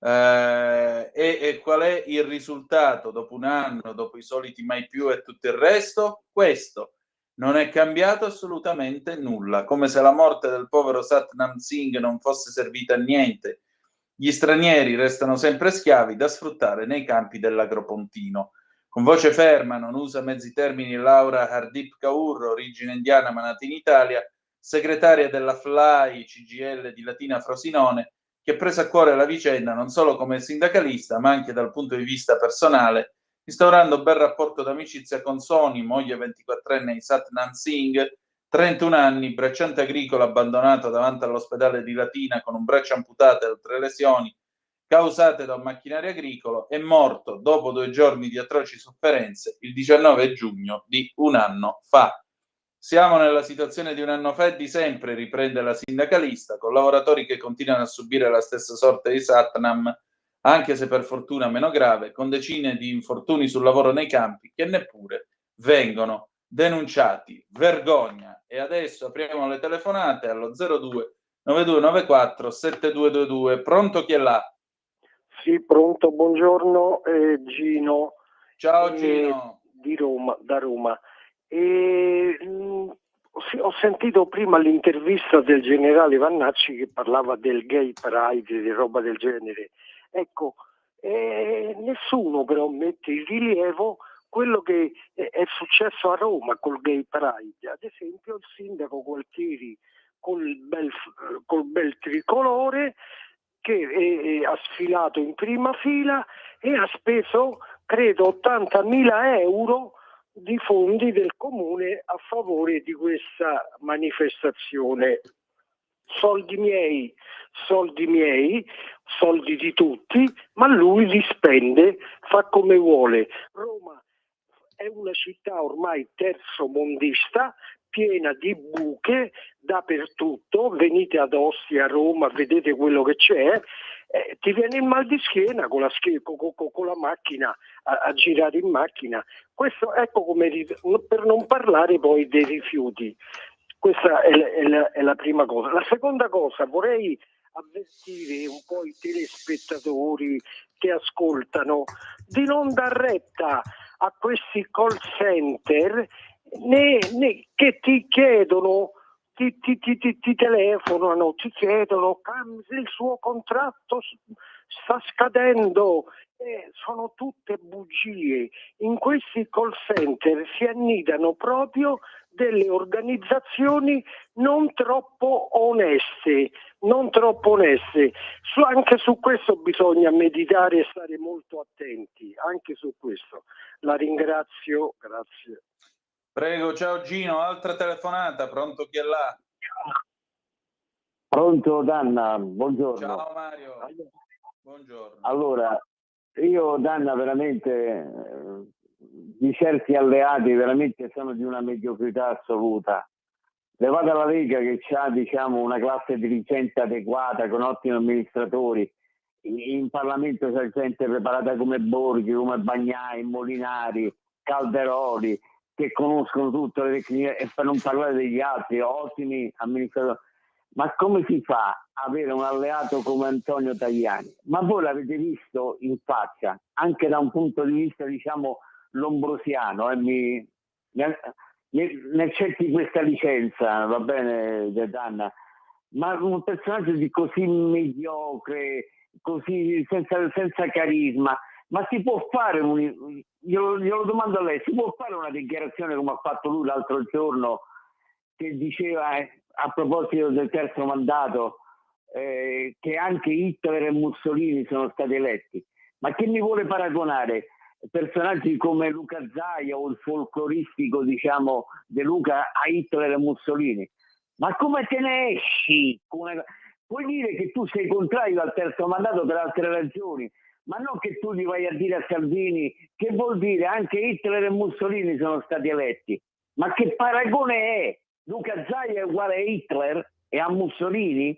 E qual è il risultato dopo un anno, dopo i soliti mai più e tutto il resto? Questo: non è cambiato assolutamente nulla, come se la morte del povero Satnam Singh non fosse servita a niente. Gli stranieri restano sempre schiavi da sfruttare nei campi dell'Agropontino. Con voce ferma, non usa mezzi termini, Laura Hardip Kaur, origine indiana ma nata in Italia, segretaria della FLAI CGIL di Latina Frosinone, che ha preso a cuore la vicenda non solo come sindacalista ma anche dal punto di vista personale, instaurando un bel rapporto d'amicizia con Soni, moglie 24enne di Satnam Singh, 31 anni, bracciante agricolo abbandonato davanti all'ospedale di Latina con un braccio amputato e altre lesioni causate da un macchinario agricolo, è morto dopo 2 giorni di atroci sofferenze il 19 giugno di un anno fa. Siamo nella situazione di un anno fa e di sempre, riprende la sindacalista, con lavoratori che continuano a subire la stessa sorte di Satnam, anche se per fortuna meno grave, con decine di infortuni sul lavoro nei campi che neppure vengono denunciati. Vergogna! E adesso apriamo le telefonate allo 02 9294 7222. Pronto, chi è là? Sì, pronto, buongiorno, Gino. Ciao Gino. Da Roma. Ho sentito prima l'intervista del generale Vannacci che parlava del gay pride, di roba del genere. Ecco, nessuno però mette in rilievo quello che è successo a Roma col gay pride. Ad esempio il sindaco Gualtieri col bel tricolore che ha sfilato in prima fila e ha speso credo 80.000 euro di fondi del comune a favore di questa manifestazione. Soldi miei, soldi di tutti, ma lui li spende, fa come vuole. Roma è una città ormai terzo-mondista, piena di buche dappertutto. Venite ad Ostia, a Roma, vedete quello che c'è. Ti viene il mal di schiena con la macchina a girare in macchina. Questo, ecco, per non parlare poi dei rifiuti. Questa è la prima cosa. La seconda cosa, vorrei avvertire un po' i telespettatori che ascoltano di non dar retta a questi call center che ti chiedono, ti telefonano, ti chiedono se il suo contratto sta scadendo. Sono tutte bugie. In questi call center si annidano proprio delle organizzazioni non troppo oneste. Anche su questo bisogna meditare e stare molto attenti, anche su questo. La ringrazio, grazie. Prego, ciao Gino, altra telefonata, pronto, chi è là? Pronto Danna, buongiorno. Ciao Mario, buongiorno. Allora, io Danna veramente di certi alleati veramente sono di una mediocrità assoluta. Levata la Lega che ha, diciamo, una classe dirigente adeguata con ottimi amministratori, in Parlamento c'è gente preparata come Borghi, come Bagnai, Molinari, Calderoli, che conoscono tutte le tecniche, e per non parlare degli altri ottimi amministratori. Ma come si fa a avere un alleato come Antonio Tajani? Ma voi l'avete visto in faccia, anche da un punto di vista, diciamo, lombrosiano, ne accetti questa licenza, va bene Danna? Ma un personaggio di così mediocre, così senza carisma, ma si può fare, glielo domando a lei, si può fare una dichiarazione come ha fatto lui l'altro giorno, che diceva a proposito del terzo mandato che anche Hitler e Mussolini sono stati eletti? Ma che mi vuole paragonare? Personaggi come Luca Zaia o il folcloristico, diciamo, De Luca a Hitler e Mussolini? Ma come te ne esci? Puoi dire che tu sei contrario al terzo mandato per altre ragioni, ma non che tu gli vai a dire a Salvini che vuol dire anche Hitler e Mussolini sono stati eletti. Ma che paragone è? Luca Zaia è uguale a Hitler e a Mussolini?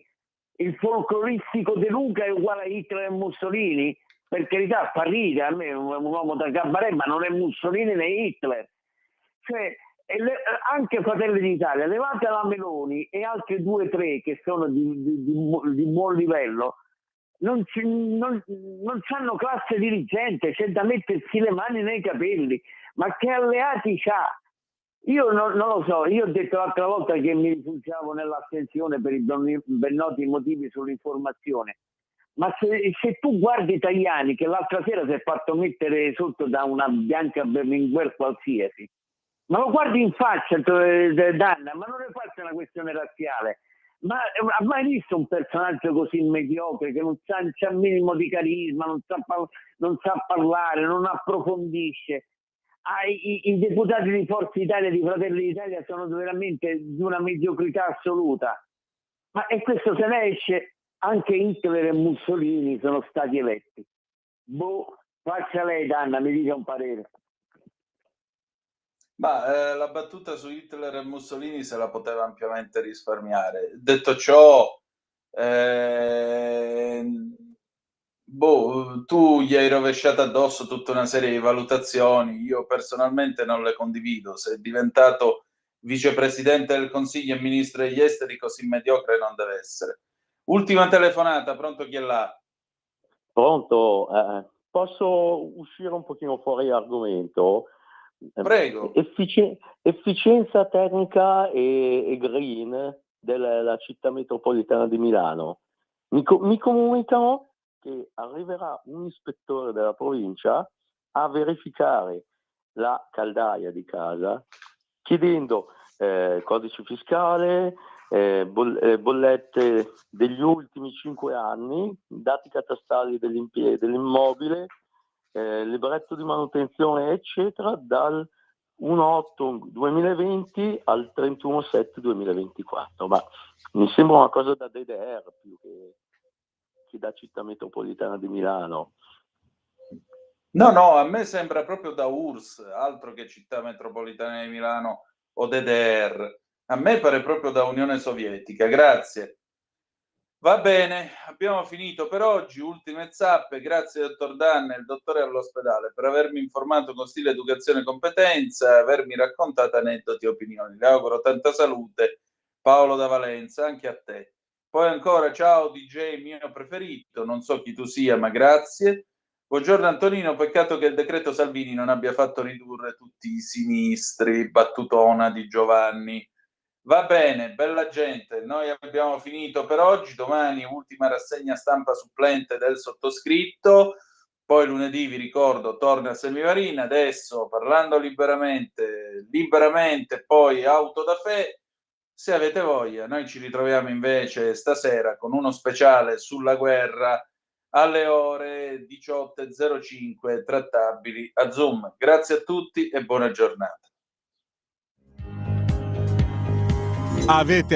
Il folcloristico De Luca è uguale a Hitler e Mussolini? Per carità, fa ridere, a me è un uomo da cabaret, ma non è Mussolini né Hitler. Cioè, anche Fratelli d'Italia, levate la Meloni e altri 2 o 3 che sono di buon livello, non hanno classe dirigente, c'è da mettersi le mani nei capelli. Ma che alleati c'ha? Io non lo so, io ho detto l'altra volta che mi rifugiavo nell'astensione per i ben noti motivi sull'informazione. Ma se tu guardi Tajani, che l'altra sera si è fatto mettere sotto da una Bianca Berlinguer qualsiasi, ma lo guardi in faccia, Danna, ma non ne faccia una questione razziale. Ma ha mai visto un personaggio così mediocre, che non c'ha il minimo di carisma, non sa parlare, non approfondisce? I deputati di Forza Italia, di Fratelli d'Italia, sono veramente di una mediocrità assoluta. E questo se ne esce. Anche Hitler e Mussolini sono stati eletti. Faccia lei, Danna, mi dica un parere. La battuta su Hitler e Mussolini se la poteva ampiamente risparmiare. Detto ciò, tu gli hai rovesciato addosso tutta una serie di valutazioni. Io personalmente non le condivido. Se è diventato vicepresidente del Consiglio e ministro degli esteri, così mediocre non deve essere. Ultima telefonata, pronto, chi è là? Pronto, posso uscire un pochino fuori argomento? Prego. Efficienza tecnica e green della città metropolitana di Milano. Mi comunicano che arriverà un ispettore della provincia a verificare la caldaia di casa, chiedendo codice fiscale, bollette degli ultimi 5 anni, dati catastali dell'immobile, libretto di manutenzione, eccetera, dal 1/8/2020 al 31/7/2024. Ma mi sembra una cosa da DDR più che da città metropolitana di Milano. No, a me sembra proprio da URSS, altro che città metropolitana di Milano o DDR. A me pare proprio da Unione Sovietica. Grazie. Va bene, abbiamo finito per oggi. Ultime zappe. Grazie dottor Danna e il dottore all'ospedale per avermi informato con stile, educazione e competenza, avermi raccontato aneddoti e opinioni. Le auguro tanta salute. Paolo da Valenza, anche a te. Poi ancora, ciao DJ mio preferito, non so chi tu sia, ma grazie. Buongiorno Antonino, peccato che il decreto Salvini non abbia fatto ridurre tutti i sinistri, battutona di Giovanni. Va bene, bella gente, noi abbiamo finito per oggi, domani ultima rassegna stampa supplente del sottoscritto, poi lunedì vi ricordo torna a Semivarina, adesso parlando liberamente, poi Auto da Fe. Se avete voglia, noi ci ritroviamo invece stasera con uno speciale sulla guerra alle ore 18.05, trattabili a Zoom. Grazie a tutti e buona giornata. Avete